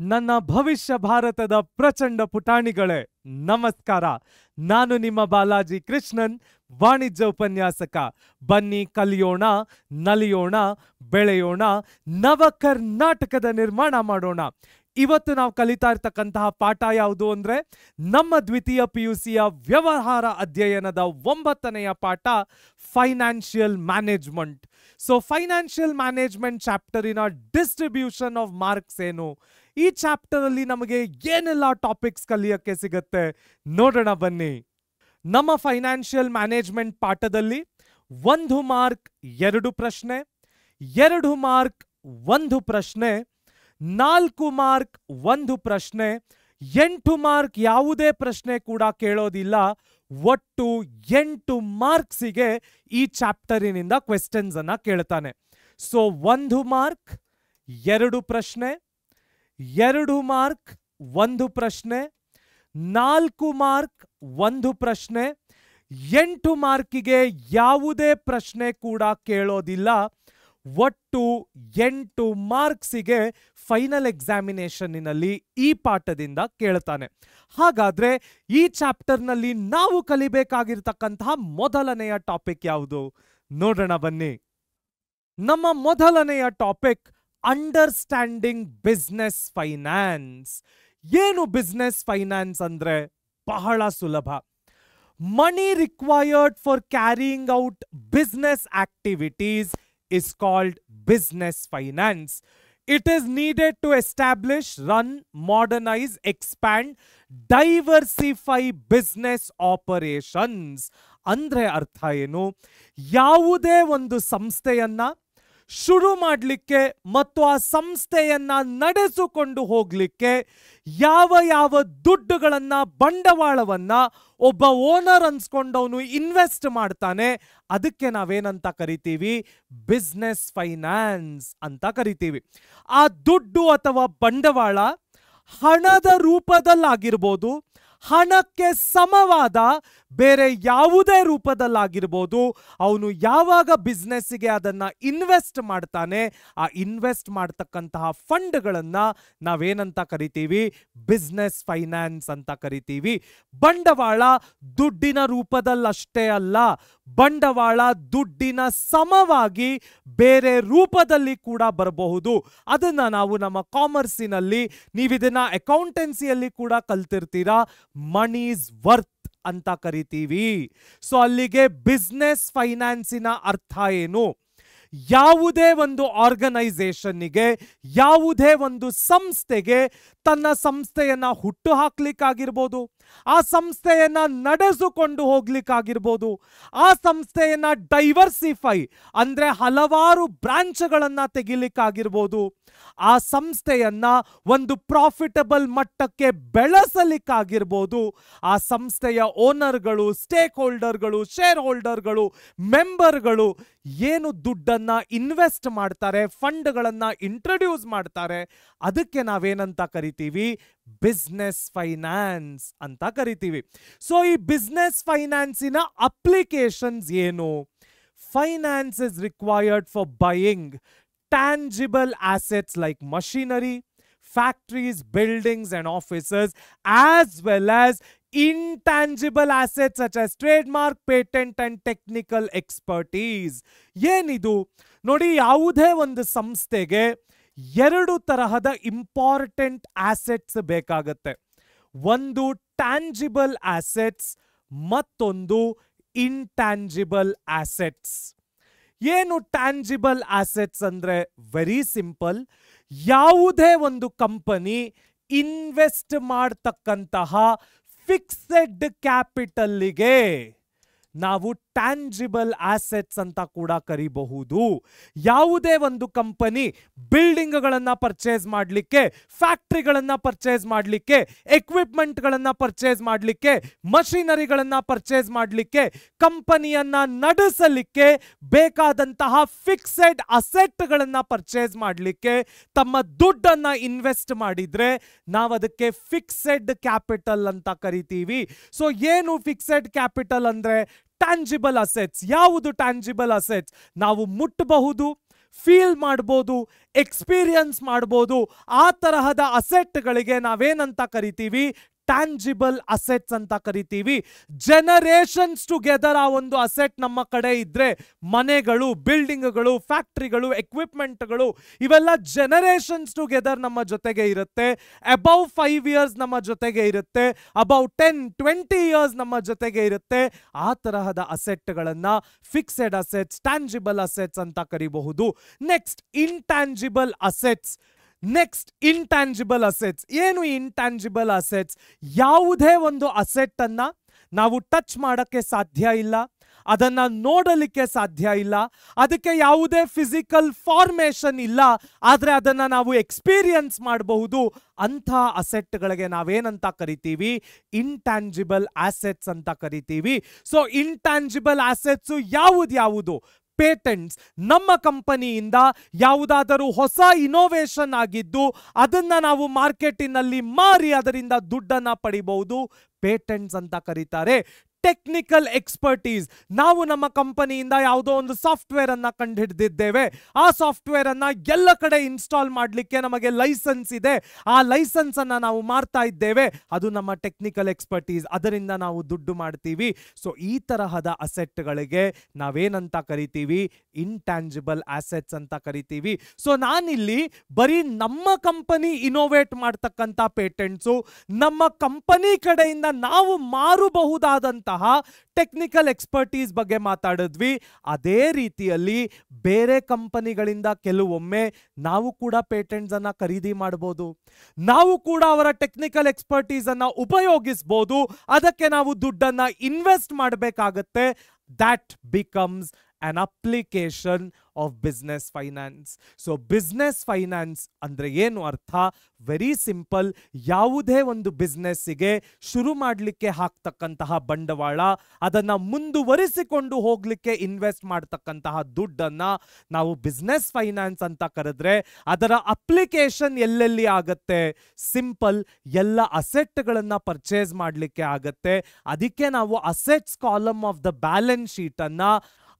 ನನ್ನ ಭವಿಷ್ಯ ಭಾರತದ ಪ್ರಚಂಡ ಪುಟಾಣಿಗಳೇ ನಮಸ್ಕಾರ. ನಾನು ನಿಮ್ಮ ಬಾಲಾಜಿ ಕೃಷ್ಣನ್, ವಾಣಿಜ್ಯ ಉಪನ್ಯಾಸಕ. ಬನ್ನಿ ಕಲಿಯೋಣ, ನಲಿಯೋಣ, ಬೆಳೆಯೋಣ, ನವ ಕರ್ನಾಟಕದ ನಿರ್ಮಾಣ ಮಾಡೋಣ. ಇವತ್ತು ನಾವು ಕಲಿತಾ ಇರ್ತಕ್ಕಂತಹ ಪಾಠ ಯಾವುದು ಅಂದ್ರೆ ನಮ್ಮ ದ್ವಿತೀಯ PUCಯ ವ್ಯವಹಾರ ಅಧ್ಯಯನದ 9ನೆಯ ಪಾಠ financial management. So financial management ಚಾಪ್ಟರಿನ ಡಿಸ್ಟ್ರಿಬ್ಯೂಷನ್ ಆಫ್ ಮಾರ್ಕ್ಸ್ ಏನು, ಈ ಚಾಪ್ಟರ್ ಅಲ್ಲಿ ನಮಗೆ ಏನೆಲ್ಲ ಟಾಪಿಕ್ಸ್ ಕಲಿಯಕ್ಕೆ ಸಿಗತ್ತೆ ನೋಡೋಣ ಬನ್ನಿ. ನಮ್ಮ ಫೈನಾನ್ಷಿಯಲ್ ಮ್ಯಾನೇಜ್ಮೆಂಟ್ ಪಾಠದಲ್ಲಿ 1 ಮಾರ್ಕ್ 2 ಪ್ರಶ್ನೆ, 2 ಮಾರ್ಕ್ 1 ಪ್ರಶ್ನೆ, 4 ಮಾರ್ಕ್ 1 ಪ್ರಶ್ನೆ, 8 ಮಾರ್ಕ್ ಯಾವುದೇ ಪ್ರಶ್ನೆ ಕೂಡ ಕೇಳೋದಿಲ್ಲ. ಒಟ್ಟು 8 ಮಾರ್ಕ್ಸಿಗೆ ಈ ಚಾಪ್ಟರಿನಿಂದ ಕ್ವೆಶ್ಚನ್ಸ್ ಅನ್ನ ಕೇಳ್ತಾನೆ. ಸೊ 1 ಮಾರ್ಕ್ 2 ಪ್ರಶ್ನೆ, 2 ಮಾರ್ಕ್ 1 ಪ್ರಶ್ನೆ, 4 ಮಾರ್ಕ್ 1 ಪ್ರಶ್ನೆ, 8 ಮಾರ್ಕಿಗೆ ಯಾವುದೇ ಪ್ರಶ್ನೆ ಕೂಡ ಕೇಳೋದಿಲ್ಲ. ಒಟ್ಟು 8 ಮಾರ್ಕ್ಸಿಗೆ ಫೈನಲ್ ಎಕ್ಸಾಮಿನೇಷನ್ನಲ್ಲಿ ಈ ಪಾಠದಿಂದ ಕೇಳ್ತಾನೆ. ಹಾಗಾದ್ರೆ ಈ ಚಾಪ್ಟರ್ನಲ್ಲಿ ನಾವು ಕಲಿಬೇಕಾಗಿರ್ತಕ್ಕಂತಹ ಮೊದಲನೆಯ ಟಾಪಿಕ್ ಯಾವುದು ನೋಡೋಣ ಬನ್ನಿ. ನಮ್ಮ ಮೊದಲನೆಯ ಟಾಪಿಕ್ ಅಂಡರ್ಸ್ಟ್ಯಾಂಡಿಂಗ್ ಬಿಸ್ನೆಸ್ ಫೈನಾನ್ಸ್. ಏನು ಬಿಸ್ನೆಸ್ ಫೈನಾನ್ಸ್ ಅಂದ್ರೆ ಬಹಳ ಸುಲಭ. Money required for carrying out business activities is called business finance. It is needed to establish, run, modernize, expand, diversify business operations. ಅಂದ್ರೆ ಅರ್ಥ ಏನು? ಯಾವುದೇ ಒಂದು ಸಂಸ್ಥೆಯನ್ನ ಶುರು ಮಾಡಲಿಕ್ಕೆ ಮತ್ತು ಆ ಸಂಸ್ಥೆಯನ್ನ ನಡೆಸಿಕೊಂಡು ಹೋಗ್ಲಿಕ್ಕೆ ಯಾವ ದುಡ್ಡುಗಳನ್ನ, ಬಂಡವಾಳವನ್ನ ಒಬ್ಬ ಓನರ್ ಅನ್ಸ್ಕೊಂಡವನು ಇನ್ವೆಸ್ಟ್ ಮಾಡ್ತಾನೆ, ಅದಕ್ಕೆ ನಾವೇನಂತ ಕರಿತೀವಿ? ಬಿಸ್ನೆಸ್ ಫೈನಾನ್ಸ್ ಅಂತ ಕರಿತೀವಿ. ಆ ದುಡ್ಡು ಅಥವಾ ಬಂಡವಾಳ ಹಣದ ರೂಪದಲ್ಲಾಗಿರ್ಬೋದು, ಹಣಕ್ಕೆ ಸಮವಾದ ಬೇರೆ ಯಾವುದೇ ರೂಪದಲ್ಲಾಗಿರ್ಬೋದು. ಅವನು ಯಾವಾಗ ಬಿಸ್ನೆಸ್ಸಿಗೆ ಅದನ್ನ ಇನ್ವೆಸ್ಟ್ ಮಾಡ್ತಾನೆ, ಆ ಇನ್ವೆಸ್ಟ್ ಮಾಡ್ತಕ್ಕಂತಹ ಫಂಡ್ಗಳನ್ನ ನಾವೇನಂತ ಕರಿತೀವಿ? ಬಿಸ್ನೆಸ್ ಫೈನಾನ್ಸ್ ಅಂತ ಕರಿತೀವಿ. ಬಂಡವಾಳ ದುಡ್ಡಿನ ರೂಪದಲ್ಲಷ್ಟೇ ಅಲ್ಲ, ಬಂಡವಾಳ ದುಡ್ಡಿನ ಸಮವಾಗಿ ಬೇರೆ ರೂಪದಲ್ಲಿ ಕೂಡ ಬರಬಹುದು. ಅದನ್ನ ನಾವು ನಮ್ಮ ಕಾಮರ್ಸಿನಲ್ಲಿ, ನೀವಿದನ್ನ ಅಕೌಂಟೆನ್ಸಿಯಲ್ಲಿ ಕೂಡ ಕಲ್ತಿರ್ತೀರಾ, ಮನೀಸ್ ವರ್ತ್ ಅಂತ ಕರಿತೀವಿ. ಸೊ ಅಲ್ಲಿಗೆ ಬಿಸ್ನೆಸ್ ಫೈನಾನ್ಸಿನ ಅರ್ಥ ಏನು? ಯಾವುದೇ ಒಂದು ಆರ್ಗನೈಸೇಷನ್ನಿಗೆ, ಯಾವುದೇ ಒಂದು ಸಂಸ್ಥೆಗೆ ತನ್ನ ಸಂಸ್ಥೆಯನ್ನ ಹುಟ್ಟು ಹಾಕ್ಲಿಕ್ಕಾಗಿರ್ಬೋದು, ಆ ಸಂಸ್ಥೆಯನ್ನ ನಡೆಸಿಕೊಂಡು ಹೋಗ್ಲಿಕ್ಕಾಗಿರ್ಬೋದು, ಆ ಸಂಸ್ಥೆಯನ್ನ ಡೈವರ್ಸಿಫೈ ಅಂದ್ರೆ ಹಲವಾರು ಬ್ರಾಂಚ್ಗಳನ್ನ ತೆಗಿಲಿಕ್ಕಾಗಿರ್ಬೋದು, ಆ ಸಂಸ್ಥೆಯನ್ನ ಒಂದು ಪ್ರಾಫಿಟಬಲ್ ಮಟ್ಟಕ್ಕೆ ಬೆಳೆಸಲಿಕ್ಕಾಗಿರ್ಬೋದು, ಆ ಸಂಸ್ಥೆಯ ಓನರ್ಗಳು, ಸ್ಟೇಕ್ ಹೋಲ್ಡರ್ಗಳು, ಶೇರ್ ಹೋಲ್ಡರ್ಗಳು, ಮೆಂಬರ್ಗಳು ಏನು ದುಡ್ಡನ್ನ ಇನ್ವೆಸ್ಟ್ ಮಾಡ್ತಾರೆ, ಫಂಡ್ಗಳನ್ನ ಇಂಟ್ರೊಡ್ಯೂಸ್ ಮಾಡ್ತಾರೆ, ಅದಕ್ಕೆ ನಾವೇನಂತ ಕರಿತೀವಿ? ಬಿಸ್ನೆಸ್ ಫೈನಾನ್ಸ್ ಅಂತ ಕರಿತೀವಿ. ಸೊ ಈ ಬಿಸ್ನೆಸ್ ಫೈನಾನ್ಸಿನ ಅಪ್ಲಿಕೇಶನ್ಸ್ ಏನು? Finance is required for buying tangible assets like machinery, factories, buildings and offices, as well as intangible assets such as trademark, patent and technical expertise. ಏನಿದು ನೋಡಿ, ಯಾವುದೇ ಒಂದು ಸಂಸ್ಥೆಗೆ 2 ತರಹದ ಇಂಪಾರ್ಟೆಂಟ್ ಆಸೆಟ್ಸ್ ಬೇಕಾಗತ್ತೆ. ಒಂದು ಟ್ಯಾಂಜಿಬಲ್ ಆಸೆಟ್ಸ್, ಮತ್ತೊಂದು ಇಂಟ್ಯಾಂಜಿಬಲ್ ಆಸೆಟ್ಸ್. ಏನು ಟ್ಯಾಂಜಿಬಲ್ ಆಸೆಟ್ಸ್ ಅಂದ್ರೆ ವೆರಿ ಸಿಂಪಲ್. ಯಾವುದೇ ಒಂದು ಕಂಪನಿ ಇನ್ವೆಸ್ಟ್ ಮಾಡತಕ್ಕಂತಹ ಫಿಕ್ಸೆಡ್ ಕ್ಯಾಪಿಟಲ್ಗೆ ನಾವು ಟ್ಯಾಂಜಿಬಲ್ ಆಸೆಟ್ಸ್ ಅಂತ ಕೂಡ ಕರಿಬಹುದು. ಯಾವುದೇ ಒಂದು ಕಂಪನಿ ಬಿಲ್ಡಿಂಗ್ಗಳನ್ನ ಪರ್ಚೇಸ್ ಮಾಡಲಿಕ್ಕೆ, ಫ್ಯಾಕ್ಟರಿಗಳನ್ನ ಪರ್ಚೇಸ್ ಮಾಡಲಿಕ್ಕೆ, ಎಕ್ವಿಪ್ಮೆಂಟ್ಗಳನ್ನ ಪರ್ಚೇಸ್ ಮಾಡಲಿಕ್ಕೆ, ಮಷಿನರಿಗಳನ್ನ ಪರ್ಚೇಸ್ ಮಾಡಲಿಕ್ಕೆ, ಕಂಪನಿಯನ್ನ ನಡೆಸಲಿಕ್ಕೆ ಬೇಕಾದಂತಹ ಫಿಕ್ಸೆಡ್ ಅಸೆಟ್ಗಳನ್ನ ಪರ್ಚೇಸ್ ಮಾಡಲಿಕ್ಕೆ ತಮ್ಮ ದುಡ್ಡನ್ನ ಇನ್ವೆಸ್ಟ್ ಮಾಡಿದ್ರೆ ನಾವು ಅದಕ್ಕೆ ಫಿಕ್ಸೆಡ್ ಕ್ಯಾಪಿಟಲ್ ಅಂತ ಕರಿತೀವಿ. ಸೊ ಏನು ಫಿಕ್ಸೆಡ್ ಕ್ಯಾಪಿಟಲ್ ಅಂದ್ರೆ ಟ್ಯಾಂಜಿಬಲ್ ಅಸೆಟ್ಸ್. ಯಾವುದು ಟ್ಯಾಂಜಿಬಲ್ ಅಸೆಟ್ಸ್? ನಾವು ಮುಟ್ಟಬಹುದು, ಫೀಲ್ ಮಾಡ್ಬೋದು, ಎಕ್ಸ್ಪೀರಿಯನ್ಸ್ ಮಾಡ್ಬೋದು. ಆ ತರಹದ ಅಸೆಟ್ಗಳಿಗೆ ನಾವೇನಂತ ಕರಿತೀವಿ? ಟ್ಯಾಂಜಿಬಲ್ ಅಸೆಟ್ಸ್ ಅಂತ ಕರಿತೀವಿ. ಜನರೇಷನ್ಸ್ ಟುಗೆದರ್ ಆ ಒಂದು ಅಸೆಟ್ ನಮ್ಮ ಕಡೆ ಇದ್ರೆ, ಮನೆಗಳು, ಬಿಲ್ಡಿಂಗ್ಗಳು, ಫ್ಯಾಕ್ಟ್ರಿಗಳು, ಎಕ್ವಿಪ್ಮೆಂಟ್ಗಳು, ಇವೆಲ್ಲ ಜನರೇಷನ್ಸ್ ಟುಗೆದರ್ ನಮ್ಮ ಜೊತೆಗೆ ಇರುತ್ತೆ. ಅಬೌವ್ 5 ಇಯರ್ಸ್ ನಮ್ಮ ಜೊತೆಗೆ ಇರುತ್ತೆ, ಅಬೌವ್ 10-20 ಇಯರ್ಸ್ ನಮ್ಮ ಜೊತೆಗೆ ಇರುತ್ತೆ. ಆ ತರಹದ ಅಸೆಟ್ಗಳನ್ನ ಫಿಕ್ಸೆಡ್ ಅಸೆಟ್ಸ್, ಟ್ಯಾಂಜಿಬಲ್ ಅಸೆಟ್ಸ್ ಅಂತ ಕರಿಬಹುದು. Next intangible assets. Intangible assets ಏನು? ಇಂಟ್ಯಾಂಜಿಬಲ್ ಅಸೆಟ್ಸ್ ಯಾವುದೇ ಒಂದು ಅಸೆಟ್ ಅನ್ನ ನಾವು ಟಚ್ ಮಾಡಕ್ಕೆ ಸಾಧ್ಯ ಇಲ್ಲ, ಅದನ್ನ ನೋಡಲಿಕ್ಕೆ ಸಾಧ್ಯ ಇಲ್ಲ, ಅದಕ್ಕೆ ಯಾವುದೇ ಫಿಸಿಕಲ್ ಫಾರ್ಮೇಷನ್ ಇಲ್ಲ, ಆದ್ರೆ ಅದನ್ನ ನಾವು ಎಕ್ಸ್ಪೀರಿಯನ್ಸ್ ಮಾಡಬಹುದು. ಅಂಥ ಅಸೆಟ್ಗಳಿಗೆ ನಾವೇನಂತ ಕರಿತೀವಿ? ಇಂಟ್ಯಾಂಜಿಬಲ್ ಅಸೆಟ್ಸ್ ಅಂತ ಕರಿತೀವಿ. ಸೊ ಇಂಟ್ಯಾಂಜಿಬಲ್ ಅಸೆಟ್ಸ್ ಯಾವುದು? ಪೇಟೆಂಟ್ಸ್. ನಮ್ಮ ಕಂಪನಿಯಿಂದ ಯಾವುದಾದರೂ ಹೊಸ ಇನೋವೇಷನ್ ಆಗಿದ್ದು ಅದನ್ನ ನಾವು ಮಾರ್ಕೆಟಿನಲ್ಲಿ ಮಾರಿ ಅದರಿಂದ ದುಡ್ಡನ್ನ ಪಡಿಬಹುದು, ಪೇಟೆಂಟ್ಸ್ ಅಂತ ಕರೀತಾರೆ. Technical expertise. ನಾವು ನಮ್ಮ ಕಂಪನಿಯಿಂದ ಯಾವುದೋ ಒಂದು ಸಾಫ್ಟ್ವೇರ್ ಅನ್ನ ಕಂಡುಹಿಡಿದಿದ್ದೇವೆ, ಆ ಸಾಫ್ಟ್ವೇರ್ ಅನ್ನ ಎಲ್ಲ ಕಡೆ ಇನ್ಸ್ಟಾಲ್ ಮಾಡಲಿಕ್ಕೆ ನಮಗೆ ಲೈಸೆನ್ಸ್ ಇದೆ, ಆ ಲೈಸೆನ್ಸ್ ಅನ್ನ ನಾವು ಮಾರ್ತಾ ಇದ್ದೇವೆ, ಅದು ನಮ್ಮ ಟೆಕ್ನಿಕಲ್ ಎಕ್ಸ್ಪರ್ಟೀಸ್, ಅದರಿಂದ ನಾವು ದುಡ್ಡು ಮಾಡ್ತೀವಿ. ಸೊ ಈ ತರಹದ ಅಸೆಟ್ಗಳಿಗೆ ನಾವೇನಂತ ಕರಿತೀವಿ? ಇಂಟ್ಯಾಂಜಿಬಲ್ ಅಸೆಟ್ಸ್ ಅಂತ ಕರಿತೀವಿ. ಸೊ ನಾನಿಲ್ಲಿ ಬರೀ ನಮ್ಮ ಕಂಪನಿ ಇನೋವೇಟ್ ಮಾಡ್ತಕ್ಕಂಥ ಪೇಟೆಂಟ್ಸು, ನಮ್ಮ ಕಂಪನಿ ಕಡೆಯಿಂದ ನಾವು ಮಾರಬಹುದಾದಂತ ಟೆಕ್ನಿಕಲ್ ಎಕ್ಸ್ಪರ್ಟೀಸ್ ಬಗ್ಗೆ ಮಾತಾಡಿದ್ವಿ. ಅದೇ ರೀತಿಯಲ್ಲಿ ಬೇರೆ ಕಂಪನಿಗಳಿಂದ ಕೆಲವೊಮ್ಮೆ ನಾವು ಕೂಡ ಪೇಟೆಂಟ್ಸ್ ಅನ್ನ ಖರೀದಿ ಮಾಡಬಹುದು, ನಾವು ಕೂಡ ಅವರ ಟೆಕ್ನಿಕಲ್ ಎಕ್ಸ್ಪರ್ಟೀಸ್ ಅನ್ನ ಉಪಯೋಗಿಸಬಹುದು, ಅದಕ್ಕೆ ನಾವು ದುಡ್ಡನ್ನ ಇನ್ವೆಸ್ಟ್ ಮಾಡಬೇಕಾಗತ್ತೆ. that becomes an application of business finance. So business finance ಅಂದ್ರೆ ಏನು ಅರ್ಥ? Very simple. ಯಾವುದೇ ಒಂದು ಬಿಸ್ನೆಸ್ಸಿಗೆ ಶುರು ಮಾಡಲಿಕ್ಕೆ ಹಾಕ್ತಕ್ಕಂತಹ ಬಂಡವಾಳ, ಅದನ್ನ ಮುಂದುವರಿಸಿಕೊಂಡು ಹೋಗ್ಲಿಕ್ಕೆ ಇನ್ವೆಸ್ಟ್ ಮಾಡ್ತಕ್ಕಂತಹ ದುಡ್ಡನ್ನ ನಾವು ಬಿಸ್ನೆಸ್ ಫೈನಾನ್ಸ್ ಅಂತ ಕರೆದ್ರೆ, ಅದರ ಅಪ್ಲಿಕೇಶನ್ ಎಲ್ಲೆಲ್ಲಿ ಆಗತ್ತೆ? ಸಿಂಪಲ್, ಎಲ್ಲ ಅಸೆಟ್ಗಳನ್ನ ಪರ್ಚೇಸ್ ಮಾಡಲಿಕ್ಕೆ ಆಗತ್ತೆ. ಅದಕ್ಕೆ ನಾವು assets column of the balance sheet ಅನ್ನ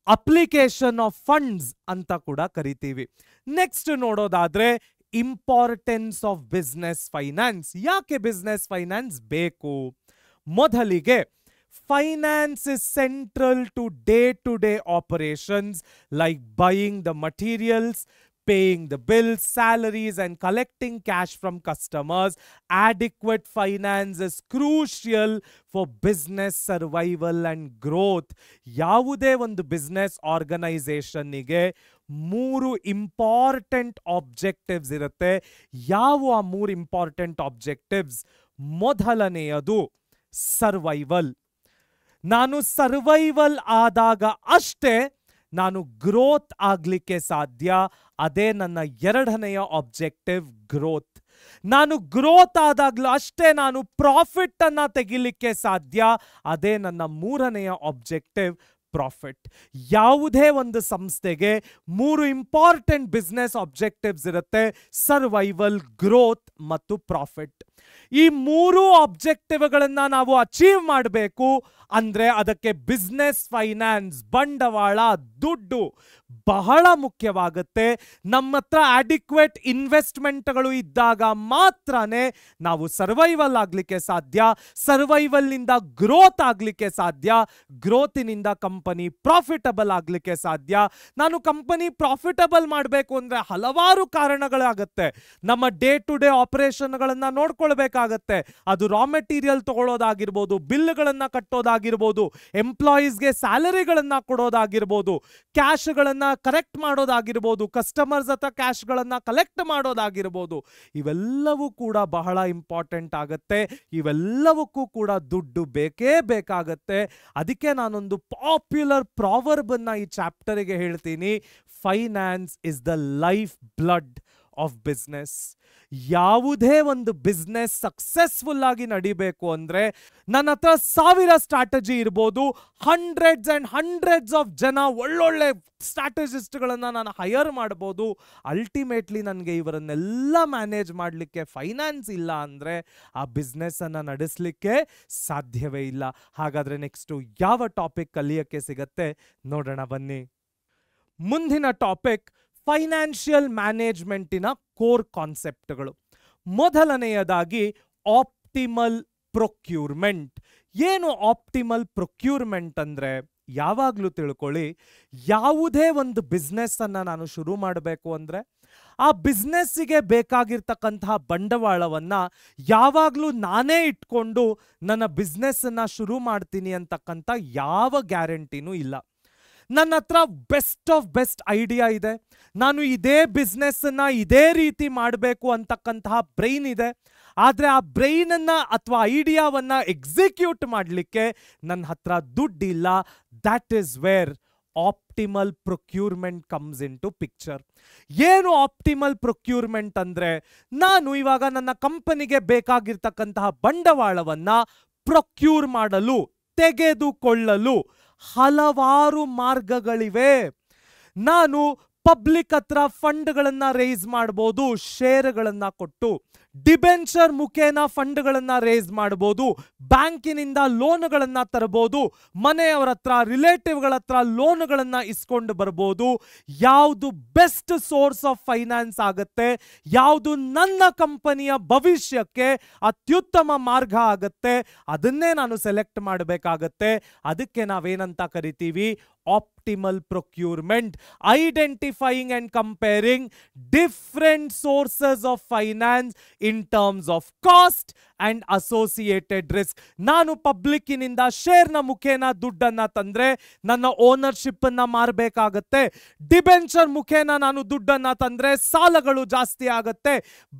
ಅಪ್ಲಿಕೇಶನ್ ಆಫ್ ಫಂಡ್ಸ್ ಅಂತ ಕೂಡ ಕರಿತೀವಿ. ನೆಕ್ಸ್ಟ್ ನೋಡೋದಾದ್ರೆ ಇಂಪಾರ್ಟೆನ್ಸ್ ಆಫ್ ಬಿಸ್ನೆಸ್ ಫೈನಾನ್ಸ್. ಯಾಕೆ ಬಿಸ್ನೆಸ್ ಫೈನಾನ್ಸ್ ಬೇಕು? ಮೊದಲಿಗೆ finance is central to day operations like buying the materials, paying the bills, salaries and collecting cash from customers. Adequate finance is crucial for business survival and growth. ಯಾವುದೇ ಒಂದು business ಆರ್ಗನೈಸೇಷನ್ನಿಗೆ 3 important objectives ಇರುತ್ತೆ. ಯಾವ ಆ 3 important objectives? ಮೊದಲನೆಯದು survival. ನಾನು survival ಆದಾಗ ಅಷ್ಟೇ ನಾನು ಗ್ರೋತ್ ಆಗ್ಲಿಕ್ಕೆ ಸಾಧ್ಯ. ಅದೇ ನನ್ನ ಎರಡನೆಯ ಆಬ್ಜೆಕ್ಟಿವ್, ಗ್ರೋತ್. ನಾನು ಗ್ರೋತ್ ಆದಾಗ್ಲೂ ಅಷ್ಟೇ ನಾನು ಪ್ರಾಫಿಟ್ ಅನ್ನ ತೆಗಿಲಿಕ್ಕೆ ಸಾಧ್ಯ. ಅದೇ ನನ್ನ ಮೂರನೆಯ ಆಬ್ಜೆಕ್ಟಿವ್, ಪ್ರಾಫಿಟ್. ಯಾವುದೇ ಒಂದು ಸಂಸ್ಥೆಗೆ 3 ಇಂಪಾರ್ಟೆಂಟ್ ಬಿಸ್ನೆಸ್ ಆಬ್ಜೆಕ್ಟಿವ್ಸ್ ಇರುತ್ತೆ: ಸರ್ವೈವಲ್, ಗ್ರೋತ್ ಮತ್ತು ಪ್ರಾಫಿಟ್. ಈ 3 ಆಬ್ಜೆಕ್ಟಿವ್ಗಳನ್ನ ನಾವು ಅಚೀವ್ ಮಾಡಬೇಕು ಅಂದ್ರೆ ಅದಕ್ಕೆ ಬಿಸ್ನೆಸ್ ಫೈನಾನ್ಸ್, ಬಂಡವಾಳ, ದುಡ್ಡು ಬಹಳ ಮುಖ್ಯವಾಗುತ್ತೆ. ನಮ್ಮ ಹತ್ರ ಅಡಿಕ್ವೇಟ್ ಇನ್ವೆಸ್ಟ್ಮೆಂಟ್ಗಳು ಇದ್ದಾಗ ಮಾತ್ರನೇ ನಾವು ಸರ್ವೈವಲ್ ಆಗ್ಲಿಕ್ಕೆ ಸಾಧ್ಯ, ಸರ್ವೈವಲ್ ನಿಂದ ಗ್ರೋತ್ ಆಗ್ಲಿಕ್ಕೆ ಸಾಧ್ಯ, ಗ್ರೋತಿನಿಂದ ಕಂಪನಿ ಪ್ರಾಫಿಟಬಲ್ ಆಗ್ಲಿಕ್ಕೆ ಸಾಧ್ಯ. ನಾನು ಕಂಪನಿ ಪ್ರಾಫಿಟಬಲ್ ಮಾಡಬೇಕು ಅಂದ್ರೆ ಹಲವಾರು ಕಾರಣಗಳಾಗತ್ತೆ. ನಮ್ಮ ಡೇ ಟು ಡೇ ಆಪರೇಷನ್ಗಳನ್ನ ನೋಡ್ಕೊಳ್ಬೇಕಾಗತ್ತೆ. ಅದು ರಾ ಮೆಟೀರಿಯಲ್ ತಗೊಳ್ಳೋದಾಗಿರ್ಬೋದು, ಬಿಲ್ಗಳನ್ನ ಕಟ್ಟೋದಾಗಿರ್ಬೋದು, ಎಂಪ್ಲಾಯೀಸ್ಗೆ ಸ್ಯಾಲರಿಗಳನ್ನ ಕೊಡೋದಾಗಿರ್ಬೋದು, ಕ್ಯಾಶ್ಗಳನ್ನ ಕರೆಕ್ಟ್ ಮಾಡೋದಾಗಿರ್ಬೋದು, ಕಸ್ಟಮರ್ಸ್ ಹತ್ರ ಕ್ಯಾಶ್ಗಳನ್ನ ಕಲೆಕ್ಟ್ ಮಾಡೋದಾಗಿರ್ಬೋದು. ಇವೆಲ್ಲವೂ ಕೂಡ ಬಹಳ ಇಂಪಾರ್ಟೆಂಟ್ ಆಗುತ್ತೆ. ಇವೆಲ್ಲವಕ್ಕೂ ಕೂಡ ದುಡ್ಡು ಬೇಕೇ ಬೇಕಾಗತ್ತೆ. ಅದಕ್ಕೆ ನಾನೊಂದು ಪಾಪ್ಯುಲರ್ ಪ್ರಾವರ್ಬ್ ಅನ್ನ ಈ ಚಾಪ್ಟರ್ಗೆ ಹೇಳ್ತೀನಿ: finance is the life blood of business. ಯಾವುದೇ ಒಂದು ಬಿಸ್ನೆಸ್ ಸಕ್ಸಸ್ಫುಲ್ ಆಗಿ ನಡಿಬೇಕು ಅಂದ್ರೆ ನನ್ನ ಹತ್ರ 1000 ಸ್ಟ್ರಾಟಜಿ ಇರ್ಬೋದು, ಹಂಡ್ರೆಡ್ಸ್ ಆಫ್ ಜನ ಒಳ್ಳೊಳ್ಳೆ ಸ್ಟ್ರಾಟಜಿಸ್ಟ್ಗಳನ್ನ ನಾನು ಹೈಯರ್ ಮಾಡ್ಬೋದು. ಅಲ್ಟಿಮೇಟ್ಲಿ ನನಗೆ ಇವರನ್ನೆಲ್ಲ ಮ್ಯಾನೇಜ್ ಮಾಡಲಿಕ್ಕೆ ಫೈನಾನ್ಸ್ ಇಲ್ಲ ಅಂದ್ರೆ ಆ ಬಿಸ್ನೆಸ್ ಅನ್ನ ನಡೆಸಲಿಕ್ಕೆ ಸಾಧ್ಯವೇ ಇಲ್ಲ. ಹಾಗಾದ್ರೆ ನೆಕ್ಸ್ಟ್ ಯಾವ ಟಾಪಿಕ್ ಕಲಿಯಕ್ಕೆ ಸಿಗತ್ತೆ ನೋಡೋಣ ಬನ್ನಿ. ಮುಂದಿನ ಟಾಪಿಕ್ ಫೈನಾನ್ಷಿಯಲ್ ಮ್ಯಾನೇಜ್ಮೆಂಟಿನ ಕೋರ್ ಕಾನ್ಸೆಪ್ಟ್ಗಳು. ಮೊದಲನೆಯದಾಗಿ ಆಪ್ಟಿಮಲ್ ಪ್ರೊಕ್ಯೂರ್ಮೆಂಟ್. ಏನು ಆಪ್ಟಿಮಲ್ ಪ್ರೊಕ್ಯೂರ್ಮೆಂಟ್ ಅಂದ್ರೆ, ಯಾವಾಗಲೂ ತಿಳ್ಕೊಳ್ಳಿ, ಯಾವುದೇ ಒಂದು ಬಿಸ್ನೆಸ್ ಅನ್ನ ನಾನು ಶುರು ಮಾಡಬೇಕು ಅಂದ್ರೆ ಆ ಬಿಸ್ನೆಸ್ಸಿಗೆ ಬೇಕಾಗಿರ್ತಕ್ಕಂತಹ ಬಂಡವಾಳವನ್ನ ಯಾವಾಗಲೂ ನಾನೇ ಇಟ್ಕೊಂಡು ನನ್ನ ಬಿಸ್ನೆಸ್ ಅನ್ನ ಶುರು ಮಾಡ್ತೀನಿ ಅಂತಕ್ಕಂಥ ಯಾವ ಗ್ಯಾರಂಟಿನೂ ಇಲ್ಲ. ನನ್ನ ಹತ್ರ ಬೆಸ್ಟ್ ಆಫ್ ಬೆಸ್ಟ್ ಐಡಿಯಾ ಇದೆ, ನಾನು ಇದೇ ಬಿಸ್ನೆಸ್ಸನ್ನ ಇದೇ ರೀತಿ ಮಾಡಬೇಕು ಅಂತಕ್ಕಂತಹ ಬ್ರೈನ್ ಇದೆ, ಆದರೆ ಆ ಬ್ರೈನನ್ನ ಅಥವಾ ಐಡಿಯಾವನ್ನ ಎಕ್ಸಿಕ್ಯೂಟ್ ಮಾಡಲಿಕ್ಕೆ ನನ್ನ ಹತ್ರ ದುಡ್ಡಿಲ್ಲ. That is where optimal procurement comes into picture. ಏನು ಆಪ್ಟಿಮಲ್ ಪ್ರೊಕ್ಯೂರ್ಮೆಂಟ್ ಅಂದ್ರೆ, ನಾನು ಇವಾಗ ನನ್ನ ಕಂಪನಿಗೆ ಬೇಕಾಗಿರ್ತಕ್ಕಂತಹ ಬಂಡವಾಳವನ್ನ ಪ್ರೊಕ್ಯೂರ್ ಮಾಡಲು, ತೆಗೆದುಕೊಳ್ಳಲು ಹಲವಾರು ಮಾರ್ಗಗಳಿವೆ. ನಾನು ಪಬ್ಲಿಕ್ ಹತ್ರ ಫಂಡ್ಗಳನ್ನ ರೇಸ್ ಮಾಡಬಹುದು, ಶೇರ್ಗಳನ್ನ ಕೊಟ್ಟು. ಡಿಬೆಂಚರ್ ಮುಖೇನ ಫಂಡ್ಗಳನ್ನ ರೇಸ್ ಮಾಡಬಹುದು, ಬ್ಯಾಂಕಿನಿಂದ ಲೋನ್ಗಳನ್ನ ತರಬಹುದು, ಮನೆಯವರ ಹತ್ರ ರಿಲೇಟಿವ್ಗಳ ಹತ್ರ ಲೋನ್ಗಳನ್ನ ಇಸ್ಕೊಂಡು ಬರ್ಬೋದು. ಯಾವುದು ಬೆಸ್ಟ್ ಸೋರ್ಸ್ ಆಫ್ ಫೈನಾನ್ಸ್ ಆಗುತ್ತೆ, ಯಾವುದು ನನ್ನ ಕಂಪನಿಯ ಭವಿಷ್ಯಕ್ಕೆ ಅತ್ಯುತ್ತಮ ಮಾರ್ಗ ಆಗುತ್ತೆ, ಅದನ್ನೇ ನಾನು ಸೆಲೆಕ್ಟ್ ಮಾಡಬೇಕಾಗತ್ತೆ. ಅದಕ್ಕೆ ನಾವೇನಂತ ಕರಿತೀವಿ, optimal procurement. Identifying and comparing different sources of finance in terms of cost and associated risk. ನಾನು ಪಬ್ಲಿಕ್ಕಿನಿಂದ ಶೇರ್ನ ಮುಖೇನ ದುಡ್ಡನ್ನ ತಂದ್ರೆ ನನ್ನ ಓನರ್ಶಿಪ್ ಅನ್ನ ಮಾರಬೇಕಾಗತ್ತೆ. ಡಿಬೆಂಚರ್ ಮುಖೇನ ನಾನು ದುಡ್ಡನ್ನ ತಂದ್ರೆ ಸಾಲಗಳು ಜಾಸ್ತಿ ಆಗತ್ತೆ.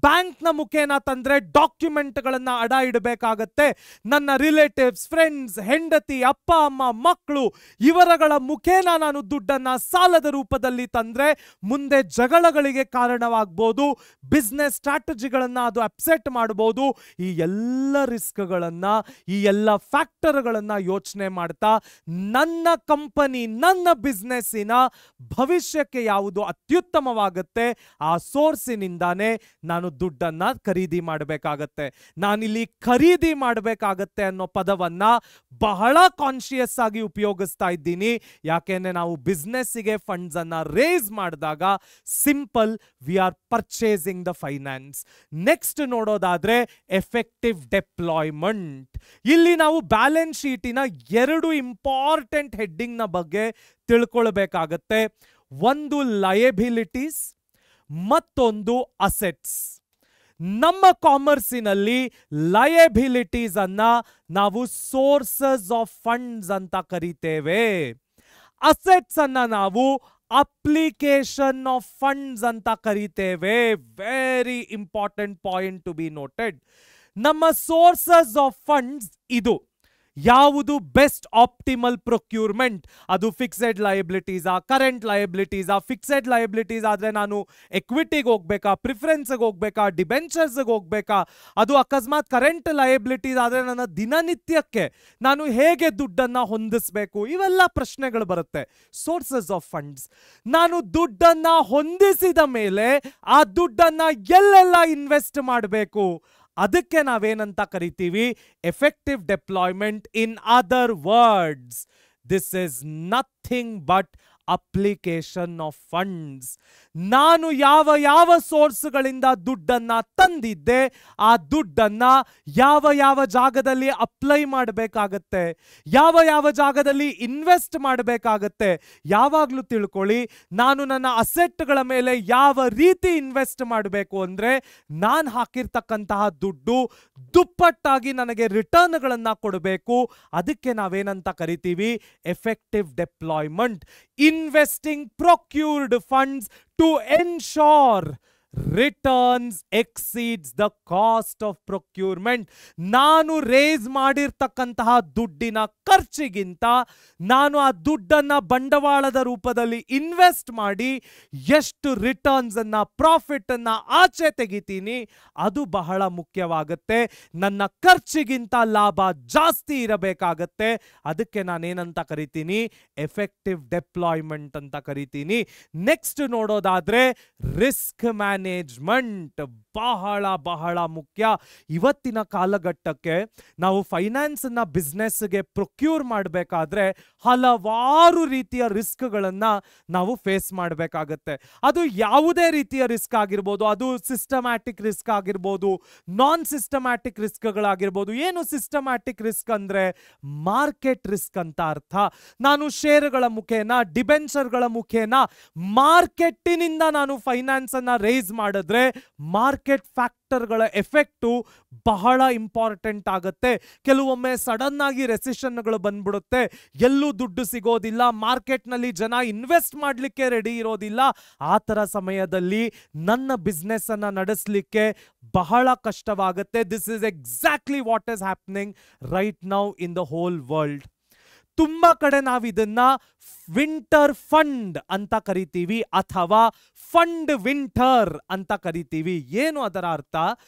ಬ್ಯಾಂಕ್ನ ಮುಖೇನ ತಂದ್ರೆ ಡಾಕ್ಯುಮೆಂಟ್ಗಳನ್ನ ಅಡ ಇಡಬೇಕಾಗತ್ತೆ. ನನ್ನ ರಿಲೇಟಿವ್ಸ್, ಫ್ರೆಂಡ್ಸ್, ಹೆಂಡತಿ, ಅಪ್ಪ ಅಮ್ಮ, ಮಕ್ಕಳು ಇವರಗಳ ಮುಖೇನ ನಾನು ದುಡ್ಡನ್ನ ಸಾಲದ ರೂಪದಲ್ಲಿ ತಂದ್ರೆ ಮುಂದೆ ಜಗಳಗಳಿಗೆ ಕಾರಣವಾಗಬಹುದು, ಬಿಸ್ನೆಸ್ ಸ್ಟ್ರಾಟಜಿಗಳನ್ನ ಅದು ಅಪ್ಸೆಟ್ ಮಾಡಬಹುದು. ಈ ಎಲ್ಲ ರಿಸ್ಕ್ಗಳನ್ನ, ಈ ಎಲ್ಲ ಫ್ಯಾಕ್ಟರ್ಗಳನ್ನ ಯೋಚನೆ ಮಾಡ್ತಾ ನನ್ನ ಕಂಪನಿ, ನನ್ನ ಬಿಸ್ನೆಸ್ಸಿನ ಭವಿಷ್ಯಕ್ಕೆ ಯಾವುದು ಅತ್ಯುತ್ತಮವಾಗುತ್ತೆ ಆ ಸೋರ್ಸಿನಿಂದಾನೇ ನಾನು ದುಡ್ಡನ್ನ ಖರೀದಿ ಮಾಡಬೇಕಾಗತ್ತೆ. ನಾನಿಲ್ಲಿ ಖರೀದಿ ಮಾಡಬೇಕಾಗತ್ತೆ ಅನ್ನೋ ಪದವನ್ನ ಬಹಳ ಕಾನ್ಶಿಯಸ್ ಆಗಿ ಉಪಯೋಗಿಸ್ತಾ ಇದ್ದೀನಿ. ಯಾಕೆಂದ್ರೆ ನಾವು ಬಿಸ್ನೆಸ್ಸಿಗೆ ಫಂಡ್ಸ್ ಅನ್ನ ರೇಸ್ ಮಾಡಿದಾಗ simple, we are purchasing the finance. Next ನೋಡೋದಾದ್ರೆ ಎಫೆಕ್ಟಿವ್ ಡೆಪ್ಲಾಯ್ಮೆಂಟ್. ಇಲ್ಲಿ ನಾವು ಬ್ಯಾಲೆನ್ಸ್ ಶೀಟಿನ ಎರಡು ಇಂಪಾರ್ಟೆಂಟ್ ಹೆಡ್ಡಿಂಗ್ ನ ಬಗ್ಗೆ ತಿಳ್ಕೊಳ್ಬೇಕಾಗತ್ತೆ. ಒಂದು ಲಯಬಿಲಿಟೀಸ್, ಮತ್ತೊಂದು ಅಸೆಟ್ಸ್. ನಮ್ಮ ಕಾಮರ್ಸಿನಲ್ಲಿ ಲಯಬಿಲಿಟೀಸ್ ಅನ್ನ ನಾವು ಸೋರ್ಸಸ್ ಆಫ್ ಫಂಡ್ಸ್ ಅಂತ ಕರಿತೇವೆ. ಅಸೆಟ್ಸ್ ಅನ್ನ ನಾವು ಅಪ್ಲಿಕೇಶನ್ ಆಫ್ ಫಂಡ್ಸ್ ಅಂತ ಕರಿತೇವೆ. Very important point to be noted. ನಮ್ಮ ಸೋರ್ಸಸ್ ಆಫ್ ಫಂಡ್ಸ್ ಇದು. ಯಾವುದು ಬೆಸ್ಟ್ ಆಪ್ಟಿಮಲ್ ಪ್ರೊಕ್ಯೂರ್ಮೆಂಟ್? ಅದು ಫಿಕ್ಸೆಡ್ ಲಯಬಿಲಿಟೀಸಾ, ಕರೆಂಟ್ ಲಯಬಿಲಿಟೀಸಾ? ಫಿಕ್ಸೆಡ್ ಲಯಬಿಲಿಟೀಸ್ ಆದ್ರೆ ನಾನು ಎಕ್ವಿಟಿಗೆ ಹೋಗ್ಬೇಕಾ, ಪ್ರಿಫರೆನ್ಸ್ಗೆ ಹೋಗ್ಬೇಕಾ, ಡಿಬೆಂಚರ್ಸ್ಗೆ ಹೋಗ್ಬೇಕಾ? ಅದು ಅಕಸ್ಮಾತ್ ಕರೆಂಟ್ ಲಯಬಿಲಿಟೀಸ್ ಆದ್ರೆ ನನ್ನ ದಿನನಿತ್ಯಕ್ಕೆ ನಾನು ಹೇಗೆ ದುಡ್ಡನ್ನ ಹೊಂದಿಸಬೇಕು? ಇವೆಲ್ಲ ಪ್ರಶ್ನೆಗಳು ಬರುತ್ತೆ. ಸೋರ್ಸಸ್ ಆಫ್ ಫಂಡ್ಸ್, ನಾನು ದುಡ್ಡನ್ನ ಹೊಂದಿಸಿದ ಮೇಲೆ ಆ ದುಡ್ಡನ್ನ ಎಲ್ಲೆಲ್ಲ ಇನ್ವೆಸ್ಟ್ ಮಾಡಬೇಕು, ಅದಕ್ಕೆ ನಾವೇನಂತ ಕರಿತೀವಿ, effective deployment. In other words, this is nothing but application of funds. ನಾನು ಯಾವ ಯಾವ ಸೋರ್ಸ್ಗಳಿಂದ ದುಡ್ಡನ್ನ ತಂದಿದ್ದೆ ಆ ದುಡ್ಡನ್ನ ಯಾವ ಯಾವ ಜಾಗದಲ್ಲಿ ಅಪ್ಲೈ ಮಾಡಬೇಕಾಗತ್ತೆ, ಯಾವ ಯಾವ ಜಾಗದಲ್ಲಿ ಇನ್ವೆಸ್ಟ್ ಮಾಡಬೇಕಾಗತ್ತೆ. ಯಾವಾಗಲೂ ತಿಳ್ಕೊಳ್ಳಿ, ನಾನು ನನ್ನ ಅಸೆಟ್ಗಳ ಮೇಲೆ ಯಾವ ರೀತಿ ಇನ್ವೆಸ್ಟ್ ಮಾಡಬೇಕು ಅಂದ್ರೆ ನಾನು ಹಾಕಿರ್ತಕ್ಕಂತಹ ದುಡ್ಡು ದುಪ್ಪಟ್ಟಾಗಿ ನನಗೆ ರಿಟರ್ನ್ಗಳನ್ನ ಕೊಡಬೇಕು. ಅದಕ್ಕೆ ನಾವೇನಂತ ಕರಿತೀವಿ, effective deployment. Investing procured funds to ensure returns exceeds the cost of procurement. ನಾನು ರೇಸ್ ಮಾಡಿರ್ತಕ್ಕಂತಹ ದುಡ್ಡಿನ ಖರ್ಚಿಗಿಂತ ನಾನು ಆ ದುಡ್ಡನ್ನ ಬಂಡವಾಳದ ರೂಪದಲ್ಲಿ ಇನ್ವೆಸ್ಟ್ ಮಾಡಿ ಎಷ್ಟು ರಿಟರ್ನ್ಸ್ ಅನ್ನ, ಪ್ರಾಫಿಟ್ ಅನ್ನ ಆಚೆ ತೆಗಿತೀನಿ, ಅದು ಬಹಳ ಮುಖ್ಯವಾಗುತ್ತೆ. ನನ್ನ ಖರ್ಚಿಗಿಂತ ಲಾಭ ಜಾಸ್ತಿ ಇರಬೇಕಾಗತ್ತೆ. ಅದಕ್ಕೆ ನಾನೇನಂತ ಕರಿತೀನಿ, ಎಫೆಕ್ಟಿವ್ ಡೆಪ್ಲಾಯ್ಮೆಂಟ್ ಅಂತ ಕರಿತೀನಿ. ನೆಕ್ಸ್ಟ್ ನೋಡೋದಾದ್ರೆ ರಿಸ್ಕ್ ಮ್ಯಾನೇಜ್ಮೆಂಟ್. ಬಹಳ ಬಹಳ ಮುಖ್ಯ. ಇವತ್ತಿನ ಕಾಲಘಟ್ಟಕ್ಕೆ ನಾವು ಫೈನಾನ್ಸನ್ನ ಬಿಸ್ನೆಸ್ಗೆ ಪ್ರೊಕ್ಯೂರ್ ಮಾಡಬೇಕಾದ್ರೆ ಹಲವಾರು ರೀತಿಯ ರಿಸ್ಕ್ಗಳನ್ನು ನಾವು ಫೇಸ್ ಮಾಡಬೇಕಾಗತ್ತೆ. ಅದು ಯಾವುದೇ ರೀತಿಯ ರಿಸ್ಕ್ ಆಗಿರ್ಬೋದು, ಅದು ಸಿಸ್ಟಮ್ಯಾಟಿಕ್ ರಿಸ್ಕ್ ಆಗಿರ್ಬೋದು, ನಾನ್ ಸಿಸ್ಟಮ್ಯಾಟಿಕ್ ರಿಸ್ಕ್ಗಳಾಗಿರ್ಬೋದು. ಏನು ಸಿಸ್ಟಮ್ಯಾಟಿಕ್ ರಿಸ್ಕ್ ಅಂದರೆ ಮಾರ್ಕೆಟ್ ರಿಸ್ಕ್ ಅಂತ ಅರ್ಥ. ನಾನು ಶೇರುಗಳ ಮುಖೇನ, ಡಿಬೆಂಚರ್ಗಳ ಮುಖೇನ ಮಾರ್ಕೆಟ್ಟಿನಿಂದ ನಾನು ಫೈನಾನ್ಸ್ ಅನ್ನ ರೇಸ್ ಮಾಡಿದ್ರೆ ಮಾರ್ಕೆಟ್ ಫ್ಯಾಕ್ಟರ್ಗಳ ಎಫೆಕ್ಟು ಬಹಳ ಇಂಪಾರ್ಟೆಂಟ್ ಆಗುತ್ತೆ. ಕೆಲವೊಮ್ಮೆ ಸಡನ್ ಆಗಿ ರೆಸಿಷನ್ಗಳು ಬಂದ್ಬಿಡುತ್ತೆ, ಎಲ್ಲೂ ದುಡ್ಡು ಸಿಗೋದಿಲ್ಲ, ಮಾರ್ಕೆಟ್ನಲ್ಲಿ ಜನ ಇನ್ವೆಸ್ಟ್ ಮಾಡಲಿಕ್ಕೆ ರೆಡಿ ಇರೋದಿಲ್ಲ. ಆ ಥರ ಸಮಯದಲ್ಲಿ ನನ್ನ ಬಿಸ್ನೆಸ್ ಅನ್ನ ನಡೆಸಲಿಕ್ಕೆ ಬಹಳ ಕಷ್ಟವಾಗುತ್ತೆ. This is exactly what is happening right now in the whole world. ತುಂಬಾ ಕಡೆ ನಾವು ಇದನ್ನ ವಿಂಟರ್ ಫಂಡ್ ಅಂತ ಕರಿತೀವಿ ಅಥವಾ ಫಂಡ್ ವಿಂಟರ್ ಅಂತ ಕರಿತೀವಿ. ಏನು ಅದರ ಅರ್ಥ?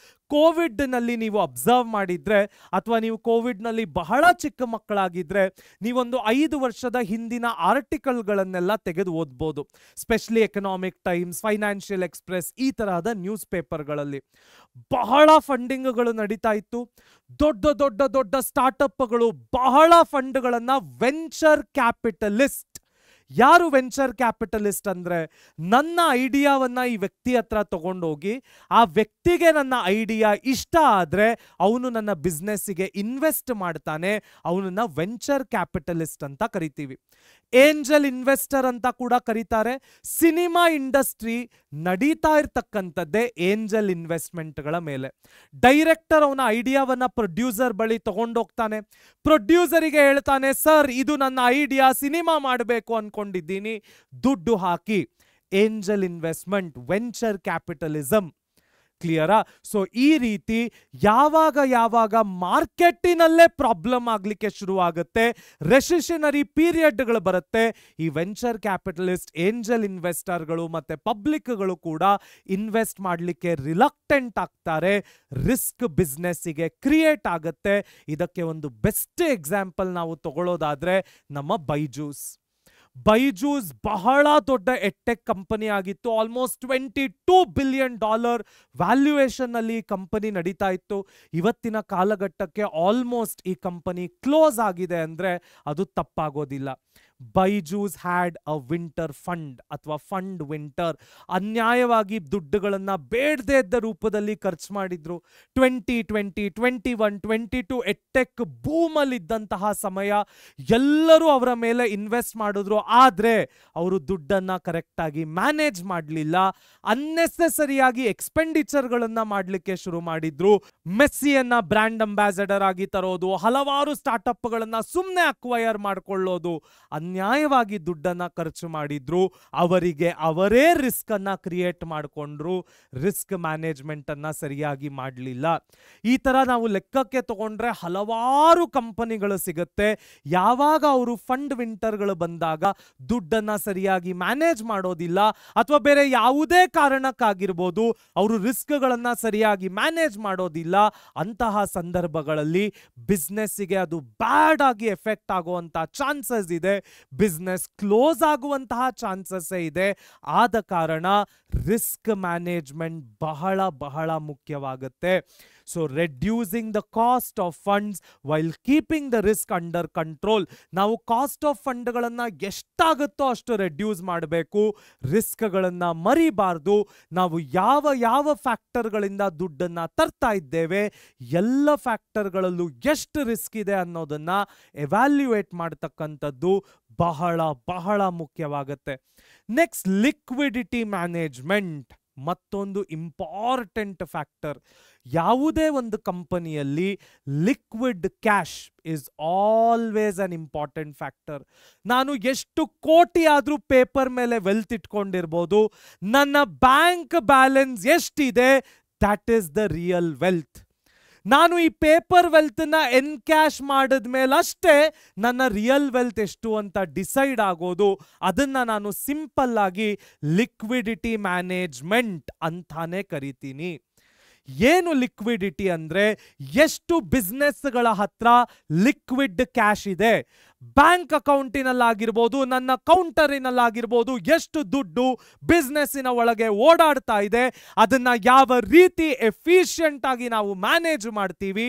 ಕೋವಿಡ್ ನಲ್ಲಿ ನೀವು ಅಬ್ಸರ್ವ್ ಮಾಡಿದ್ರೆ ಅಥವಾ ನೀವು ಕೋವಿಡ್ ನಲ್ಲಿ ಬಹಳ ಚಿಕ್ಕ ಮಕ್ಕಳಾಗಿದ್ರೆ ನೀವೊಂದು 5 ವರ್ಷದ ಹಿಂದಿನ ಆರ್ಟಿಕಲ್ಗಳನ್ನೆಲ್ಲ ತೆಗೆದು ಓದ್ಬೋದು. Specially economic times, financial express, ಈ ತರಹದ ನ್ಯೂಸ್ ಪೇಪರ್ಗಳಲ್ಲಿ ಬಹಳ ಫಂಡಿಂಗ್ಗಳು ನಡೀತಾ ಇತ್ತು. ದೊಡ್ಡ ದೊಡ್ಡ ದೊಡ್ಡ ಸ್ಟಾರ್ಟಪ್ಗಳು ಬಹಳ ಫಂಡ್ಗಳನ್ನ ವೆಂಚರ್ ಕ್ಯಾಪಿಟಲಿಸ್ಟ್. ಯಾರು ವೆಂಚರ್ ಕ್ಯಾಪಿಟಲಿಸ್ಟ್ ಅಂದ್ರೆ ನನ್ನ ಐಡಿಯಾವನ್ನ ಈ ವ್ಯಕ್ತಿ ಹತ್ರ ತಗೊಂಡೋಗಿ ಆ ವ್ಯಕ್ತಿಗೆ ನನ್ನ ಐಡಿಯಾ ಇಷ್ಟ ಆದ್ರೆ ಅವನು ನನ್ನ ಬಿಸ್ನೆಸ್ಸಿಗೆ ಇನ್ವೆಸ್ಟ್ ಮಾಡ್ತಾನೆ. ಅವನನ್ನ ವೆಂಚರ್ ಕ್ಯಾಪಿಟಲಿಸ್ಟ್ ಅಂತ ಕರಿತೀವಿ. ಏಂಜಲ್ ಇನ್ವೆಸ್ಟರ್ ಅಂತ ಕೂಡ ಕರೀತಾರೆ. ಸಿನಿಮಾ ಇಂಡಸ್ಟ್ರಿ ನಡೀತಾ ಇರ್ತಕ್ಕಂಥದ್ದೇ ಏಂಜಲ್ ಇನ್ವೆಸ್ಟ್ಮೆಂಟ್ಗಳ ಮೇಲೆ. ಡೈರೆಕ್ಟರ್ ಅವನ ಐಡಿಯಾವನ್ನ ಪ್ರೊಡ್ಯೂಸರ್ ಬಳಿ ತಗೊಂಡೋಗ್ತಾನೆ. ಪ್ರೊಡ್ಯೂಸರಿಗೆ ಹೇಳ್ತಾನೆ, ಸರ್ ಇದು ನನ್ನ ಐಡಿಯಾ, ಸಿನಿಮಾ ಮಾಡಬೇಕು ಅನ್ಕೊಂಡಿದ್ದೀನಿ, ದುಡ್ಡು ಹಾಕಿ. Angel investment, venture capitalism. ಕ್ಲಿಯರಾ? ಸೊ ಈ ರೀತಿ ಯಾವಾಗ ಮಾರ್ಕೆಟಿನಲ್ಲೇ ಪ್ರಾಬ್ಲಮ್ ಆಗಲಿಕ್ಕೆ ಶುರುವಾಗುತ್ತೆ, ರೆಸಿಷನರಿ ಪೀರಿಯಡ್ಗಳು ಬರುತ್ತೆ, ಈ ವೆಂಚರ್ ಕ್ಯಾಪಿಟಲಿಸ್ಟ್, ಏಂಜಲ್ ಇನ್ವೆಸ್ಟರ್ಗಳು ಮತ್ತೆ ಪಬ್ಲಿಕ್ಗಳು ಕೂಡ ಇನ್ವೆಸ್ಟ್ ಮಾಡಲಿಕ್ಕೆ ರಿಲಕ್ಟೆಂಟ್ ಆಗ್ತಾರೆ. ರಿಸ್ಕ್ ಬಿಸ್ನೆಸ್ಸಿಗೆ ಕ್ರಿಯೇಟ್ ಆಗುತ್ತೆ. ಇದಕ್ಕೆ ಒಂದು ಬೆಸ್ಟ್ ಎಕ್ಸಾಂಪಲ್ ನಾವು ತಗೊಳ್ಳೋದಾದ್ರೆ ನಮ್ಮ ಬೈಜೂಸ್ ಬಹಳ ದೊಡ್ಡ ಎಟ್ಟೆಕ್ ಕಂಪನಿ ಆಗಿತ್ತು. ಆಲ್ಮೋಸ್ಟ್ $22 ಬಿಲಿಯನ್ ವ್ಯಾಲ್ಯೂಯೇಷನ್ ಅಲ್ಲಿ ಕಂಪನಿ ನಡೀತಾ ಇತ್ತು. ಇವತ್ತಿನ ಕಾಲಘಟ್ಟಕ್ಕೆ ಆಲ್ಮೋಸ್ಟ್ ಈ ಕಂಪನಿ ಕ್ಲೋಸ್ ಆಗಿದೆ ಅಂದ್ರೆ ಅದು ತಪ್ಪಾಗೋದಿಲ್ಲ. Byju's had a winter fund ಅಥವಾ ಫಂಡ್ ವಿಂಟರ್. ಅನ್ಯಾಯವಾಗಿ ದುಡ್ಡುಗಳನ್ನ ಬೇಡದೇ ಇದ್ದ ರೂಪದಲ್ಲಿ ಖರ್ಚು ಮಾಡಿದ್ರು. 2020, 21, 22 ಎಟ್ಟೆಕ್ ಬೂಮಲ್ಲಿ ಇದ್ದಂತಹ ಸಮಯ ಎಲ್ಲರೂ ಅವರ ಮೇಲೆ ಇನ್ವೆಸ್ಟ್ ಮಾಡಿದ್ರು. ಆದ್ರೆ ಅವರು ದುಡ್ಡನ್ನ ಕರೆಕ್ಟ್ ಆಗಿ ಮ್ಯಾನೇಜ್ ಮಾಡಲಿಲ್ಲ. ಅನ್ನೆಸೆಸರಿಯಾಗಿ ಎಕ್ಸ್ಪೆಂಡಿಚರ್ಗಳನ್ನ ಮಾಡಲಿಕ್ಕೆ ಶುರು ಮಾಡಿದ್ರು. ಮೆಸ್ಸಿಯನ್ನ ಬ್ರ್ಯಾಂಡ್ ಅಂಬಾಸಡರ್ ಆಗಿ ತರೋದು, ಹಲವಾರು ಸ್ಟಾರ್ಟ್ಅಪ್ಗಳನ್ನ ಸುಮ್ಮನೆ ಅಕ್ವೈರ್ ಮಾಡ್ಕೊಳ್ಳೋದು, ಅನ್ಯಾಯವಾಗಿ ದುಡ್ಡನ್ನ ಖರ್ಚು ಮಾಡಿದ್ರು. ಅವರಿಗೆ ಅವರೇ ರಿಸ್ಕ್ ಅನ್ನ ಕ್ರಿಯೇಟ್ ಮಾಡಿಕೊಂಡ್ರು. ರಿಸ್ಕ್ ಮ್ಯಾನೇಜ್ಮೆಂಟ್ ಅನ್ನ ಸರಿಯಾಗಿ ಮಾಡಲಿಲ್ಲ. ಈ ತರ ನಾವು ಲೆಕ್ಕಕ್ಕೆ ತಗೊಂಡ್ರೆ ಹಲವಾರು ಕಂಪನಿಗಳು ಸಿಗುತ್ತೆ. ಯಾವಾಗ ಅವರು ಫಂಡ್ ವಿಂಟರ್ಗಳು ಬಂದಾಗ ದುಡ್ಡನ್ನ ಸರಿಯಾಗಿ ಮ್ಯಾನೇಜ್ ಮಾಡೋದಿಲ್ಲ ಅಥವಾ ಬೇರೆ ಯಾವುದೇ ಕಾರಣಕ್ಕಾಗಿರ್ಬೋದು ಅವರು ರಿಸ್ಕ್ಗಳನ್ನ ಸರಿಯಾಗಿ ಮ್ಯಾನೇಜ್ ಮಾಡೋದಿಲ್ಲ, ಅಂತಹ ಸಂದರ್ಭಗಳಲ್ಲಿ ಬಿಸ್ನೆಸ್ಸಿಗೆ ಅದು ಬ್ಯಾಡ್ ಆಗಿ ಎಫೆಕ್ಟ್ ಆಗುವಂತ ಚಾನ್ಸಸ್ ಇದೆ. ಬಿಸ್ನೆಸ್ ಕ್ಲೋಸ್ ಆಗುವಂತಹ ಚಾನ್ಸಸ್ ಇದೆ. ಆದ ಕಾರಣ ರಿಸ್ಕ್ ಮ್ಯಾನೇಜ್ಮೆಂಟ್ ಬಹಳ ಮುಖ್ಯವಾಗುತ್ತೆ. So reducing the cost of funds while keeping the risk under control. ನಾವು ಕಾಸ್ಟ್ ಆಫ್ ಫಂಡ್ಗಳನ್ನು ಎಷ್ಟಾಗುತ್ತೋ ಅಷ್ಟು ರೆಡ್ಯೂಸ್ ಮಾಡಬೇಕು. ರಿಸ್ಕ್ಗಳನ್ನು ಮರಿಬಾರ್ದು. ನಾವು ಯಾವ ಫ್ಯಾಕ್ಟರ್ಗಳಿಂದ ದುಡ್ಡನ್ನು ತರ್ತಾ ಇದ್ದೇವೆ, ಎಲ್ಲ ಫ್ಯಾಕ್ಟರ್ಗಳಲ್ಲೂ ಎಷ್ಟು ರಿಸ್ಕ್ ಇದೆ ಅನ್ನೋದನ್ನ ಎವ್ಯಾಲ್ಯೂಯೇಟ್ ಮಾಡ್ತಕ್ಕಂಥದ್ದು ಬಹಳ ಮುಖ್ಯವಾಗುತ್ತೆ. ನೆಕ್ಸ್ಟ್, ಲಿಕ್ವಿಡಿಟಿ ಮ್ಯಾನೇಜ್ಮೆಂಟ್ ಮತ್ತೊಂದು ಇಂಪಾರ್ಟೆಂಟ್ ಫ್ಯಾಕ್ಟರ್. ಯಾವುದೇ ಒಂದು ಕಂಪನಿಯಲ್ಲಿ liquid cash is always an important factor. ನಾನು ಎಷ್ಟು ಕೋಟಿ ಆದ್ರೂ ಪೇಪರ್ ಮೇಲೆ ವೆಲ್ತ್ ಇಟ್ಕೊಂಡಿರ್ಬೋದು, ನನ್ನ ಬ್ಯಾಂಕ್ ಬ್ಯಾಲೆನ್ಸ್ ಎಷ್ಟಿದೆ that is the real wealth. ನಾನು ಈ ಪೇಪರ್ ವೆಲ್ತ್ನ ಎನ್ಕ್ಯಾಶ್ ಮಾಡಿದ್ಮೇಲೆ ಅಷ್ಟೇ ನನ್ನ ರಿಯಲ್ ವೆಲ್ತ್ ಎಷ್ಟು ಅಂತ ಡಿಸೈಡ್ ಆಗೋದು. ಅದನ್ನ ನಾನು ಸಿಂಪಲ್ ಆಗಿ ಲಿಕ್ವಿಡಿಟಿ ಮ್ಯಾನೇಜ್ಮೆಂಟ್ ಅಂತಾನೆ ಕರಿತೀನಿ. ಏನು ಲಿಕ್ವಿಡಿಟಿ ಅಂದ್ರೆ ಎಷ್ಟು ಬಿಸ್ನೆಸ್ಗಳ ಹತ್ರ ಲಿಕ್ವಿಡ್ ಕ್ಯಾಶ್ ಇದೆ, ಬ್ಯಾಂಕ್ ಅಕೌಂಟಿನಲ್ಲಾಗಿರ್ಬೋದು, ನನ್ನ ಕೌಂಟರಿನಲ್ಲಾಗಿರ್ಬೋದು, ಎಷ್ಟು ದುಡ್ಡು ಬಿಸ್ನೆಸ್ಸಿನ ಒಳಗೆ ಓಡಾಡ್ತಾ ಇದೆ, ಅದನ್ನ ಯಾವ ರೀತಿ ಎಫಿಷಿಯಂಟ್ ಆಗಿ ನಾವು ಮ್ಯಾನೇಜ್ ಮಾಡ್ತೀವಿ,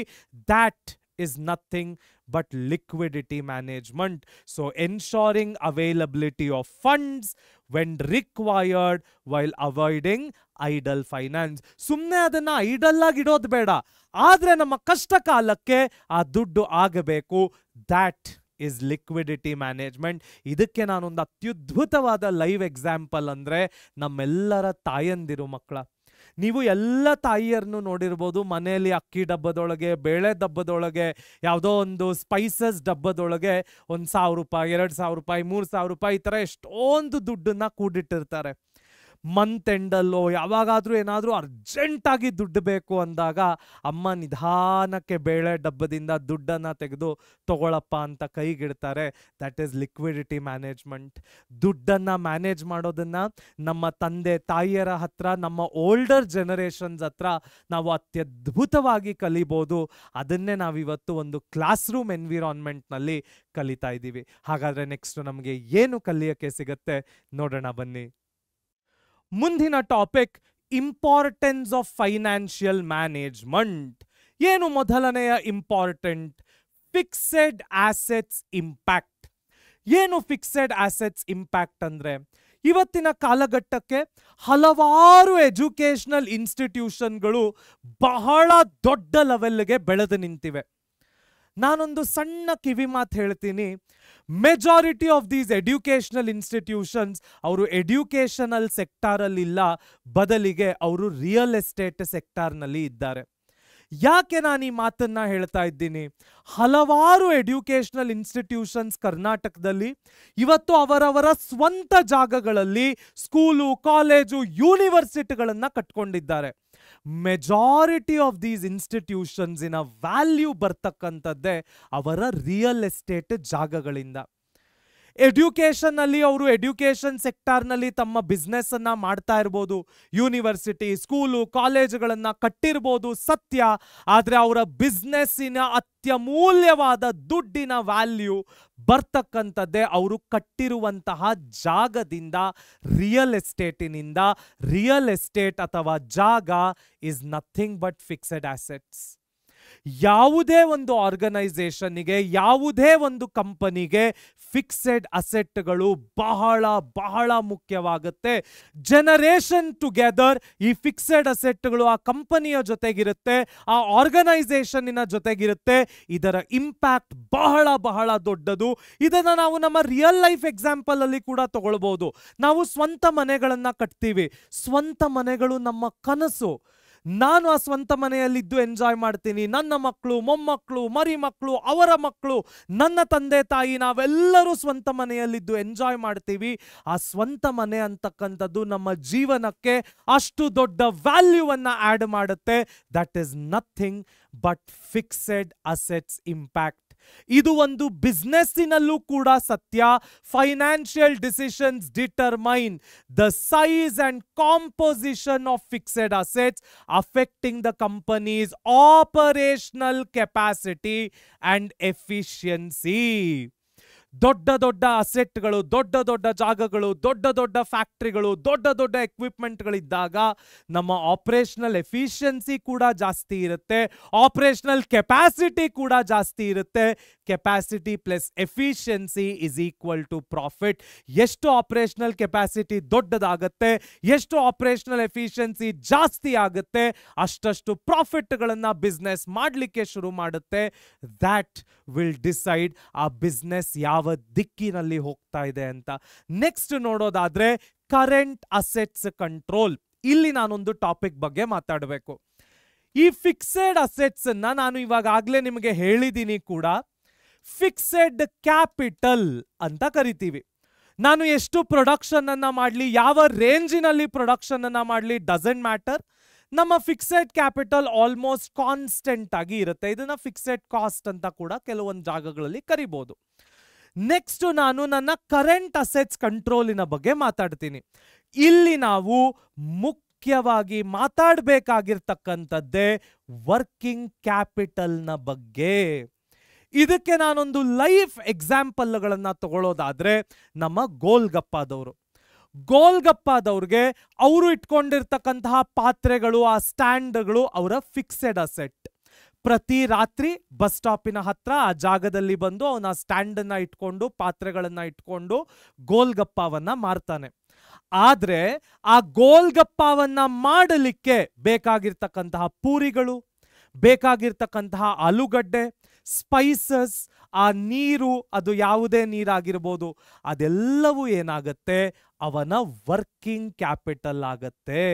that is nothing but liquidity management. So ensuring availability of funds when required while avoiding idle finance. ಸುಮ್ಮನೆ ಅದನ್ನ ಐಡಲ್ ಆಗಿ ಇಡೋದು ಬೇಡ, ಆದ್ರೆ ನಮ್ಮ ಕಷ್ಟ ಕಾಲಕ್ಕೆ ಆ ದುಡ್ಡು ಆಗಬೇಕು. That is liquidity management. ಇದಕ್ಕೆ ನಾನೊಂದು ಅತ್ಯದ್ಭುತವಾದ ಲೈವ್ ಎಕ್ಸಾಂಪಲ್ ಅಂದ್ರೆ ನಮ್ಮೆಲ್ಲರ ತಾಯಂದಿರು ಮಕ್ಕಳ. ನೀವು ಎಲ್ಲ ತಾಯಿಯರನ್ನು ನೋಡಿರ್ಬೋದು, ಮನೆಯಲ್ಲಿ ಅಕ್ಕಿ ಡಬ್ಬದೊಳಗೆ, ಬೇಳೆ ಡಬ್ಬದೊಳಗೆ, ಯಾವುದೋ ಒಂದು ಸ್ಪೈಸಸ್ ಡಬ್ಬದೊಳಗೆ 1,000 ರೂಪಾಯಿ, 2,000 ರೂಪಾಯಿ, 3,000 ರೂಪಾಯಿ ಈ ಥರ ಎಷ್ಟೊಂದು ದುಡ್ಡನ್ನ ಕೂಡಿಟ್ಟಿರ್ತಾರೆ. ಮಂತ್ ಎಂಡಲ್ಲೋ ಯಾವಾಗಾದ್ರೂ ಏನಾದರೂ ಅರ್ಜೆಂಟಾಗಿ ದುಡ್ಡು ಬೇಕು ಅಂದಾಗ ಅಮ್ಮ ನಿಧಾನಕ್ಕೆ ಬೇಳೆ ಡಬ್ಬದಿಂದ ದುಡ್ಡನ್ನು ತೆಗೆದು ತಗೊಳಪ್ಪ ಅಂತ ಕೈಗಿಡ್ತಾರೆ. That is liquidity management. ದುಡ್ಡನ್ನು ಮ್ಯಾನೇಜ್ ಮಾಡೋದನ್ನ ನಮ್ಮ ತಂದೆ ತಾಯಿಯರ ಹತ್ರ, ನಮ್ಮ ಓಲ್ಡರ್ ಜನರೇಷನ್ಸ್ ಹತ್ರ ನಾವು ಅತ್ಯದ್ಭುತವಾಗಿ ಕಲಿಬೋದು. ಅದನ್ನೇ ನಾವಿವತ್ತು ಒಂದು ಕ್ಲಾಸ್ ರೂಮ್ ಎನ್ವಿರಾನ್ಮೆಂಟ್ನಲ್ಲಿ ಕಲಿತಾ ಇದ್ದೀವಿ. ಹಾಗಾದರೆ ನೆಕ್ಸ್ಟ್ ನಮಗೆ ಏನು ಕಲಿಯೋಕ್ಕೆ ಸಿಗುತ್ತೆ ನೋಡೋಣ ಬನ್ನಿ. ಮುಂದಿನ topic importance of financial management. ಏನು ಮೊದಲನೆಯ ಇಂಪಾರ್ಟೆಂಟ್? Fixed assets impact. ಏನು ಫಿಕ್ಸೆಡ್ ಆಸೆಟ್ಸ್ ಇಂಪ್ಯಾಕ್ಟ್ ಅಂದ್ರೆ, ಇವತ್ತಿನ ಕಾಲಘಟ್ಟಕ್ಕೆ ಹಲವಾರು ಎಜುಕೇಶನಲ್ ಇನ್ಸ್ಟಿಟ್ಯೂಷನ್ಗಳು ಬಹಳ ದೊಡ್ಡ ಲೆವೆಲ್ಗೆ ಬೆಳೆದು ನಿಂತಿವೆ. ನಾನೊಂದು ಸಣ್ಣ ಕಿವಿ ಮಾತು ಹೇಳ್ತೀನಿ. ಮೆಜಾರಿಟಿ ಆಫ್ ದೀಸ್ ಎಡ್ಯುಕೇಶನಲ್ ಇನ್ಸ್ಟಿಟ್ಯೂಷನ್ಸ್ ಅವರು ಎಡ್ಯುಕೇಶನಲ್ ಸೆಕ್ಟಾರಲ್ಲಿ ಇಲ್ಲ, ಬದಲಿಗೆ ಅವರು ರಿಯಲ್ ಎಸ್ಟೇಟ್ ಸೆಕ್ಟಾರ್ನಲ್ಲಿ ಇದ್ದಾರೆ. ಯಾಕೆ ನಾನು ಈ ಮಾತನ್ನ ಹೇಳ್ತಾ ಇದ್ದೀನಿ? ಹಲವಾರು ಎಡ್ಯುಕೇಶನಲ್ ಇನ್ಸ್ಟಿಟ್ಯೂಷನ್ಸ್ ಕರ್ನಾಟಕದಲ್ಲಿ ಇವತ್ತು ಅವರವರ ಸ್ವಂತ ಜಾಗಗಳಲ್ಲಿ ಸ್ಕೂಲು, ಕಾಲೇಜು, ಯೂನಿವರ್ಸಿಟಿಗಳನ್ನ ಕಟ್ಕೊಂಡಿದ್ದಾರೆ. ಮೆಜಾರಿಟಿ ಆಫ್ ದೀಸ್ ಇನ್ಸ್ಟಿಟ್ಯೂಷನ್ಸಿನ ವ್ಯಾಲ್ಯೂ ಬರ್ತಕ್ಕಂಥದ್ದೇ ಅವರ ರಿಯಲ್ ಎಸ್ಟೇಟ್ ಜಾಗಗಳಿಂದ. ಎಡ್ಯುಕೇಶನ್ ಅಲ್ಲಿ ಅವರು ಎಡ್ಯುಕೇಶನ್ ಸೆಕ್ಟಾರ್ನಲ್ಲಿ ತಮ್ಮ ಬಿಸ್ನೆಸ್ ಅನ್ನ ಮಾಡ್ತಾ ಇರ್ಬೋದು, ಯೂನಿವರ್ಸಿಟಿ, ಸ್ಕೂಲು, ಕಾಲೇಜುಗಳನ್ನ ಕಟ್ಟಿರ್ಬೋದು, ಸತ್ಯ. ಆದ್ರೆ ಅವರ ಬಿಸ್ನೆಸ್ಸಿನ ಅತ್ಯಮೂಲ್ಯವಾದ ದುಡ್ಡಿನ ವ್ಯಾಲ್ಯೂ ಬರ್ತಕ್ಕಂಥದ್ದೇ ಅವರು ಕಟ್ಟಿರುವಂತಹ ಜಾಗದಿಂದ, ರಿಯಲ್ ಎಸ್ಟೇಟಿನಿಂದ. ರಿಯಲ್ ಎಸ್ಟೇಟ್ ಅಥವಾ ಜಾಗ is nothing but fixed assets. ಯಾವುದೇ ಒಂದು ಆರ್ಗನೈಸೇಷನ್ಗೆ, ಯಾವುದೇ ಒಂದು ಕಂಪನಿಗೆ ಫಿಕ್ಸೆಡ್ ಅಸೆಟ್ಗಳು ಬಹಳ ಬಹಳ ಮುಖ್ಯವಾಗುತ್ತೆ. ಜನರೇಷನ್ ಟುಗೆದರ್ ಈ ಫಿಕ್ಸೆಡ್ ಅಸೆಟ್ಗಳು ಆ ಕಂಪನಿಯ ಜೊತೆಗಿರುತ್ತೆ, ಆ ಆರ್ಗನೈಸೇಷನ್ನಿನ ಜೊತೆಗಿರುತ್ತೆ. ಇದರ ಇಂಪ್ಯಾಕ್ಟ್ ಬಹಳ ಬಹಳ ದೊಡ್ಡದು. ಇದನ್ನು ನಾವು ನಮ್ಮ ರಿಯಲ್ ಲೈಫ್ ಎಕ್ಸಾಂಪಲ್ ಅಲ್ಲಿ ಕೂಡ ತಗೊಳ್ಬಹುದು. ನಾವು ಸ್ವಂತ ಮನೆಗಳನ್ನ ಕಟ್ತೀವಿ. ಸ್ವಂತ ಮನೆಗಳು ನಮ್ಮ ಕನಸು. ನಾನು ಆ ಸ್ವಂತ ಮನೆಯಲ್ಲಿದ್ದು ಎಂಜಾಯ್ ಮಾಡ್ತೀನಿ. ನನ್ನ ಮಕ್ಕಳು, ಮೊಮ್ಮಕ್ಕಳು, ಮರಿ ಮಕ್ಕಳು, ಅವರ ಮಕ್ಕಳು, ನನ್ನ ತಂದೆ ತಾಯಿ, ನಾವೆಲ್ಲರೂ ಸ್ವಂತ ಮನೆಯಲ್ಲಿದ್ದು ಎಂಜಾಯ್ ಮಾಡ್ತೀವಿ. ಆ ಸ್ವಂತ ಮನೆ ಅಂತಕ್ಕಂಥದ್ದು ನಮ್ಮ ಜೀವನಕ್ಕೆ ಅಷ್ಟು ದೊಡ್ಡ ವ್ಯಾಲ್ಯೂವನ್ನು ಆ್ಯಡ್ ಮಾಡುತ್ತೆ. That is nothing but fixed assets impact. ಇದು ಒಂದು ಬಿಸ್ನೆಸ್ಸಿನಲ್ಲೂ ಕೂಡ ಸತ್ಯ. Financial decisions determine the size and composition of fixed assets affecting the companies operational capacity and efficiency. ದೊಡ್ಡ ದೊಡ್ಡ ಅಸೆಟ್ಗಳು, ದೊಡ್ಡ ದೊಡ್ಡ ಜಾಗಗಳು, ದೊಡ್ಡ ದೊಡ್ಡ ಫ್ಯಾಕ್ಟ್ರಿಗಳು, ದೊಡ್ಡ ದೊಡ್ಡ ಎಕ್ವಿಪ್ಮೆಂಟ್ಗಳಿದ್ದಾಗ ನಮ್ಮ ಆಪರೇಷನಲ್ ಎಫಿಷಿಯನ್ಸಿ ಕೂಡ ಜಾಸ್ತಿ ಇರುತ್ತೆ, ಆಪರೇಷನಲ್ ಕೆಪಾಸಿಟಿ ಕೂಡ ಜಾಸ್ತಿ ಇರುತ್ತೆ. Capacity plus efficiency is equal to profit. ಎಷ್ಟು ಆಪರೇಷನಲ್ ಕೆಪಾಸಿಟಿ ದೊಡ್ಡದಾಗುತ್ತೆ, ಎಷ್ಟು ಆಪರೇಷನಲ್ ಎಫಿಷಿಯನ್ಸಿ ಜಾಸ್ತಿ ಆಗುತ್ತೆ, ಅಷ್ಟಷ್ಟು ಪ್ರಾಫಿಟ್ಗಳನ್ನು ಬಿಸ್ನೆಸ್ ಮಾಡಲಿಕ್ಕೆ ಶುರು ಮಾಡುತ್ತೆ. ದ್ಯಾಟ್ ವಿಲ್ ಡಿಸೈಡ್ ಆ ಬಿಸ್ನೆಸ್ ಯಾವ ದಿಕ್ಕಿನಲ್ಲಿ ಹೋಗ್ತಾ ಇದೆ ಅಂತ. ನೆಕ್ಸ್ಟ್ ನೋಡೋದಾದ್ರೆ ಕರೆಂಟ್ ಅಸೆಟ್ಸ್ ಕಂಟ್ರೋಲ್. ಇಲ್ಲಿ ನಾನೊಂದು ಟಾಪಿಕ್ ಬಗ್ಗೆ ಮಾತಾಡಬೇಕು. ಈ ಫಿಕ್ಸೆಡ್ ಅಸೆಟ್ಸ್ ಅನ್ನ ನಾನು ಇವಾಗಲೇ ನಿಮಗೆ ಹೇಳಿದ್ದೀನಿ ಕೂಡ, ಫಿಕ್ಸೆಡ್ ಕ್ಯಾಪಿಟಲ್ ಅಂತ ಕರಿತೀವಿ. ನಾನು ಎಷ್ಟು ಪ್ರೊಡಕ್ಷನ್ ಅನ್ನ ಮಾಡಲಿ, ಯಾವ ರೇಂಜಿನಲ್ಲಿ ಪ್ರೊಡಕ್ಷನ್ ಅನ್ನ ಮಾಡಲಿ, ಡಸಂಟ್ ಮ್ಯಾಟರ್. ನಮ್ಮ ಫಿಕ್ಸೆಡ್ ಕ್ಯಾಪಿಟಲ್ ಆಲ್ಮೋಸ್ಟ್ ಕಾನ್ಸ್ಟೆಂಟ್ ಆಗಿ ಇರುತ್ತೆ. ಇದನ್ನ ಫಿಕ್ಸೆಡ್ ಕಾಸ್ಟ್ ಅಂತ ಕೂಡ ಕೆಲವೊಂದು ಜಾಗಗಳಲ್ಲಿ ಕರಿಬಹುದು. ನೆಕ್ಸ್ಟ್ ನಾನು ನನ್ನ ಕರೆಂಟ್ ಅಸೆಟ್ಸ್ ಕಂಟ್ರೋಲಿನ ಬಗ್ಗೆ ಮಾತಾಡ್ತೀನಿ. ಇಲ್ಲಿ ನಾವು ಮುಖ್ಯವಾಗಿ ಮಾತಾಡಬೇಕಾಗಿರ್ತಕ್ಕಂಥದ್ದೇ ವರ್ಕಿಂಗ್ ಕ್ಯಾಪಿಟಲ್ನ ಬಗ್ಗೆ. ಇದಕ್ಕೆ ನಾನೊಂದು ಲೈಫ್ ಎಕ್ಸಾಂಪಲ್ಗಳನ್ನು ತಗೊಳ್ಳೋದಾದ್ರೆ ನಮ್ಮ ಗೋಲ್ಗಪ್ಪದವ್ರಿಗೆ ಅವರು ಇಟ್ಕೊಂಡಿರ್ತಕ್ಕಂತಹ ಪಾತ್ರೆಗಳು, ಆ ಸ್ಟ್ಯಾಂಡ್ಗಳು ಅವರ ಫಿಕ್ಸೆಡ್ ಅಸೆಟ್. ಪ್ರತಿ ರಾತ್ರಿ ಬಸ್ ಸ್ಟಾಪಿನ ಹತ್ರ ಆ ಜಾಗದಲ್ಲಿ ಬಂದು ಅವನ ಸ್ಟ್ಯಾಂಡನ್ನ ಇಟ್ಕೊಂಡು ಪಾತ್ರೆಗಳನ್ನ ಇಟ್ಕೊಂಡು ಗೋಲ್ಗಪ್ಪವನ್ನ ಮಾರ್ತಾನೆ. ಆದ್ರೆ ಆ ಗೋಲ್ಗಪ್ಪವನ್ನ ಮಾಡಲಿಕ್ಕೆ ಬೇಕಾಗಿರ್ತಕ್ಕಂತಹ ಪೂರಿಗಳು, ಬೇಕಾಗಿರ್ತಕ್ಕಂತಹ ಆಲೂಗಡ್ಡೆ, ಸ್ಪೈಸಸ್, ಆ ನೀರು, ಅದು ಯಾವುದೇ ನೀರಾಗಿರ್ಬೋದು, ಅದೆಲ್ಲವೂ ಏನಾಗತ್ತೆ, ಅವನ ವರ್ಕಿಂಗ್ ಕ್ಯಾಪಿಟಲ್ ಆಗತ್ತೆ.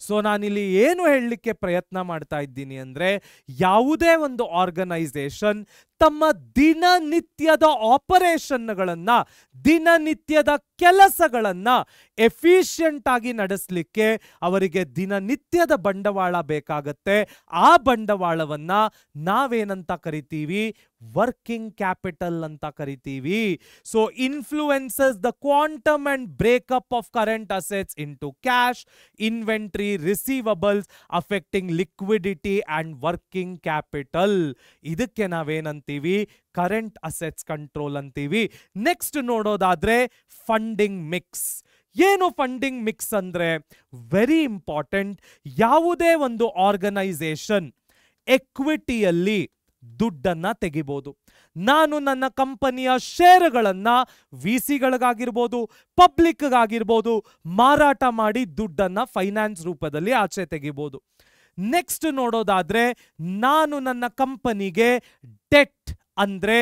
ಸೊ ನಾನಿಲ್ಲಿ ಏನು ಹೇಳಲಿಕ್ಕೆ ಪ್ರಯತ್ನ ಮಾಡ್ತಾ ಇದ್ದೀನಿ ಅಂದ್ರೆ, ಯಾವುದೇ ಒಂದು ಆರ್ಗನೈಸೇಷನ್ ತಮ್ಮ ದಿನನಿತ್ಯದ ಆಪರೇಷನ್ಗಳನ್ನ, ದಿನನಿತ್ಯದ ಕೆಲಸಗಳನ್ನ ಎಫಿಷಿಯಂಟ್ ಆಗಿ ನಡೆಸಲಿಕ್ಕೆ ಅವರಿಗೆ ದಿನನಿತ್ಯದ ಬಂಡವಾಳ ಬೇಕಾಗತ್ತೆ. ಆ ಬಂಡವಾಳವನ್ನ ನಾವೇನಂತ ಕರಿತೀವಿ, ವರ್ಕಿಂಗ್ ಕ್ಯಾಪಿಟಲ್ ಅಂತ ಕರಿತೀವಿ. So influences the quantum and breakup of current assets into cash, inventory, receivables, affecting liquidity and working capital. ಇದಕ್ಕೆ ನಾವೇನಂತೀವಿ, ಕರೆಂಟ್ ಅಸೆಟ್ಸ್ ಕಂಟ್ರೋಲ್ ಅಂತೀವಿ. ನೆಕ್ಸ್ಟ್ ನೋಡೋದಾದ್ರೆ ಫಂಡಿಂಗ್ ಮಿಕ್ಸ್. ಏನು ಫಂಡಿಂಗ್ ಮಿಕ್ಸ್ ಅಂದ್ರೆ, ವೆರಿ ಇಂಪಾರ್ಟೆಂಟ್. ಯಾವುದೇ ಒಂದು ಆರ್ಗನೈಸೇಷನ್ ಎಕ್ವಿಟಿಯಲ್ಲಿ ದುಡ್ಡನ್ನ ತೆಗಿಬಹುದು. ನಾನು ನನ್ನ ಕಂಪನಿಯ ಶೇರುಗಳನ್ನ ವಿಸಿಗಳಿಗಾಗಿರ್ಬೋದು, ಪಬ್ಲಿಕ್ಗಾಗಿರ್ಬೋದು ಮಾರಾಟ ಮಾಡಿ ದುಡ್ಡನ್ನ ಫೈನಾನ್ಸ್ ರೂಪದಲ್ಲಿ ಆಚೆ ತೆಗಿಬಹುದು. ನೆಕ್ಸ್ಟ್ ನೋಡೋದಾದ್ರೆ, ನಾನು ನನ್ನ ಕಂಪನಿಗೆ ಡೆಟ್ ಅಂದ್ರೆ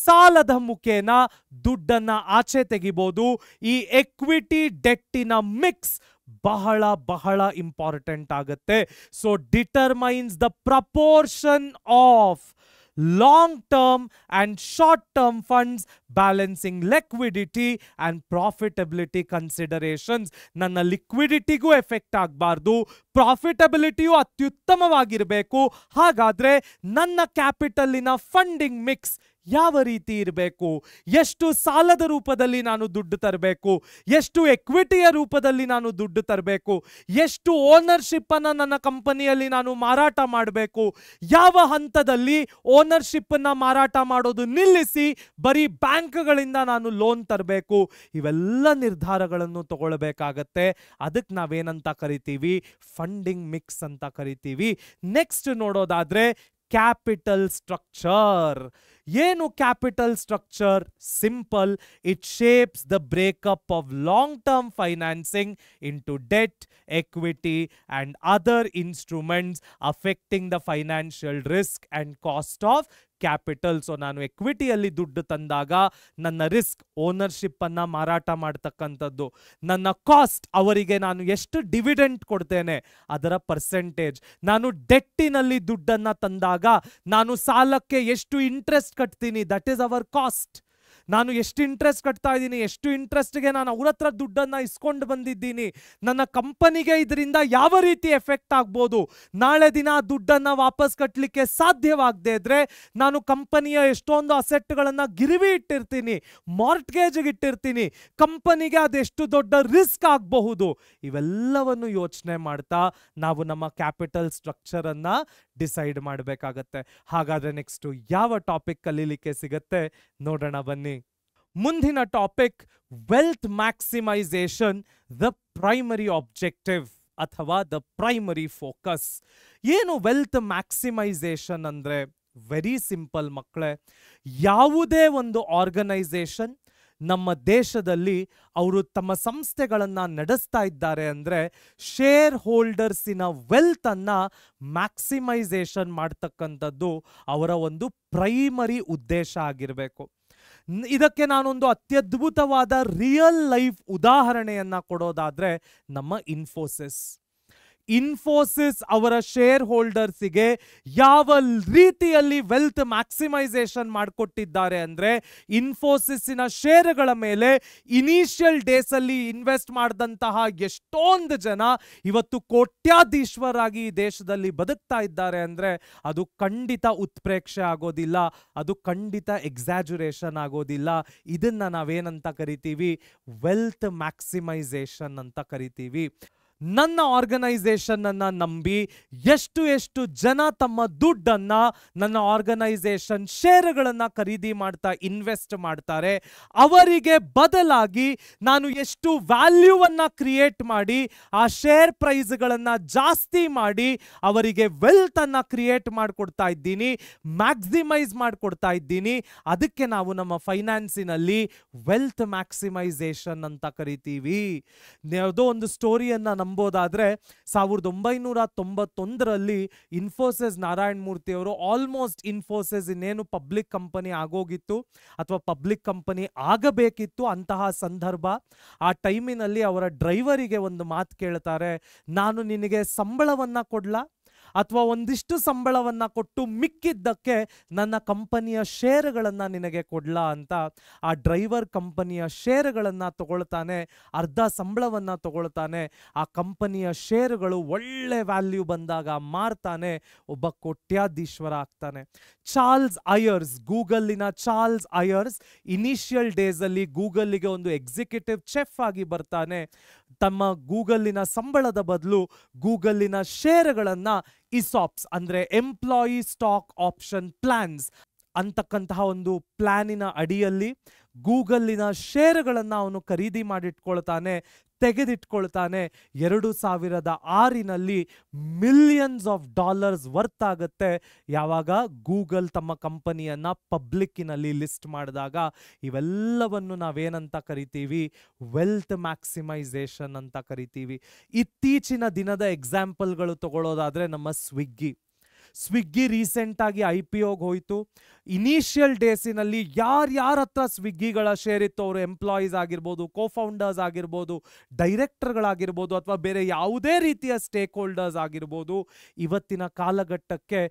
ಸಾಲದ ಮುಖೇನ ದುಡ್ಡನ್ನ ಆಚೆ ತೆಗಿಬಹುದು. ಈ ಎಕ್ವಿಟಿ ಡೆಟ್ಟಿನ ಮಿಕ್ಸ್ ಬಹಳ ಬಹಳ ಇಂಪಾರ್ಟೆಂಟ್ ಆಗುತ್ತೆ. So determines the proportion of long term and short term funds, balancing liquidity and profitability considerations. ನನ್ನ ಲಿಕ್ವಿಡಿಟಿಗೂ ಎಫೆಕ್ಟ್ ಆಗಬಾರ್ದು, ಪ್ರಾಫಿಟಬಿಲಿಟಿಯು ಅತ್ಯುತ್ತಮವಾಗಿರಬೇಕು. ಹಾಗಾದ್ರೆ ನನ್ನ ಕ್ಯಾಪಿಟಲಿನ ಫಂಡಿಂಗ್ ಮಿಕ್ಸ್ ಯಾವ ರೀತಿ ಇರಬೇಕು? ಎಷ್ಟು ಸಾಲದ ರೂಪದಲ್ಲಿ ನಾನು ದುಡ್ಡು ತರಬೇಕು, ಎಷ್ಟು ಎಕ್ವಿಟಿಯ ರೂಪದಲ್ಲಿ ನಾನು ದುಡ್ಡು ತರಬೇಕು, ಎಷ್ಟು ಓನರ್ಶಿಪ್ ಅನ್ನ ನನ್ನ ಕಂಪನಿಯಲ್ಲಿ ನಾನು ಮಾರಾಟ ಮಾಡಬೇಕು, ಯಾವ ಹಂತದಲ್ಲಿ ಓನರ್ಶಿಪ್ ಅನ್ನ ಮಾರಾಟ ಮಾಡೋದು ನಿಲ್ಲಿಸಿ ಬರೀ ಬ್ಯಾಂಕ್ಗಳಿಂದ ನಾನು ಲೋನ್ ತರಬೇಕು, ಇವೆಲ್ಲ ನಿರ್ಧಾರಗಳನ್ನು ತಗೊಳ್ಬೇಕಾಗತ್ತೆ. ಅದಕ್ಕೆ ನಾವೇನಂತ ಕರಿತೀವಿ, ಫಂಡಿಂಗ್ ಮಿಕ್ಸ್ ಅಂತ ಕರಿತೀವಿ. ನೆಕ್ಸ್ಟ್ ನೋಡೋದಾದ್ರೆ ಕ್ಯಾಪಿಟಲ್ ಸ್ಟ್ರಕ್ಚರ್. ಏನು capital structure? Simple. It shapes the breakup of long term financing into debt, equity and other instruments affecting the financial risk and cost of capital. So ನಾನು ಎಕ್ವಿಟಿಯಲ್ಲಿ ದುಡ್ಡು ತಂದಾಗ ನನ್ನ risk, ownership ಅನ್ನ ಮಾರಾಟ ಮಾಡ್ತಕ್ಕಂಥದ್ದು, ನನ್ನ ಕಾಸ್ಟ್, ಅವರಿಗೆ ನಾನು ಎಷ್ಟು ಡಿವಿಡೆಂಟ್ ಕೊಡ್ತೇನೆ ಅದರ ಪರ್ಸೆಂಟೇಜ್, ನಾನು ಡೆಟ್ಟಿನಲ್ಲಿ ದುಡ್ಡನ್ನ ತಂದಾಗ ನಾನು ಸಾಲಕ್ಕೆ ಎಷ್ಟು ಇಂಟ್ರೆಸ್ಟ್ ಕಟ್ತೀನಿ, ದಟ್ ಈಸ್ ಅವರ್ ಕಾಸ್ಟ್. ನಾನು ಎಷ್ಟು ಇಂಟ್ರೆಸ್ಟ್ ಕಟ್ತಾ ಇದ್ದೀನಿ, ಎಷ್ಟು ಇಂಟ್ರೆಸ್ಟ್ಗೆ ನಾನು ಅವ್ರ ಹತ್ರ ದುಡ್ಡನ್ನು ಇಸ್ಕೊಂಡು ಬಂದಿದ್ದೀನಿ, ನನ್ನ ಕಂಪನಿಗೆ ಇದರಿಂದ ಯಾವ ರೀತಿ ಎಫೆಕ್ಟ್ ಆಗ್ಬೋದು, ನಾಳೆ ದಿನ ದುಡ್ಡನ್ನು ವಾಪಸ್ ಕಟ್ಟಲಿಕ್ಕೆ ಸಾಧ್ಯವಾಗದೇ ಇದ್ರೆ ನಾನು ಕಂಪನಿಯ ಎಷ್ಟೊಂದು ಅಸೆಟ್ಗಳನ್ನು ಗಿರಿವಿ ಇಟ್ಟಿರ್ತೀನಿ, ಮಾರ್ಟ್ಗೇಜ್ಗೆ ಇಟ್ಟಿರ್ತೀನಿ, ಕಂಪನಿಗೆ ಅದೆಷ್ಟು ದೊಡ್ಡ ರಿಸ್ಕ್ ಆಗಬಹುದು. ಇವೆಲ್ಲವನ್ನು ಯೋಚನೆ ಮಾಡ್ತಾ ನಾವು ನಮ್ಮ ಕ್ಯಾಪಿಟಲ್ ಸ್ಟ್ರಕ್ಚರನ್ನು ಡಿಸೈಡ್ ಮಾಡಬೇಕಾಗತ್ತೆ. ಹಾಗಾದರೆ ನೆಕ್ಸ್ಟು ಯಾವ ಟಾಪಿಕ್ ಕಲೀಲಿಕ್ಕೆ ಸಿಗತ್ತೆ ನೋಡೋಣ ಬನ್ನಿ. ಮುಂದಿನ topic wealth maximisation, the primary objective ಅಥವಾ ದ ಪ್ರೈಮರಿ ಫೋಕಸ್. ಏನು ವೆಲ್ತ್ ಮ್ಯಾಕ್ಸಿಮೈಸೇಷನ್ ಅಂದರೆ, ವೆರಿ ಸಿಂಪಲ್ ಮಕ್ಕಳೇ. ಯಾವುದೇ ಒಂದು ಆರ್ಗನೈಸೇಷನ್ ನಮ್ಮ ದೇಶದಲ್ಲಿ ಅವರು ತಮ್ಮ ಸಂಸ್ಥೆಗಳನ್ನು ನಡೆಸ್ತಾ ಇದ್ದಾರೆ ಅಂದರೆ ಶೇರ್ ಹೋಲ್ಡರ್ಸಿನ ವೆಲ್ತನ್ನು ಮ್ಯಾಕ್ಸಿಮೈಸೇಷನ್ ಮಾಡ್ತಕ್ಕಂಥದ್ದು ಅವರ ಒಂದು ಪ್ರೈಮರಿ ಉದ್ದೇಶ ಆಗಿರಬೇಕು. ಇದಕ್ಕೆ ನಾನೊಂದು ಅತ್ಯದ್ಭುತವಾದ ರಿಯಲ್ ಲೈಫ್ ಉದಾಹರಣೆಯನ್ನು ಕೊಡೋದಾದರೆ ನಮ್ಮ ಇನ್ಫೋಸಿಸ್ ಅವರ ಶೇರ್ ಹೋಲ್ಡರ್ಸಿಗೆ ಯಾವ ರೀತಿಯಲ್ಲಿ ವೆಲ್ತ್ ಮ್ಯಾಕ್ಸಿಮೈಸೇಷನ್ ಮಾಡಿಕೊಟ್ಟಿದ್ದಾರೆ ಅಂದರೆ, ಇನ್ಫೋಸಿಸ್ಸಿನ ಶೇರುಗಳ ಮೇಲೆ ಇನಿಷಿಯಲ್ ಡೇಸಲ್ಲಿ ಇನ್ವೆಸ್ಟ್ ಮಾಡಿದಂತಹ ಎಷ್ಟೊಂದು ಜನ ಇವತ್ತು ಕೋಟ್ಯಾಧೀಶ್ವರಾಗಿ ಈ ದೇಶದಲ್ಲಿ ಬದುಕ್ತಾ ಇದ್ದಾರೆ ಅಂದರೆ ಅದು ಖಂಡಿತ ಉತ್ಪ್ರೇಕ್ಷೆ ಆಗೋದಿಲ್ಲ, ಅದು ಖಂಡಿತ ಎಕ್ಸಾಜುರೇಷನ್ ಆಗೋದಿಲ್ಲ. ಇದನ್ನು ನಾವೇನಂತ ಕರಿತೀವಿ, ವೆಲ್ತ್ ಮ್ಯಾಕ್ಸಿಮೈಸೇಷನ್ ಅಂತ ಕರಿತೀವಿ. ನನ್ನ ಆರ್ಗನೈಸೇಷನ್ ಅನ್ನ ನಂಬಿ ಎಷ್ಟು ಜನ ತಮ್ಮ ದುಡ್ಡನ್ನ ನನ್ನ ಆರ್ಗನೈಸೇಷನ್ ಶೇರುಗಳನ್ನ ಖರೀದಿ ಮಾಡ್ತಾ ಇನ್ವೆಸ್ಟ್ ಮಾಡ್ತಾರೆ, ಅವರಿಗೆ ಬದಲಾಗಿ ನಾನು ಎಷ್ಟು ವ್ಯಾಲ್ಯೂವನ್ನ ಕ್ರಿಯೇಟ್ ಮಾಡಿ ಆ ಶೇರ್ ಪ್ರೈಸ್ಗಳನ್ನ ಜಾಸ್ತಿ ಮಾಡಿ ಅವರಿಗೆ ವೆಲ್ತ್ ಅನ್ನ ಕ್ರಿಯೇಟ್ ಮಾಡಿಕೊಡ್ತಾ ಇದ್ದೀನಿ, ಮ್ಯಾಕ್ಸಿಮೈಸ್ ಮಾಡಿಕೊಡ್ತಾ ಇದ್ದೀನಿ. ಅದಕ್ಕೆ ನಾವು ನಮ್ಮ ಫೈನಾನ್ಸಿನಲ್ಲಿ ವೆಲ್ತ್ ಮ್ಯಾಕ್ಸಿಮೈಸೇಷನ್ ಅಂತ ಕರಿತೀವಿ. ಯಾವುದೋ ಒಂದು ಸ್ಟೋರಿಯನ್ನ ನಂಬೋದಾದ್ರೆ 1991ರಲ್ಲಿ ಇನ್ಫೋಸಿಸ್ ನಾರಾಯಣ ಮೂರ್ತಿ ಅವರು ಆಲ್ಮೋಸ್ಟ್ ಇನ್ಫೋಸಿಸ್ ಇನ್ನೇನು ಪಬ್ಲಿಕ್ ಕಂಪನಿ ಆಗೋಗಿತ್ತು ಅಥವಾ ಪಬ್ಲಿಕ್ ಕಂಪನಿ ಆಗಬೇಕಿತ್ತು ಅಂತಹ ಸಂದರ್ಭ. ಆ ಟೈಮಿನಲ್ಲಿ ಅವರ ಡ್ರೈವರಿಗೆ ಒಂದು ಮಾತು ಕೇಳ್ತಾರೆ, ನಾನು ನಿನಗೆ ಸಂಬಳವನ್ನ ಕೊಡ್ಲಾ ಅಥವಾ ಒಂದಿಷ್ಟು ಸಂಬಳವನ್ನ ಕೊಟ್ಟು ಮಿಕ್ಕಿದ್ದಕ್ಕೆ ನನ್ನ ಕಂಪನಿಯ ಶೇರುಗಳನ್ನ ನಿನಗೆ ಕೊಡ್ಲಾ ಅಂತ. ಆ ಡ್ರೈವರ್ ಕಂಪನಿಯ ಶೇರುಗಳನ್ನ ತಗೊಳ್ತಾನೆ, ಅರ್ಧ ಸಂಬಳವನ್ನ ತಗೊಳ್ತಾನೆ. ಆ ಕಂಪನಿಯ ಶೇರುಗಳು ಒಳ್ಳೆ ವ್ಯಾಲ್ಯೂ ಬಂದಾಗ ಮಾರ್ತಾನೆ, ಒಬ್ಬ ಕೋಟ್ಯಾಧೀಶ್ವರ ಆಗ್ತಾನೆ. ಚಾರ್ಲ್ಸ್ ಅಯರ್ಸ್, ಗೂಗಲ್ಲಿನ ಚಾರ್ಲ್ಸ್ ಅಯರ್ಸ್ ಇನಿಷಿಯಲ್ ಡೇಸ್ ಅಲ್ಲಿ ಗೂಗಲ್ಗೆ ಒಂದು ಎಕ್ಸಿಕ್ಯೂಟಿವ್ ಚೆಫ್ ಆಗಿ ಬರ್ತಾನೆ. ತಮ್ಮ ಗೂಗಲ್ಲಿನ ಸಂಬಳದ ಬದಲು ಗೂಗಲ್ಲಿನ ಶೇರುಗಳನ್ನ ಇಸಾಪ್ಸ್ ಅಂದ್ರೆ ಎಂಪ್ಲಾಯಿ ಸ್ಟಾಕ್ ಆಪ್ಷನ್ ಪ್ಲಾನ್ಸ್ ಅಂತಕ್ಕಂತಹ ಒಂದು ಪ್ಲಾನಿನ ಅಡಿಯಲ್ಲಿ ಗೂಗಲ್ಲಿನ ಶೇರುಗಳನ್ನು ಅವನು ಖರೀದಿ ಮಾಡಿಟ್ಕೊಳ್ತಾನೆ, ತೆಗೆದಿಟ್ಕೊಳ್ತಾನೆ. 2006ರಲ್ಲಿ ಮಿಲಿಯನ್ಸ್ ಆಫ್ ಡಾಲರ್ಸ್ ವರ್ತ್ ಆಗುತ್ತೆ ಯಾವಾಗ ಗೂಗಲ್ ತಮ್ಮ ಕಂಪನಿಯನ್ನ ಪಬ್ಲಿಕ್ಕಿನಲ್ಲಿ ಲಿಸ್ಟ್ ಮಾಡಿದಾಗ. ಇವೆಲ್ಲವನ್ನು ನಾವೇನಂತ ಕರಿತೀವಿ? ವೆಲ್ತ್ ಮ್ಯಾಕ್ಸಿಮೈಸೇಷನ್ ಅಂತ ಕರಿತೀವಿ. ಇತ್ತೀಚಿನ ದಿನದ ಎಕ್ಸಾಂಪಲ್ಗಳು ತಗೊಳ್ಳೋದಾದ್ರೆ ನಮ್ಮ ಸ್ವಿಗ್ಗಿ ರೀಸೆಂಟ್ ಆಗಿ IPOಗೆ ಹೋಯಿತು. ಇನಿಷಿಯಲ್ ಡೇಸಿನಲ್ಲಿ ಯಾರ್ಯಾರ ಹತ್ರ ಸ್ವಿಗ್ಗಿಗಳ ಶೇರ್ ಇತ್ತು ಅವರು ಎಂಪ್ಲಾಯೀಸ್ ಆಗಿರ್ಬೋದು, ಕೋಫೌಂಡರ್ಸ್ ಆಗಿರ್ಬೋದು, ಡೈರೆಕ್ಟರ್ಗಳಾಗಿರ್ಬೋದು ಅಥವಾ ಬೇರೆ ಯಾವುದೇ ರೀತಿಯ ಸ್ಟೇಕ್ ಹೋಲ್ಡರ್ಸ್ ಆಗಿರ್ಬೋದು, ಇವತ್ತಿನ ಕಾಲಘಟ್ಟಕ್ಕೆ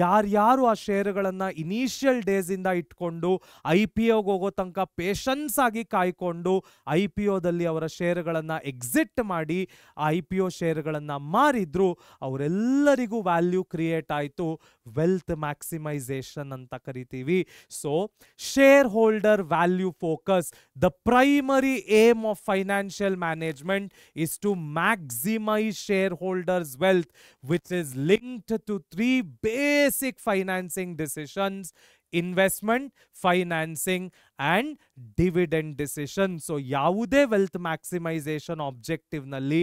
ಯಾರ್ಯಾರು ಆ ಶೇರುಗಳನ್ನು ಇನಿಷಿಯಲ್ ಡೇಸಿಂದ ಇಟ್ಕೊಂಡು IPOಗೆ ಹೋಗೋ ತನಕ ಪೇಷನ್ಸ್ ಆಗಿ ಕಾಯ್ಕೊಂಡು IPOದಲ್ಲಿ ಅವರ ಶೇರುಗಳನ್ನು ಎಕ್ಸಿಟ್ ಮಾಡಿ ಆ IPO ಶೇರುಗಳನ್ನು ಮಾರಿದ್ರು, ಅವರೆಲ್ಲರಿಗೂ ವ್ಯಾಲ್ಯೂ ಕ್ರಿಯೇಟ್ ಆಯಿತು. ವೆಲ್ತ್ ಮ್ಯಾಕ್ಸಿಮೈಸೇಷನ್ ಅಂತ ಕರಿತೀವಿ. So shareholder value focus, the primary aim of financial management is to maximise shareholders wealth which is linked to 3 basic financing decisions: investment, financing and dividend decision. So ಯಾವುದೇ wealth maximisation ಆಬ್ಜೆಕ್ಟಿವ್ನಲ್ಲಿ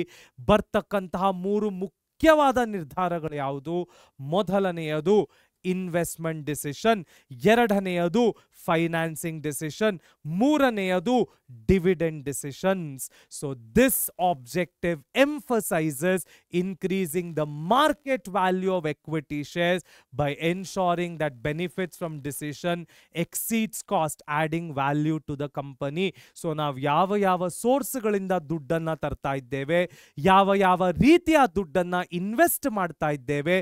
ಬರ್ತಕ್ಕಂತಹ 3 ಮುಖ್ಯವಾದ ನಿರ್ಧಾರಗಳು ಯಾವುದು? ಮೊದಲನೆಯದು investment decision, ಎರಡನೆಯದು financing decision, ಮೂರನೆಯದು dividend decisions. So this objective emphasizes increasing the market value of equity shares by ensuring that benefits from decision exceeds cost, adding value to the company. So ನಾವು ಯಾವ ಸೋರ್ಸ್ಗಳಿಂದ ದುಡ್ಡನ್ನ ತರ್ತಾ ಇದ್ದೇವೆ, ಯಾವ ರೀತಿಯ ದುಡ್ಡನ್ನ ಇನ್ವೆಸ್ಟ್ ಮಾಡ್ತಾ ಇದ್ದೇವೆ,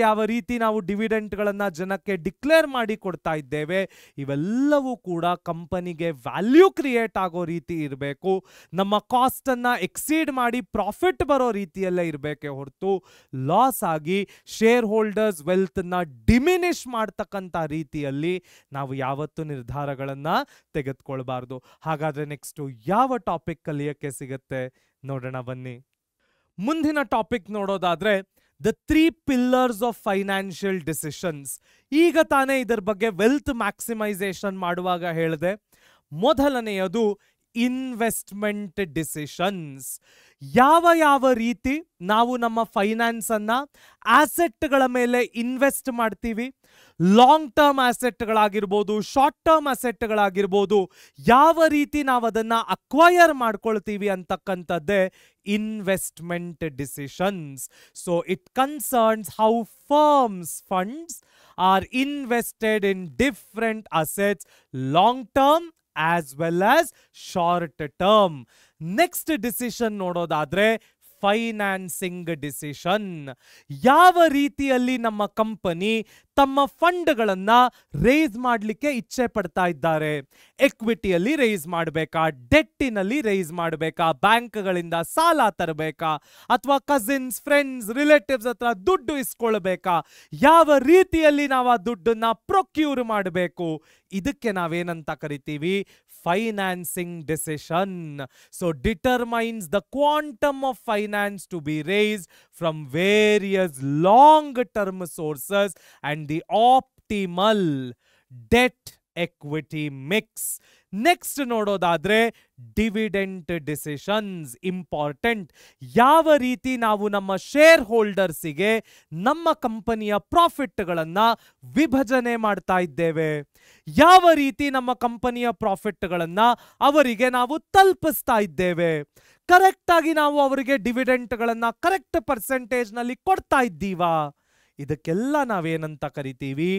ಯಾವ ರೀತಿ ನಾವು ಡಿವಿಡೆಂಟ್ಗಳನ್ನ ಜನಕ್ಕೆ ಡಿಕ್ಲೇರ್ ಮಾಡಿ ಕೊಡ್ತಾ ಇದ್ದೇವೆ, ಇವೆಲ್ಲವೂ ಕೂಡ ಕಂಪನಿಗೆ ವ್ಯಾಲ್ಯೂ ಕ್ರಿಯೇಟ್ ಆಗೋ ರೀತಿ ಇರಬೇಕು. ನಮ್ಮ ಕಾಸ್ಟ್ ಅನ್ನ ಎಕ್ಸೀಡ್ ಮಾಡಿ ಪ್ರಾಫಿಟ್ ಬರೋ ರೀತಿಯಲ್ಲೇ ಇರಬೇಕೆ ಹೊರತು ಲಾಸ್ ಆಗಿ ಶೇರ್ ಹೋಲ್ಡರ್ಸ್ ವೆಲ್ತ್ ನ ಡಿಮಿನಿಷ್ ಮಾಡ್ತಕ್ಕಂಥ ರೀತಿಯಲ್ಲಿ ನಾವು ಯಾವತ್ತೂ ನಿರ್ಧಾರಗಳನ್ನ ತೆಗೆದುಕೊಳ್ಬಾರ್ದು. ಹಾಗಾದ್ರೆ ನೆಕ್ಸ್ಟ್ ಯಾವ ಟಾಪಿಕ್ ಕಲಿಯಕ್ಕೆ ಸಿಗುತ್ತೆ ನೋಡೋಣ ಬನ್ನಿ. ಮುಂದಿನ ಟಾಪಿಕ್ ನೋಡೋದಾದ್ರೆ the 3 pillars of financial decisions. ಈಗ ತಾನೇ ಇದರ ಬಗ್ಗೆ ವೆಲ್ತ್ ಮ್ಯಾಕ್ಸಿಮೈಸೇಷನ್ ಮಾಡುವಾಗ ಹೇಳಿದೆ. ಮೊದಲನೆಯದು ಇನ್ವೆಸ್ಟ್ಮೆಂಟ್ ಡಿಸಿಷನ್ಸ್. ಯಾವ ರೀತಿ ನಾವು ನಮ್ಮ ಫೈನಾನ್ಸ್ ಅನ್ನ ಆಸೆಟ್ಗಳ ಮೇಲೆ ಇನ್ವೆಸ್ಟ್ ಮಾಡ್ತೀವಿ, ಲಾಂಗ್ ಟರ್ಮ್ ಆಸೆಟ್ಗಳಾಗಿರ್ಬೋದು, ಶಾರ್ಟ್ ಟರ್ಮ್ ಆಸೆಟ್ಗಳಾಗಿರ್ಬೋದು, ಯಾವ ರೀತಿ ನಾವು ಅದನ್ನ ಅಕ್ವೈರ್ ಮಾಡ್ಕೊಳ್ತೀವಿ ಅಂತಕ್ಕಂಥದ್ದೇ investment decisions. So it concerns how firms funds are invested in different assets, long term as well as short term. Next decision ನೋಡೋದಾದ್ರೆ ಫೈನಾನ್ಸಿಂಗ್ ಡಿಸಿಷನ್. ಯಾವ ರೀತಿಯಲ್ಲಿ ನಮ್ಮ ಕಂಪನಿ ತಮ್ಮ ಫಂಡ್ಗಳನ್ನ ರೇಸ್ ಮಾಡಲಿಕ್ಕೆ ಇಚ್ಛೆ ಪಡ್ತಾ ಇದ್ದಾರೆ. ಎಕ್ವಿಟಿಯಲ್ಲಿ ರೇಸ್ ಮಾಡಬೇಕಾ, ಡೆಟ್ಟಿನಲ್ಲಿ ರೇಸ್ ಮಾಡಬೇಕಾ, ಬ್ಯಾಂಕ್ಗಳಿಂದ ಸಾಲ ತರಬೇಕಾ, ಅಥವಾ ಕಸಿನ್ಸ್, ಫ್ರೆಂಡ್ಸ್, ರಿಲೇಟಿವ್ಸ್ ಹತ್ರ ದುಡ್ಡು ಇಸ್ಕೊಳ್ಬೇಕಾ, ಯಾವ ರೀತಿಯಲ್ಲಿ ನಾವು ಆ ದುಡ್ಡನ್ನ ಪ್ರೊಕ್ಯೂರ್ ಮಾಡಬೇಕು, ಇದಕ್ಕೆ ನಾವೇನಂತ ಕರಿತೀವಿ? financing decision. So determines the quantum of finance to be raised from various long-term sources and the optimal debt equity mix. Next ನೋಡೋದಾದ್ರೆ ಡಿವಿಡೆಂಟ್ ಡಿಸಿಷನ್ಸ್ ಇಂಪಾರ್ಟೆಂಟ್. ಯಾವ ರೀತಿ ನಾವು ನಮ್ಮ ಶೇರ್ ಹೋಲ್ಡರ್ಸಿಗೆ ನಮ್ಮ ಕಂಪನಿಯ ಪ್ರಾಫಿಟ್ಗಳನ್ನ ವಿಭಜನೆ ಮಾಡ್ತಾ ಇದ್ದೇವೆ, ಯಾವ ರೀತಿ ನಮ್ಮ ಕಂಪನಿಯ ಪ್ರಾಫಿಟ್ಗಳನ್ನ ಅವರಿಗೆ ನಾವು ತಲುಪಿಸ್ತಾ ಇದ್ದೇವೆ, ಕರೆಕ್ಟ್ ಆಗಿ ನಾವು ಅವರಿಗೆ ಡಿವಿಡೆಂಟ್ಗಳನ್ನ ಕರೆಕ್ಟ್ ಪರ್ಸೆಂಟೇಜ್ ನಲ್ಲಿ ಕೊಡ್ತಾ ಇದ್ದೀವಾ, ಇದಕ್ಕೆಲ್ಲ ನಾವೇನಂತ ಕರಿತೀವಿ,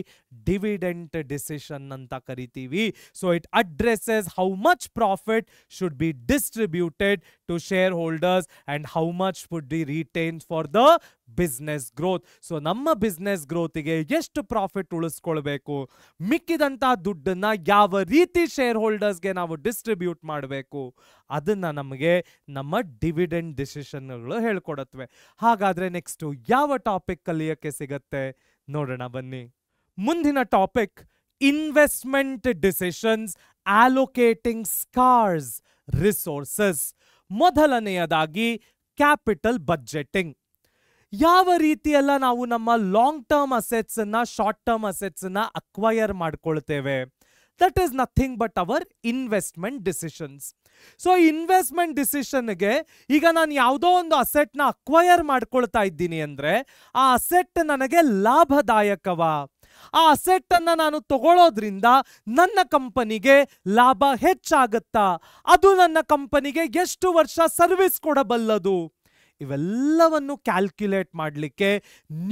ಡಿವಿಡೆಂಟ್ ಡಿಸಿಷನ್ ಅಂತ ಕರಿತೀವಿ. So it addresses how much profit should be distributed to shareholders and how much would be retain for the business growth. So ನಮ್ಮ ಬಿಸ್ನೆಸ್ ಗ್ರೋತಿಗೆ ಎಷ್ಟು ಪ್ರಾಫಿಟ್ ಉಳಿಸ್ಕೊಳ್ಬೇಕು, ಮಿಕ್ಕಿದಂತಹ ದುಡ್ಡನ್ನ ಯಾವ ರೀತಿ ಶೇರ್ ಹೋಲ್ಡರ್ಸ್ಗೆ ನಾವು ಡಿಸ್ಟ್ರಿಬ್ಯೂಟ್ ಮಾಡಬೇಕು, ಅದನ್ನ ನಮಗೆ ನಮ್ಮ ಡಿವಿಡೆಂಡ್ ಡಿಸಿಷನ್ಗಳು ಹೇಳ್ಕೊಡತ್ವೆ. ಹಾಗಾದ್ರೆ ನೆಕ್ಸ್ಟ್ ಯಾವ ಟಾಪಿಕ್ ಕಲಿಯಕ್ಕೆ ಸಿಗತ್ತೆ ನೋಡೋಣ ಬನ್ನಿ. ಮುಂದಿನ topic investment decisions allocating scarce resources. ಮೊದಲನೆಯದಾಗಿ ಕ್ಯಾಪಿಟಲ್ ಬಜೆಟಿಂಗ್. ಯಾವ ರೀತಿಯೆಲ್ಲ ನಾವು ನಮ್ಮ ಲಾಂಗ್ ಟರ್ಮ್ ಅಸೆಟ್ಸ್ ಅನ್ನ ಶಾರ್ಟ್ ಟರ್ಮ್ ಅಸೆಟ್ಸ್ ಅನ್ನ ಅಕ್ವೈರ್ ಮಾಡ್ಕೊಳ್ತೇವೆ, that is nothing but our investment decisions. So investment ಡಿಸಿಷನ್ಗೆ ಈಗ ನಾನು ಯಾವುದೋ ಒಂದು ಅಸೆಟ್ನ ಅಕ್ವೈರ್ ಮಾಡ್ಕೊಳ್ತಾ ಇದ್ದೀನಿ ಅಂದ್ರೆ ಆ ಅಸೆಟ್ ನನಗೆ ಲಾಭದಾಯಕವಾ, ಆ ಅಸೆಟ್ ಅನ್ನ ನಾನು ತಗೊಳ್ಳೋದ್ರಿಂದ ನನ್ನ ಕಂಪನಿಗೆ ಲಾಭ ಹೆಚ್ಚಾಗುತ್ತಾ, ಅದು ನನ್ನ ಕಂಪನಿಗೆ ಎಷ್ಟು ವರ್ಷ ಸರ್ವಿಸ್ ಕೊಡಬಲ್ಲದು, ಇವೆಲ್ಲವನ್ನು ಕ್ಯಾಲ್ಕ್ಯುಲೇಟ್ ಮಾಡಲಿಕ್ಕೆ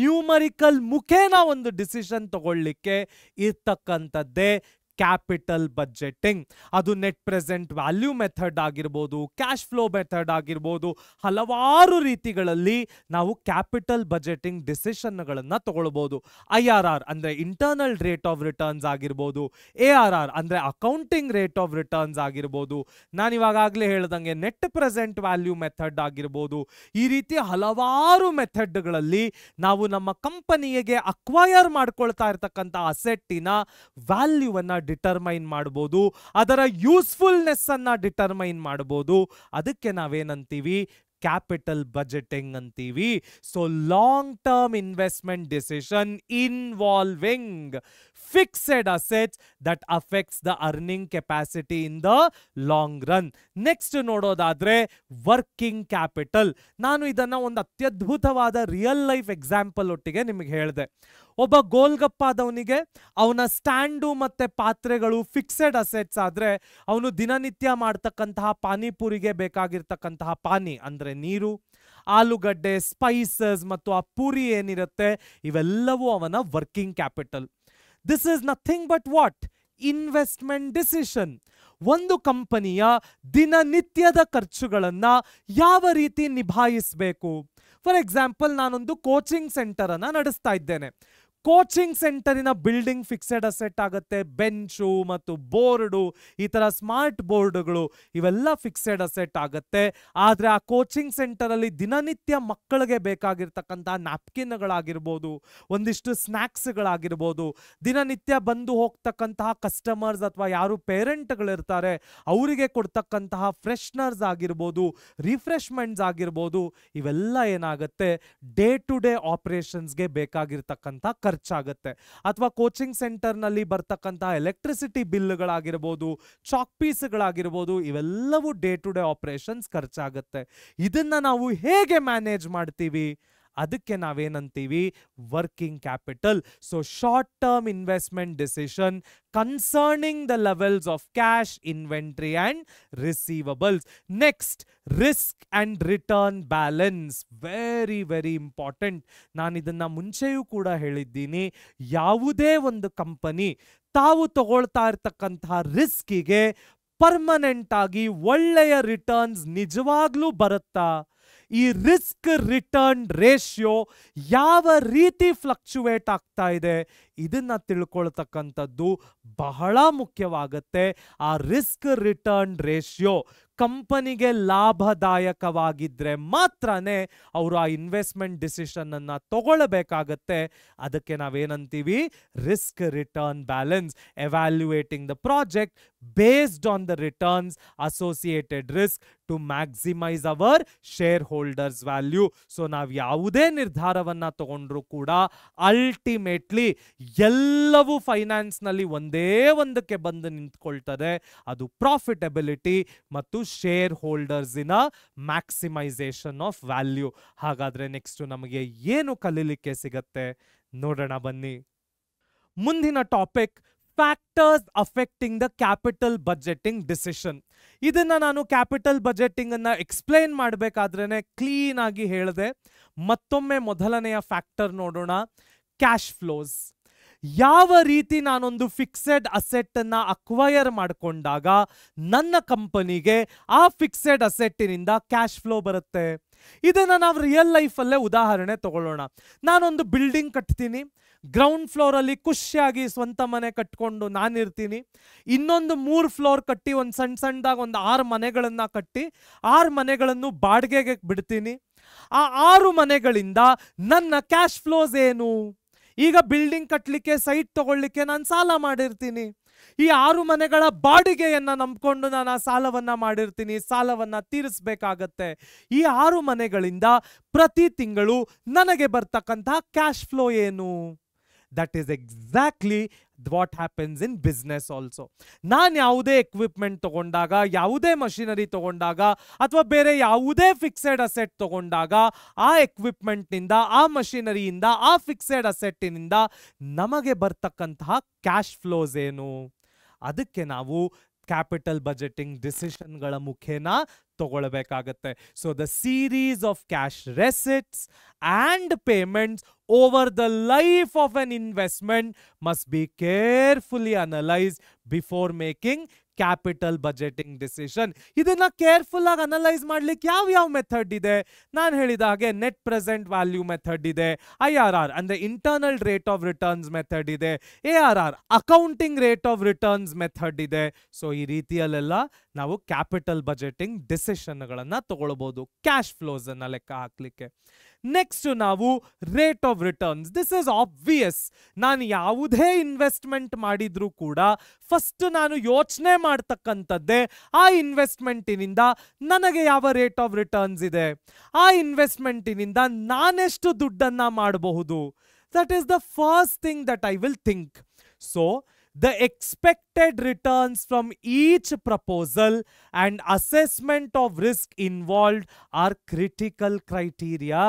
ನ್ಯೂಮರಿಕಲ್ ಮುಖೇನ ಒಂದು ಡಿಸಿಷನ್ ತಗೊಳ್ಳಿಕ್ಕೆ ಇರ್ತಕ್ಕಂಥದ್ದೇ ಕ್ಯಾಪಿಟಲ್ ಬಜೆಟಿಂಗ್. ಅದು ನೆಟ್ ಪ್ರೆಸೆಂಟ್ ವ್ಯಾಲ್ಯೂ ಮೆಥಡ್ ಆಗಿರ್ಬೋದು, ಕ್ಯಾಶ್ ಫ್ಲೋ ಮೆಥಡ್ ಆಗಿರ್ಬೋದು, ಹಲವಾರು ರೀತಿಗಳಲ್ಲಿ ನಾವು ಕ್ಯಾಪಿಟಲ್ ಬಜೆಟಿಂಗ್ ಡಿಸಿಷನ್ಗಳನ್ನು ತಗೊಳ್ಬೋದು. IRR ಅಂದ್ರೆ ಇಂಟರ್ನಲ್ ರೇಟ್ ಆಫ್ ರಿಟರ್ನ್ಸ್ ಆಗಿರ್ಬೋದು, ARR ಅಂದ್ರೆ ಅಕೌಂಟಿಂಗ್ ರೇಟ್ ಆಫ್ ರಿಟರ್ನ್ಸ್ ಆಗಿರ್ಬೋದು, ನಾನು ಇವಾಗಲೇ ಹೇಳ್ದಂಗೆ ನೆಟ್ ಪ್ರೆಸೆಂಟ್ ವ್ಯಾಲ್ಯೂ ಮೆಥಡ್ ಆಗಿರ್ಬೋದು. ಈ ರೀತಿ ಹಲವಾರು ಮೆಥಡ್ಗಳಲ್ಲಿ ನಾವು ನಮ್ಮ ಕಂಪನಿಗೆ ಅಕ್ವೈರ್ ಮಾಡ್ಕೊಳ್ತಾ ಇರ್ತಕ್ಕಂಥ ಅಸೆಟ್ಟಿನ ವ್ಯಾಲ್ಯೂವನ್ನ ಡಿಟರ್ಮೈನ್ ಮಾಡಬಹುದು, ಅದರ ಯೂಸ್ಫುಲ್ನೆಸ್ ಅನ್ನ ಡಿಟರ್ಮೈನ್ ಮಾಡಬಹುದು. ಅದಕ್ಕೆ ನಾವೇನಂತೀವಿ, ಕ್ಯಾಪಿಟಲ್ ಬಜೆಟಿಂಗ್ ಅಂತೀವಿ. So long term investment decision involving fixed assets that affects the earning capacity in the long run. Next ನೋಡೋದಾದ್ರೆ ವರ್ಕಿಂಗ್ ಕ್ಯಾಪಿಟಲ್. ನಾನು ಇದನ್ನ ಒಂದು ಅತ್ಯದ್ಭುತವಾದ ರಿಯಲ್ ಲೈಫ್ ಎಕ್ಸಾಂಪಲ್ ಒಟ್ಟಿಗೆ ನಿಮಗೆ ಹೇಳಿದೆ. ಒಬ್ಬ ಗೋಲ್ಗಪ್ಪಾದವನಿಗೆ ಅವನ ಸ್ಟ್ಯಾಂಡು ಮತ್ತೆ ಪಾತ್ರೆಗಳು ಫಿಕ್ಸೆಡ್ ಅಸೆಟ್ಸ್ ಆದ್ರೆ ಅವನು ದಿನನಿತ್ಯ ಮಾಡ್ತಕ್ಕಂತಹ ಪಾನಿಪುರಿಗೆ ಬೇಕಾಗಿರ್ತಕ್ಕಂತಹ ಪಾನಿ ಅಂದ್ರೆ ನೀರು, ಆಲೂಗಡ್ಡೆ, ಸ್ಪೈಸಸ್ ಮತ್ತು ಆ ಪೂರಿ ಏನಿರುತ್ತೆ ಇವೆಲ್ಲವೂ ಅವನ working capital. This is nothing but what? Investment decision. ಒಂದು ಕಂಪನಿಯ ದಿನನಿತ್ಯದ ಖರ್ಚುಗಳನ್ನ ಯಾವ ರೀತಿ ನಿಭಾಯಿಸಬೇಕು. ಫಾರ್ ಎಕ್ಸಾಂಪಲ್, ನಾನೊಂದು ಕೋಚಿಂಗ್ ಸೆಂಟರ್ ಅನ್ನ ನಡೆಸ್ತಾ ಇದ್ದೇನೆ. ಕೋಚಿಂಗ್ ಸೆಂಟರಿನ ಬಿಲ್ಡಿಂಗ್ ಫಿಕ್ಸೆಡ್ ಅಸೆಟ್ ಆಗುತ್ತೆ, ಬೆಂಚು ಮತ್ತು ಬೋರ್ಡು, ಈ ತರ ಸ್ಮಾರ್ಟ್ ಬೋರ್ಡ್ಗಳು ಇವೆಲ್ಲ ಫಿಕ್ಸೆಡ್ ಅಸೆಟ್ ಆಗುತ್ತೆ. ಆದ್ರೆ ಆ ಕೋಚಿಂಗ್ ಸೆಂಟರ್ ಅಲ್ಲಿ ದಿನನಿತ್ಯ ಮಕ್ಕಳಿಗೆ ಬೇಕಾಗಿರ್ತಕ್ಕಂತಹ ನ್ಯಾಪ್ಕಿನ್ಗಳಾಗಿರ್ಬೋದು, ಒಂದಿಷ್ಟು ಸ್ನ್ಯಾಕ್ಸ್ಗಳಾಗಿರ್ಬೋದು, ದಿನನಿತ್ಯ ಬಂದು ಹೋಗ್ತಕ್ಕಂತಹ ಕಸ್ಟಮರ್ಸ್ ಅಥವಾ ಯಾರು ಪೇರೆಂಟ್ಗಳಿರ್ತಾರೆ ಅವರಿಗೆ ಕೊಡ್ತಕ್ಕಂತಹ ಫ್ರೆಶ್ನರ್ಸ್ ಆಗಿರ್ಬೋದು, ರಿಫ್ರೆಶ್ಮೆಂಟ್ಸ್ ಆಗಿರ್ಬೋದು, ಇವೆಲ್ಲ ಏನಾಗುತ್ತೆ ಡೇ ಟು ಡೇ ಆಪರೇಷನ್ಸ್ಗೆ ಬೇಕಾಗಿರ್ತಕ್ಕಂಥ ಖರ್ಚಾಗುತ್ತೆ. ಅಥವಾ ಕೋಚಿಂಗ್ ಸೆಂಟರ್ ನಲ್ಲಿ ಬರ್ತಕ್ಕಂತಹ ಎಲೆಕ್ಟ್ರಿಸಿಟಿ ಬಿಲ್ಗಳಾಗಿರ್ಬೋದು, ಚಾಕ್ ಪೀಸ್ಗಳಾಗಿರ್ಬೋದು, ಇವೆಲ್ಲವೂ ಡೇ ಟು ಡೇ ಆಪರೇಷನ್ಸ್ ಖರ್ಚಾಗುತ್ತೆ. ಇದನ್ನ ನಾವು ಹೇಗೆ ಮ್ಯಾನೇಜ್ ಮಾಡ್ತೀವಿ? ಅದಕ್ಕೆ ನಾವೇನಂತೀವಿ, working capital. So short term investment decision concerning the levels of cash, inventory and receivables. Next, risk and return balance. Very very important. ನಾನು ಇದನ್ನ ಮುಂಚೆಯೂ ಕೂಡ ಹೇಳಿದ್ದೀನಿ. ಯಾವುದೇ ಒಂದು ಕಂಪನಿ ತಾವು ತಗೊಳ್ತಾ ಇರ್ತಕ್ಕಂತಹ ರಿಸ್ಕಿಗೆ ಪರ್ಮನೆಂಟ್ ಆಗಿ ಒಳ್ಳೆಯ ರಿಟರ್ನ್ಸ್ ನಿಜವಾಗ್ಲೂ ಬರುತ್ತಾ? ಈ ರಿಸ್ಕ್ ರಿಟರ್ನ್ ರೇಷಿಯೋ ಯಾವ ರೀತಿ ಫ್ಲಕ್ಚುವೇಟ್ ಆಗ್ತಾ ಇದೆ ಇದನ್ನ ತಿಳ್ಕೊಳ್ತಕ್ಕಂಥದ್ದು ಬಹಳ ಮುಖ್ಯವಾಗುತ್ತೆ. ಆ ರಿಸ್ಕ್ ರಿಟರ್ನ್ ರೇಷಿಯೋ ಕಂಪನಿಗೆ ಲಾಭದಾಯಕವಾಗಿದ್ರೆ ಮಾತ್ರನೇ ಅವರು ಆ ಇನ್ವೆಸ್ಟ್ಮೆಂಟ್ ಡಿಸಿಷನ್ ಅನ್ನ ತಗೊಳ್ಬೇಕಾಗತ್ತೆ. ಅದಕ್ಕೆ ನಾವೇನಂತೀವಿ, risk return balance, evaluating the project based on the returns associated risk to maximise our shareholders value. So ನಾವು ಯಾವುದೇ ನಿರ್ಧಾರವನ್ನ ತಗೊಂಡ್ರು ಕೂಡ ಅಲ್ಟಿಮೇಟ್ಲಿ ಎಲ್ಲವೂ ಫೈನಾನ್ಸ್ ನಲ್ಲಿ ಒಂದೇ ಒಂದಕ್ಕೆ ಬಂದು ನಿಂತ್ಕೊಳ್ತದೆ, ಅದು ಪ್ರಾಫಿಟಬಿಲಿಟಿ ಮತ್ತು ಶೇರ್ ಹೋಲ್ಡರ್ಸಿನ ಮ್ಯಾಕ್ಸಿಮೈಸೇಷನ್ ಆಫ್ ವ್ಯಾಲ್ಯೂ. ಹಾಗಾದ್ರೆ ನೆಕ್ಸ್ಟ್ ನಮಗೆ ಏನು ಕಲೀಲಿಕ್ಕೆ ಸಿಗತ್ತೆ ನೋಡೋಣ ಬನ್ನಿ. ಮುಂದಿನ topic, factors affecting the capital budgeting decision. ಇದನ್ನ ನಾನು ಕ್ಯಾಪಿಟಲ್ ಬಜೆಟಿಂಗ್ ಅನ್ನ ಎಕ್ಸ್ಪ್ಲೈನ್ ಮಾಡಬೇಕಾದ್ರೇನೆ ಕ್ಲೀನ್ ಆಗಿ ಹೇಳಿದೆ. ಮತ್ತೊಮ್ಮೆ ಮೊದಲನೆಯ ಫ್ಯಾಕ್ಟರ್ ನೋಡೋಣ, ಕ್ಯಾಶ್ ಫ್ಲೋಸ್. ಯಾವ ರೀತಿ ನಾನೊಂದು ಫಿಕ್ಸೆಡ್ ಅಸೆಟ್ ಅನ್ನ ಅಕ್ವೈರ್ ಮಾಡಿಕೊಂಡಾಗ ನನ್ನ ಕಂಪನಿಗೆ ಆ ಫಿಕ್ಸೆಡ್ ಅಸೆಟ್ಟಿನಿಂದ ಕ್ಯಾಶ್ ಫ್ಲೋ ಬರುತ್ತೆ. ಇದನ್ನ ನಾವು ರಿಯಲ್ ಲೈಫಲ್ಲೇ ಉದಾಹರಣೆ ತಗೊಳ್ಳೋಣ. ನಾನೊಂದು ಬಿಲ್ಡಿಂಗ್ ಕಟ್ತೀನಿ, ಗ್ರೌಂಡ್ ಫ್ಲೋರ್ ಅಲ್ಲಿ ಖುಷಿಯಾಗಿ ಸ್ವಂತ ಮನೆ ಕಟ್ಕೊಂಡು ನಾನಿರ್ತೀನಿ. ಇನ್ನೊಂದು 3 ಫ್ಲೋರ್ ಕಟ್ಟಿ ಒಂದು ಸಣ್ಣದಾಗ ಒಂದು 6 ಮನೆಗಳನ್ನ ಕಟ್ಟಿ 6 ಮನೆಗಳನ್ನು ಬಾಡಿಗೆಗೆ ಬಿಡ್ತೀನಿ. ಆ 6 ಮನೆಗಳಿಂದ ನನ್ನ ಕ್ಯಾಶ್ ಫ್ಲೋಸ್ ಏನು? ಈಗ ಬಿಲ್ಡಿಂಗ್ ಕಟ್ಟಲಿಕ್ಕೆ, ಸೈಟ್ ತಗೊಳ್ಳಿಕ್ಕೆ ನಾನು ಸಾಲ ಮಾಡಿರ್ತೀನಿ. ಈ 6 ಮನೆಗಳ ಬಾಡಿಗೆಯನ್ನ ನಂಬ್ಕೊಂಡು ನಾನು ಆ ಸಾಲವನ್ನ ಮಾಡಿರ್ತೀನಿ, ಸಾಲವನ್ನ ತೀರಿಸಬೇಕಾಗತ್ತೆ. ಈ 6 ಮನೆಗಳಿಂದ ಪ್ರತಿ ತಿಂಗಳು ನನಗೆ ಬರ್ತಕ್ಕಂತಹ ಕ್ಯಾಶ್ ಫ್ಲೋ ಏನು? That is exactly what happens in business also. ನಾನು ಯಾವುದೇ ಎಕ್ವಿಪ್ಮೆಂಟ್ ತಗೊಂಡಾಗ, ಯಾವುದೇ ಮಷಿನರಿ ತಗೊಂಡಾಗ, ಅಥವಾ ಬೇರೆ ಯಾವುದೇ ಫಿಕ್ಸೆಡ್ ಅಸೆಟ್ ತಗೊಂಡಾಗ ಆ ಎಕ್ವಿಪ್ಮೆಂಟ್ನಿಂದ, ಆ ಮಷಿನರಿಯಿಂದ, ಆ ಫಿಕ್ಸೆಡ್ ಅಸೆಟ್ಟಿನಿಂದ ನಮಗೆ ಬರ್ತಕ್ಕಂತಹ ಕ್ಯಾಶ್ ಫ್ಲೋಸ್ ಏನು? ಅದಕ್ಕೆ ನಾವು ಕ್ಯಾಪಿಟಲ್ ಬಜೆಟಿಂಗ್ ಡಿಸಿಷನ್ಗಳ ಮುಖೇನ ತಗೊಳ್ಬೇಕಾಗತ್ತೆ. So the series of cash receipts and payments over the life of an investment must be carefully analyzed before making capital budgeting decision. ಇದನ್ನ ಕೇರ್ಫುಲ್ ಆಗಿ ಅನಲೈಸ್ ಮಾಡ್ಲಿಕ್ಕೆ ಯಾವ ಮೆಥಡ್ ಇದೆ? ನಾನು ಹೇಳಿದ ಹಾಗೆ ನೆಟ್ ಪ್ರೆಸೆಂಟ್ ವ್ಯಾಲ್ಯೂ ಮೆಥಡ್ ಇದೆ, IRR ಅಂದ್ರೆ internal rate of returns method ಇದೆ, ARR accounting rate of returns method ಇದೆ. ಸೊ ಈ ರೀತಿಯಲ್ಲೆಲ್ಲ ನಾವು ಕ್ಯಾಪಿಟಲ್ ಬಜೆಟಿಂಗ್ ಡಿಸಿಷನ್ಗಳನ್ನ ತಗೊಳ್ಬಹುದು ಕ್ಯಾಶ್ ಫ್ಲೋಸ್ ಅನ್ನ ಲೆಕ್ಕ ಹಾಕ್ಲಿಕ್ಕೆ. ನೆಕ್ಸ್ಟ್ ನಾವು rate of returns. This is obvious. ನಾನು ಯಾವುದೇ ಇನ್ವೆಸ್ಟ್ಮೆಂಟ್ ಮಾಡಿದ್ರೂ ಕೂಡ ಫಸ್ಟ್ ನಾನು ಯೋಚನೆ ಮಾಡ್ತಕ್ಕಂಥದ್ದೇ ಆ ಇನ್ವೆಸ್ಟ್ಮೆಂಟಿನಿಂದ ನನಗೆ ಯಾವ ರೇಟ್ ಆಫ್ ರಿಟರ್ನ್ಸ್ ಇದೆ, ಆ ಇನ್ವೆಸ್ಟ್ಮೆಂಟಿನಿಂದ ನಾನೆಷ್ಟು ದುಡ್ಡನ್ನ ಮಾಡಬಹುದು. That is the first thing that I will think. So the expected returns from each proposal and assessment of risk involved are critical criteria.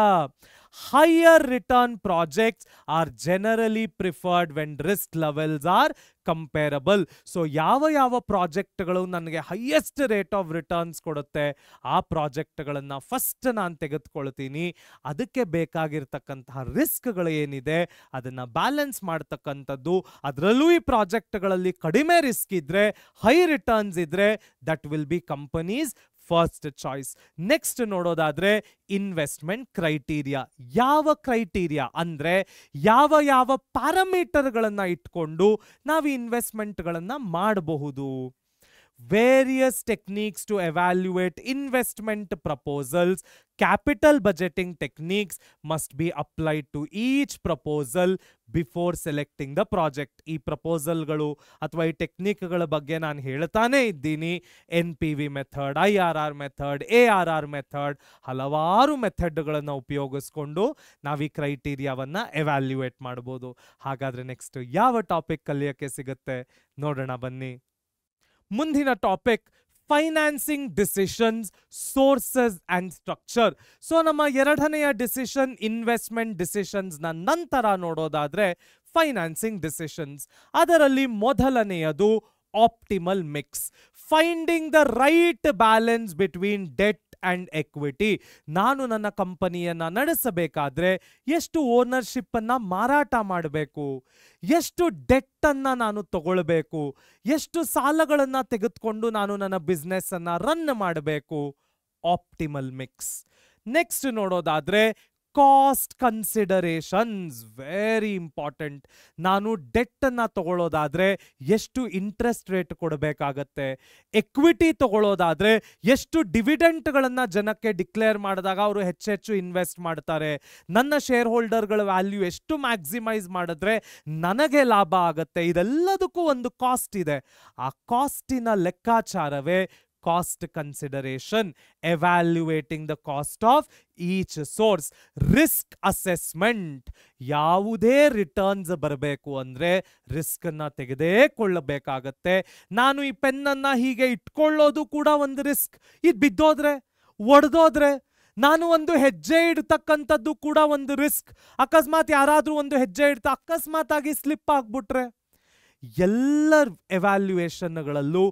Higher return projects are generally preferred when risk levels are comparable. So ಯಾವ ಪ್ರಾಜೆಕ್ಟ್ಗಳು ನನಗೆ highest rate of returns ಕೊಡುತ್ತೆ ಆ ಪ್ರಾಜೆಕ್ಟ್ಗಳನ್ನು first ನಾನು ತೆಗೆದುಕೊಳ್ತೀನಿ. ಅದಕ್ಕೆ ಬೇಕಾಗಿರ್ತಕ್ಕಂತಹ ರಿಸ್ಕ್ಗಳು ಏನಿದೆ ಅದನ್ನು balance ಮಾಡ್ತಕ್ಕಂಥದ್ದು. ಅದರಲ್ಲೂ ಈ ಪ್ರಾಜೆಕ್ಟ್ಗಳಲ್ಲಿ ಕಡಿಮೆ ರಿಸ್ಕ್ ಇದ್ರೆ, ಹೈ ರಿಟರ್ನ್ಸ್ ಇದ್ರೆ, that will B companies first choice. Next ನೋಡೋದಾದ್ರೆ ಇನ್ವೆಸ್ಟ್ಮೆಂಟ್ ಕ್ರೈಟೀರಿಯಾ. ಯಾವ ಕ್ರೈಟೀರಿಯಾ ಅಂದ್ರೆ ಯಾವ ಪ್ಯಾರಾಮೀಟರ್ಗಳನ್ನ ಇಟ್ಕೊಂಡು ನಾವು ಇನ್ವೆಸ್ಟ್ಮೆಂಟ್ಗಳನ್ನ ಮಾಡಬಹುದು. Various techniques to evaluate investment proposals. Capital budgeting techniques must be applied to each proposal before selecting the project. ಈ ಪ್ರಪೋಸಲ್ಗಳು ಅಥವಾ ಈ ಟೆಕ್ನಿಕ್ಗಳ ಬಗ್ಗೆ ನಾನು ಹೇಳ್ತಾನೆ ಇದ್ದೀನಿ. NPV method, IRR method, ARR method, ಹಲವಾರು ಮೆಥಡ್ಗಳನ್ನು ಉಪಯೋಗಿಸ್ಕೊಂಡು ನಾವು ಈ ಕ್ರೈಟೀರಿಯಾವನ್ನ ಎವ್ಯಾಲ್ಯೂಯೇಟ್ ಮಾಡ್ಬೋದು. ಹಾಗಾದ್ರೆ ನೆಕ್ಸ್ಟ್ ಯಾವ ಟಾಪಿಕ್ ಕಲಿಯೋಕ್ಕೆ ಸಿಗುತ್ತೆ ನೋಡೋಣ ಬನ್ನಿ. ಮುಂದಿನ topic financing decisions, sources and structure. So ನಮ್ಮ ಎರಡನೆಯ ಡಿಸಿಷನ್ ಇನ್ವೆಸ್ಟ್ಮೆಂಟ್ ಡಿಸಿಷನ್ಸ್ ನ ನಂತರ ನೋಡೋದಾದ್ರೆ ಫೈನಾನ್ಸಿಂಗ್ ಡಿಸಿಷನ್ಸ್. ಅದರಲ್ಲಿ ಮೊದಲನೆಯದು optimal mix, finding the right balance between debt and equity. ನಾನು ನನ್ನ ಕಂಪನಿಯನ್ನ ನಡೆಸಬೇಕಾದ್ರೆ ಎಷ್ಟು ಓನರ್ಶಿಪ್ ಅನ್ನ ಮಾರಾಟ ಮಾಡಬೇಕು, ಎಷ್ಟು ಡೆಟ್ ಅನ್ನ ನಾನು ತಗೊಳ್ಬೇಕು, ಎಷ್ಟು ಸಾಲಗಳನ್ನ ತೆಗೆದುಕೊಂಡು ನಾನು ನನ್ನ ಬಿಸ್ನೆಸ್ ಅನ್ನ ರನ್ ಮಾಡಬೇಕು. Optimal mix. ನೆಕ್ಸ್ಟ್ ನೋಡೋದಾದ್ರೆ ಕಾಸ್ಟ್ ಕನ್ಸಿಡರೇಷನ್ಸ್ ವೆರಿ ಇಂಪಾರ್ಟೆಂಟ್. ನಾನು ಡೆಟ್ ಅನ್ನ ತಗೊಳ್ಳೋದಾದ್ರೆ ಎಷ್ಟು ಇಂಟ್ರೆಸ್ಟ್ ರೇಟ್ ಕೊಡಬೇಕಾಗತ್ತೆ, ಎಕ್ವಿಟಿ ತಗೊಳ್ಳೋದಾದ್ರೆ ಎಷ್ಟು ಡಿವಿಡೆಂಟ್ಗಳನ್ನ ಜನಕ್ಕೆ ಡಿಕ್ಲೇರ್ ಮಾಡಿದಾಗ ಅವರು ಹೆಚ್ಚೆಚ್ಚು ಇನ್ವೆಸ್ಟ್ ಮಾಡ್ತಾರೆ, ನನ್ನ ಶೇರ್ ಹೋಲ್ಡರ್ಗಳ ವ್ಯಾಲ್ಯೂ ಎಷ್ಟು ಮ್ಯಾಕ್ಸಿಮೈಸ್ ಮಾಡಿದ್ರೆ ನನಗೆ ಲಾಭ ಆಗತ್ತೆ, ಇದೆಲ್ಲದಕ್ಕೂ ಒಂದು ಕಾಸ್ಟ್ ಇದೆ. ಆ ಕಾಸ್ಟಿನ ಲೆಕ್ಕಾಚಾರವೇ cost consideration, evaluating the cost of each source. Risk assessment, ಯಾವುದೇ ರಿಟರ್ನ್ಸ್ ಬರಬೇಕು ಅಂದ್ರೆ ರಿಸ್ಕ್ ಅನ್ನ ತೆಗೆದುಕೊಳ್ಳಬೇಕಾಗತ್ತೆ. ನಾನು ಈ ಪೆನ್ನನ್ನ ಹೀಗೆ ಇಟ್ಕೊಳ್ಳೋದು ಕೂಡ ಒಂದು ರಿಸ್ಕ್. ಇದು ಬಿದ್ದೋದ್ರೆ, ಒಡೆದೋದ್ರೆ, ನಾನು ಒಂದು ಹೆಜ್ಜೆ ಇಡ್ತಕ್ಕಂಥದ್ದು ಕೂಡ ಒಂದು ರಿಸ್ಕ್. ಅಕಸ್ಮಾತ್ ಯಾರಾದ್ರೂ ಒಂದು ಹೆಜ್ಜೆ ಇಡ್ತಾ ಅಕಸ್ಮಾತ್ ಆಗಿ ಸ್ಲಿಪ್ ಆಗ್ಬಿಟ್ರೆ, ಎಲ್ಲ ಎವ್ಯಾಲ್ಯೂಯೇಷನ್ಗಳಲ್ಲೂ,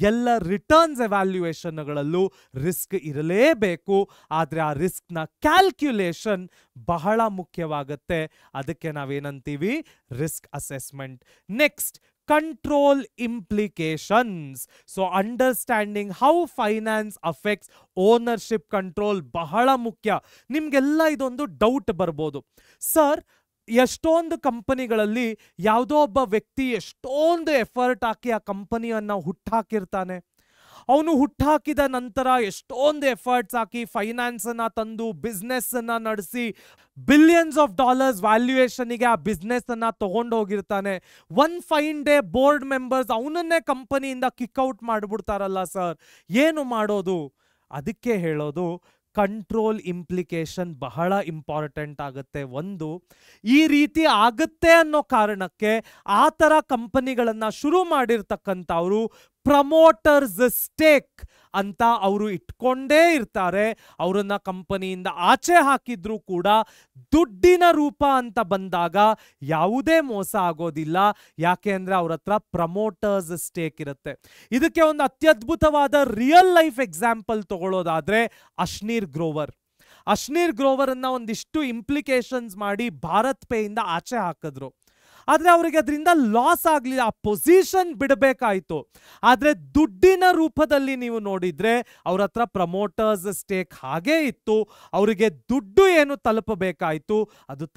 ಎಲ್ಲ ರಿಟರ್ನ್ಸ್ ಎವ್ಯಾಲ್ಯೂಯೇಷನ್ಗಳಲ್ಲೂ ರಿಸ್ಕ್ ಇರಲೇಬೇಕು. ಆದರೆ ಆ ರಿಸ್ಕ್ನ ಕ್ಯಾಲ್ಕ್ಯುಲೇಷನ್ ಬಹಳ ಮುಖ್ಯವಾಗುತ್ತೆ. ಅದಕ್ಕೆ ನಾವೇನಂತೀವಿ, risk assessment. Next, control implications. So understanding how finance affects ownership control ಬಹಳ ಮುಖ್ಯ. ನಿಮ್ಗೆಲ್ಲ ಇದೊಂದು ಡೌಟ್ ಬರ್ಬೋದು, ಸರ್ ಎಷ್ಟೊಂದು ಕಂಪನಿಗಳಲ್ಲಿ ಯಾವುದೋ ಒಬ್ಬ ವ್ಯಕ್ತಿ ಎಷ್ಟೊಂದು ಎಫರ್ಟ್ ಹಾಕಿ ಆ ಕಂಪನಿಯನ್ನ ಹುಟ್ಟಾಕಿರ್ತಾನೆ. ಅವನು ಹುಟ್ಟಾಕಿದ ನಂತರ ಎಷ್ಟೊಂದು ಎಫರ್ಟ್ಸ್ ಹಾಕಿ ಫೈನಾನ್ಸ್ ಅನ್ನ ತಂದು ಬಿಸ್ನೆಸ್ ಅನ್ನ ನಡೆಸಿ ಬಿಲಿಯನ್ಸ್ ಆಫ್ ಡಾಲರ್ಸ್ ವ್ಯಾಲ್ಯೂಯೇಷನ್ಗೆ ಆ ಬಿಸ್ನೆಸ್ ಅನ್ನ ತಗೊಂಡು ಹೋಗಿರ್ತಾನೆ. One fine day board members ಅವನನ್ನೇ ಕಂಪನಿಯಿಂದ ಕಿಕ್ಔಟ್ ಮಾಡಿಬಿಡ್ತಾರಲ್ಲ ಸರ್, ಏನು ಮಾಡೋದು? ಅದಕ್ಕೆ ಹೇಳೋದು, ಕಂಟ್ರೋಲ್ ಇಂಪ್ಲಿಕೇಶನ್ ಬಹಳ ಇಂಪಾರ್ಟೆಂಟ್ ಆಗುತ್ತೆ. ಒಂದು, ಈ ರೀತಿ ಆಗುತ್ತೆ ಅನ್ನೋ ಕಾರಣಕ್ಕೆ ಆ ಥರ ಕಂಪನಿಗಳನ್ನು ಶುರು ಮಾಡಿರ್ತಕ್ಕಂಥವ್ರು ಪ್ರಮೋಟರ್ಸ್ ಸ್ಟೇಕ್ ಅಂತ ಅವರು ಇಟ್ಕೊಂಡೇ ಇರ್ತಾರೆ. ಅವರನ್ನ ಕಂಪನಿಯಿಂದ ಆಚೆ ಹಾಕಿದ್ರೂ ಕೂಡ ದುಡ್ಡಿನ ರೂಪ ಅಂತ ಬಂದಾಗ ಯಾವುದೇ ಮೋಸ ಆಗೋದಿಲ್ಲ. ಯಾಕೆ ಅಂದ್ರೆ ಅವ್ರ ಹತ್ರ ಪ್ರಮೋಟರ್ಸ್ ಸ್ಟೇಕ್ ಇರುತ್ತೆ. ಇದಕ್ಕೆ ಒಂದು ಅತ್ಯದ್ಭುತವಾದ ರಿಯಲ್ ಲೈಫ್ ಎಕ್ಸಾಂಪಲ್ ತಗೊಳ್ಳೋದಾದ್ರೆ ಅಶ್ನೀರ್ ಗ್ರೋವರ್. ಅಶ್ನೀರ್ ಗ್ರೋವರ್ ಅನ್ನ ಒಂದಿಷ್ಟು ಇಂಪ್ಲಿಕೇಶನ್ಸ್ ಮಾಡಿ ಭಾರತ್ ಪೇ ಇಂದ ಆಚೆ ಹಾಕಿದ್ರು. ಆದರೆ ಅವರಿಗೆ ಅದರಿಂದ ಲಾಸ್ ಆಗಲಿಲ್ಲ, ಆ ಪೊಸಿಷನ್ ಬಿಡಬೇಕಾಯಿತು. ಆದರೆ ದುಡ್ಡಿನ ರೂಪದಲ್ಲಿ ನೀವು ನೋಡಿದ್ರೆ ಅವ್ರ ಹತ್ರ ಪ್ರಮೋಟರ್ಸ್ ಸ್ಟೇಕ್ ಹಾಗೇ ಇತ್ತು. ಅವರಿಗೆ ದುಡ್ಡು ಏನು ತಲುಪಬೇಕಾಯಿತು ಅದು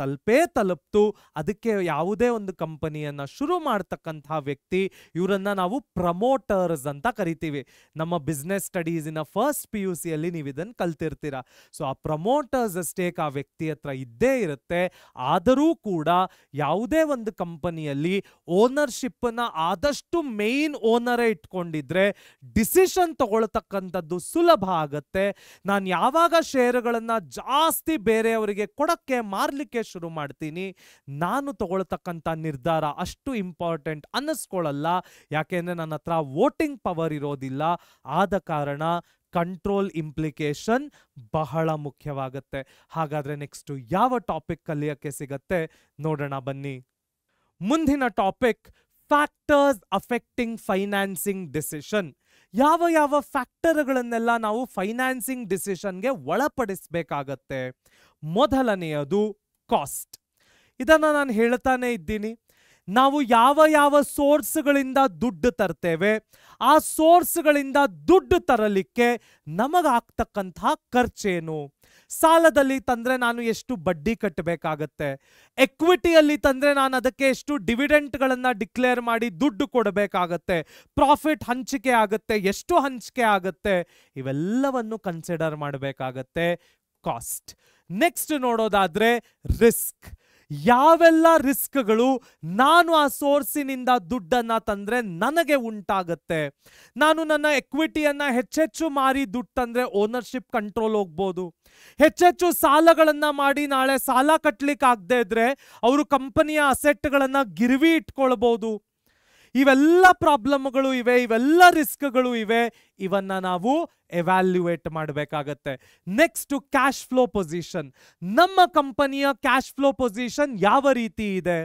ತಲುಪ್ತು. ಅದಕ್ಕೆ ಯಾವುದೇ ಒಂದು ಕಂಪನಿಯನ್ನ ಶುರು ಮಾಡ್ತಕ್ಕಂತಹ ವ್ಯಕ್ತಿ, ಇವರನ್ನ ನಾವು ಪ್ರಮೋಟರ್ಸ್ ಅಂತ ಕರಿತೀವಿ. ನಮ್ಮ ಬಿಸ್ನೆಸ್ ಸ್ಟಡೀಸಿನ ಫಸ್ಟ್ PUC ಯಲ್ಲಿ ನೀವು ಇದನ್ನು ಕಲ್ತಿರ್ತೀರಾ. ಸೊ ಆ ಪ್ರಮೋಟರ್ಸ್ ಸ್ಟೇಕ್ ಆ ವ್ಯಕ್ತಿ ಹತ್ರ ಇದ್ದೇ ಇರುತ್ತೆ. ಆದರೂ ಕೂಡ ಯಾವುದೇ ಒಂದು ಕಂಪನಿಯಲ್ಲಿ ಓನರ್ಶಿಪ್ ನ ಆದಷ್ಟು ಮೇನ್ ಓನರೇ ಇಟ್ಕೊಂಡಿದ್ರೆ ಡಿಸಿಷನ್ ತಗೊಳ್ತಕ್ಕಂಥದ್ದು ಸುಲಭ ಆಗತ್ತೆ. ನಾನು ಯಾವಾಗ ಶೇರುಗಳನ್ನ ಜಾಸ್ತಿ ಬೇರೆಯವರಿಗೆ ಕೊಡಕ್ಕೆ ಮಾರ್ಲಿಕ್ಕೆ ಶುರು ಮಾಡ್ತೀನಿ, ನಾನು ತಗೊಳ್ತಕ್ಕಂಥ ನಿರ್ಧಾರ ಅಷ್ಟು ಇಂಪಾರ್ಟೆಂಟ್ ಅನ್ನಿಸ್ಕೊಳ್ಳಲ್ಲ. ಯಾಕೆಂದ್ರೆ ನನ್ನ ಹತ್ರ ವೋಟಿಂಗ್ ಪವರ್ ಇರೋದಿಲ್ಲ. ಆದ ಕಾರಣ ಕಂಟ್ರೋಲ್ ಇಂಪ್ಲಿಕೇಶನ್ ಬಹಳ ಮುಖ್ಯವಾಗುತ್ತೆ. ಹಾಗಾದ್ರೆ ನೆಕ್ಸ್ಟ್ ಯಾವ ಟಾಪಿಕ್ ಕಲಿಯಕ್ಕೆ ಸಿಗತ್ತೆ ನೋಡೋಣ ಬನ್ನಿ. ಮುಂದಿನ topic, factors affecting financing decision. ಯಾವ ಯಾವ ಫ್ಯಾಕ್ಟರ್ಗಳನ್ನೆಲ್ಲ ನಾವು ಫೈನಾನ್ಸಿಂಗ್ ಡಿಸಿಷನ್ಗೆ ಒಳಪಡಿಸಬೇಕಾಗತ್ತೆ? ಮೊದಲನೆಯದು ಕಾಸ್ಟ್. ಇದನ್ನ ನಾನು ಹೇಳ್ತಾನೆ ಇದ್ದೀನಿ. ನಾವು ಯಾವ ಯಾವ ಸೋರ್ಸ್ಗಳಿಂದ ದುಡ್ಡು ತರ್ತೇವೆ, ಆ ಸೋರ್ಸ್ಗಳಿಂದ ದುಡ್ಡು ತರಲಿಕ್ಕೆ ನಮಗಾಗ್ತಕ್ಕಂತಹ ಖರ್ಚೇನು? ಸಾಲದಲ್ಲಿ ತಂದ್ರೆ ನಾನು ಎಷ್ಟು ಬಡ್ಡಿ ಕಟ್ಟಬೇಕಾಗತ್ತೆ, ಎಕ್ವಿಟಿಯಲ್ಲಿ ತಂದ್ರೆ ನಾನು ಅದಕ್ಕೆ ಎಷ್ಟು ಡಿವಿಡೆಂಟ್ಗಳನ್ನ ಡಿಕ್ಲೇರ್ ಮಾಡಿ ದುಡ್ಡು ಕೊಡಬೇಕಾಗತ್ತೆ, ಪ್ರಾಫಿಟ್ ಹಂಚಿಕೆ ಆಗುತ್ತೆ, ಎಷ್ಟು ಹಂಚಿಕೆ ಆಗುತ್ತೆ, ಇವೆಲ್ಲವನ್ನು ಕನ್ಸಿಡರ್ ಮಾಡಬೇಕಾಗತ್ತೆ ಕಾಸ್ಟ್. ನೆಕ್ಸ್ಟ್ ನೋಡೋದಾದ್ರೆ ರಿಸ್ಕ್. ಯಾವೆಲ್ಲ ರಿಸ್ಕ್ಗಳು ನಾನು ಆ ಸೋರ್ಸಿನಿಂದ ದುಡ್ಡನ್ನ ತಂದ್ರೆ ನನಗೆ ಉಂಟಾಗತ್ತೆ? ನಾನು ನನ್ನ ಎಕ್ವಿಟಿಯನ್ನ ಹೆಚ್ಚೆಚ್ಚು ಮಾರಿ ದುಡ್ಡು ತಂದ್ರೆ ಓನರ್ಶಿಪ್ ಕಂಟ್ರೋಲ್ ಹೋಗ್ಬೋದು. ಹೆಚ್ಚೆಚ್ಚು ಸಾಲಗಳನ್ನ ಮಾಡಿ ನಾಳೆ ಸಾಲ ಕಟ್ಲಿಕ್ಕೆ ಆಗದೆ ಇದ್ರೆ ಅವರು ಕಂಪನಿಯ ಅಸೆಟ್ಗಳನ್ನ ಗಿರ್ವಿ ಇಟ್ಕೊಳ್ಬಹುದು. ಇವೆಲ್ಲ ಪ್ರಾಬ್ಲಮ್ಗಳು ಇವೆ, ಇವೆಲ್ಲ ರಿಸ್ಕ್ಗಳು ಇವೆ. ಇವನ್ನ ನಾವು ಎವ್ಯಾಲ್ಯೂಯೇಟ್ ಮಾಡಬೇಕಾಗತ್ತೆ. Next, cash flow position. ನಮ್ಮ ಕಂಪನಿಯ ಕ್ಯಾಶ್ ಫ್ಲೋ ಪೊಸಿಷನ್ ಯಾವ ರೀತಿ ಇದೆ?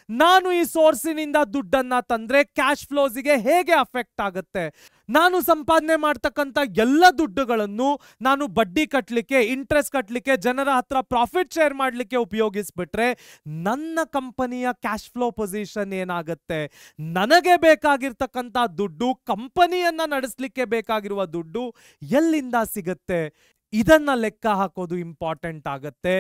ನಾನು ಈ ಸೋರ್ಸಿನಿಂದ ದುಡ್ಡನ್ನ ತಂದ್ರೆ ಕ್ಯಾಶ್ ಫ್ಲೋಸಿಗೆ ಹೇಗೆ ಅಫೆಕ್ಟ್ ಆಗುತ್ತೆ? ನಾನು ಸಂಪಾದನೆ ಮಾಡ್ತಕ್ಕಂಥ ಎಲ್ಲ ದುಡ್ಡುಗಳನ್ನು ನಾನು ಬಡ್ಡಿ ಕಟ್ಟಲಿಕ್ಕೆ, ಇಂಟ್ರೆಸ್ಟ್ ಕಟ್ಟಲಿಕ್ಕೆ, ಜನರ ಹತ್ರ ಪ್ರಾಫಿಟ್ ಶೇರ್ ಮಾಡಲಿಕ್ಕೆ ಉಪಯೋಗಿಸ್ಬಿಟ್ರೆ ನನ್ನ ಕಂಪನಿಯ ಕ್ಯಾಶ್ ಫ್ಲೋ ಪೊಸಿಷನ್ ಏನಾಗುತ್ತೆ? ನನಗೆ ಬೇಕಾಗಿರ್ತಕ್ಕಂಥ ದುಡ್ಡು, ಕಂಪನಿಯನ್ನ ನಡೆಸಲಿಕ್ಕೆ ಬೇಕಾಗಿರುವ ದುಡ್ಡು ಎಲ್ಲಿಂದ ಸಿಗುತ್ತೆ? ಇದನ್ನ ಲೆಕ್ಕ ಹಾಕೋದು ಇಂಪಾರ್ಟೆಂಟ್ ಆಗತ್ತೆ.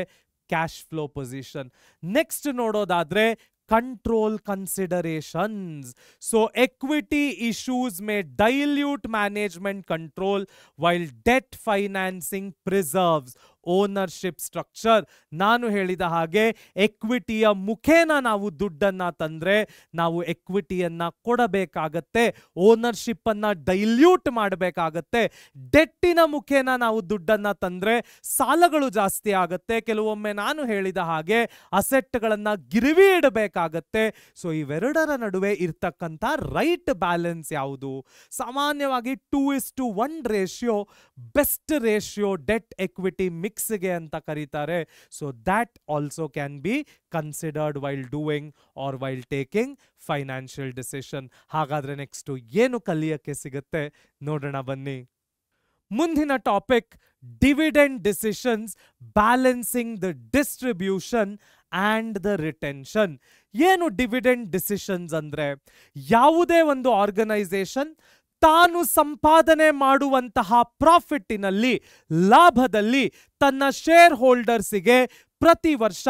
Cash flow position. ನೆಕ್ಸ್ಟ್ ನೋಡೋದಾದ್ರೆ control considerations. So equity issues may dilute management control while debt financing preserves ownership structure. ನಾನು ಹೇಳಿದ ಹಾಗೆ ಎಕ್ವಿಟಿಯ ಮುಖೇನ ನಾವು ದುಡ್ಡನ್ನ ತಂದ್ರೆ ನಾವು ಎಕ್ವಿಟಿಯನ್ನ ಕೊಡಬೇಕಾಗತ್ತೆ, ಓನರ್ಶಿಪ್ ಅನ್ನ ಡೈಲ್ಯೂಟ್ ಮಾಡಬೇಕಾಗತ್ತೆ. ಡೆಟ್ಟಿನ ಮುಖೇನ ನಾವು ದುಡ್ಡನ್ನ ತಂದ್ರೆ ಸಾಲಗಳು ಜಾಸ್ತಿ ಆಗತ್ತೆ. ಕೆಲವೊಮ್ಮೆ ನಾನು ಹೇಳಿದ ಹಾಗೆ ಅಸೆಟ್ಗಳನ್ನ ಗಿರಿವಿ ಇಡಬೇಕಾಗತ್ತೆ. ಸೊ ಇವೆರಡರ ನಡುವೆ ಇರ್ತಕ್ಕಂಥ ರೈಟ್ ಬ್ಯಾಲೆನ್ಸ್ ಯಾವುದು? ಸಾಮಾನ್ಯವಾಗಿ 2:1 ratio best ratio debt equity ಮಿಕ್ಸ್ಗೆ ಅಂತ ಕರೀತಾರೆ. So that also can be considered while doing or while taking financial decision. ಹಾಗಾದ್ರೆ ನೆಕ್ಸ್ಟ್ ಏನು ಕಲಿಯಕ್ಕೆ ಸಿಗುತ್ತೆ ನೋಡೋಣ ಬನ್ನಿ. ಮುಂದಿನ topic dividend decisions, balancing the distribution and the retention. ಏನು ಡಿವಿಡೆಂಡ್ ಡಿಸಿಷನ್ಸ್ ಅಂದ್ರೆ, ಯಾವುದೇ ಒಂದು ಆರ್ಗನೈಸೇಷನ್ ತಾನು ಸಂಪಾದನೆ ಮಾಡುವಂತಹ ಪ್ರಾಫಿಟ್ಟಿನಲ್ಲಿ, ಲಾಭದಲ್ಲಿ ತನ್ನ ಶೇರ್ ಹೋಲ್ಡರ್ಸಿಗೆ ಪ್ರತಿ ವರ್ಷ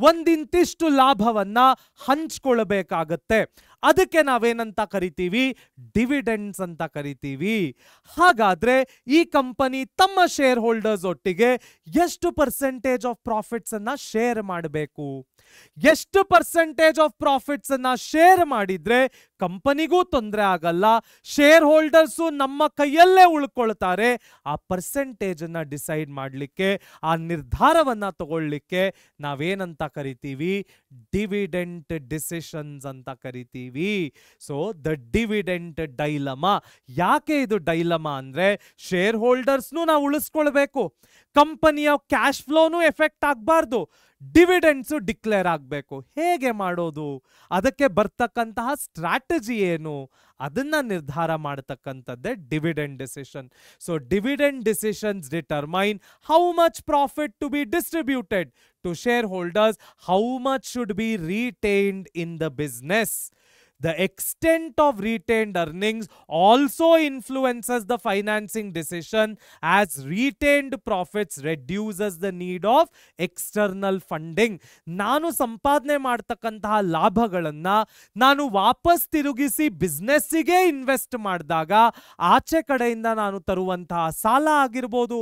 ಒಂದಿಂತಿಷ್ಟು ಲಾಭವನ್ನ ಹಂಚ್ಕೊಳ್ಬೇಕಾಗತ್ತೆ. ಅದಕ್ಕೆ ನಾವೇನಂತ ಕರಿತೀವಿ? ಡಿವಿಡೆಂಡ್ಸ್ ಅಂತ ಕರಿತೀವಿ. ಹಾಗಾದ್ರೆ ಈ ಕಂಪನಿ ತಮ್ಮ ಶೇರ್ ಹೋಲ್ಡರ್ಸ್ ಒಟ್ಟಿಗೆ ಎಷ್ಟು ಪರ್ಸೆಂಟೇಜ್ ಆಫ್ ಪ್ರಾಫಿಟ್ಸ್ ಅನ್ನ ಶೇರ್ ಮಾಡಬೇಕು? ಎಷ್ಟು ಪರ್ಸೆಂಟೇಜ್ ಆಫ್ ಪ್ರಾಫಿಟ್ಸ್ ಅನ್ನ ಶೇರ್ ಮಾಡಿದ್ರೆ ಕಂಪನಿಗೂ ತೊಂದರೆ ಆಗಲ್ಲ, ಶೇರ್ ಹೋಲ್ಡರ್ಸು ನಮ್ಮ ಕೈಯಲ್ಲೇ ಉಳ್ಕೊಳ್ತಾರೆ. ಆ ಪರ್ಸೆಂಟೇಜ್ ಅನ್ನ ಡಿಸೈಡ್ ಮಾಡಲಿಕ್ಕೆ, ಆ ನಿರ್ಧಾರವನ್ನ ತಗೊಳ್ಳಿಕ್ಕೆ ನಾವೇನಂತ ಕರಿತೀವಿ? ಡಿವಿಡೆಂಟ್ ಡಿಸಿಷನ್ಸ್ ಅಂತ ಕರಿತೀವಿ. So the dividend dilemma. ಯಾಕೆ ಇದು ಡೈಲಮಾ ಅಂದ್ರೆ, ಶೇರ್ ಹೋಲ್ಡರ್ಸ್ನು ನಾವು ಉಳಿಸ್ಕೊಳ್ಬೇಕು, ಕಂಪನಿಯ ಕ್ಯಾಶ್ ಫ್ಲೋನು ಎಫೆಕ್ಟ್ ಆಗಬಾರ್ದು, ಡಿವಿಡೆಂಡ್ಸು ಡಿಕ್ಲೇರ್ ಆಗಬೇಕು. ಹೇಗೆ ಮಾಡೋದು? ಅದಕ್ಕೆ ಬರ್ತಕ್ಕಂತಹ ಸ್ಟ್ರಾಟಜಿ ಏನು? ಅದನ್ನ ನಿರ್ಧಾರ ಮಾಡತಕ್ಕಂಥದ್ದೇ dividend decision. So dividend decisions determine how much profit to be distributed to shareholders, how much should be retained in the business. The extent of retained earnings also influences the financing decision, as retained profits reduces the need of external funding. ನಾನು ಸಂಪಾದನೆ ಮಾಡ್ತಕ್ಕಂತಹ ಲಾಭಗಳನ್ನ ನಾನು ವಾಪಸ್ ತಿರುಗಿಸಿ ಬಿಸ್ನೆಸ್ಸಿಗೆ invest ಮಾಡಿದಾಗ ಆಚೆ ಕಡೆಯಿಂದ ನಾನು ತರುವಂತಹ ಸಾಲ ಆಗಿರ್ಬೋದು,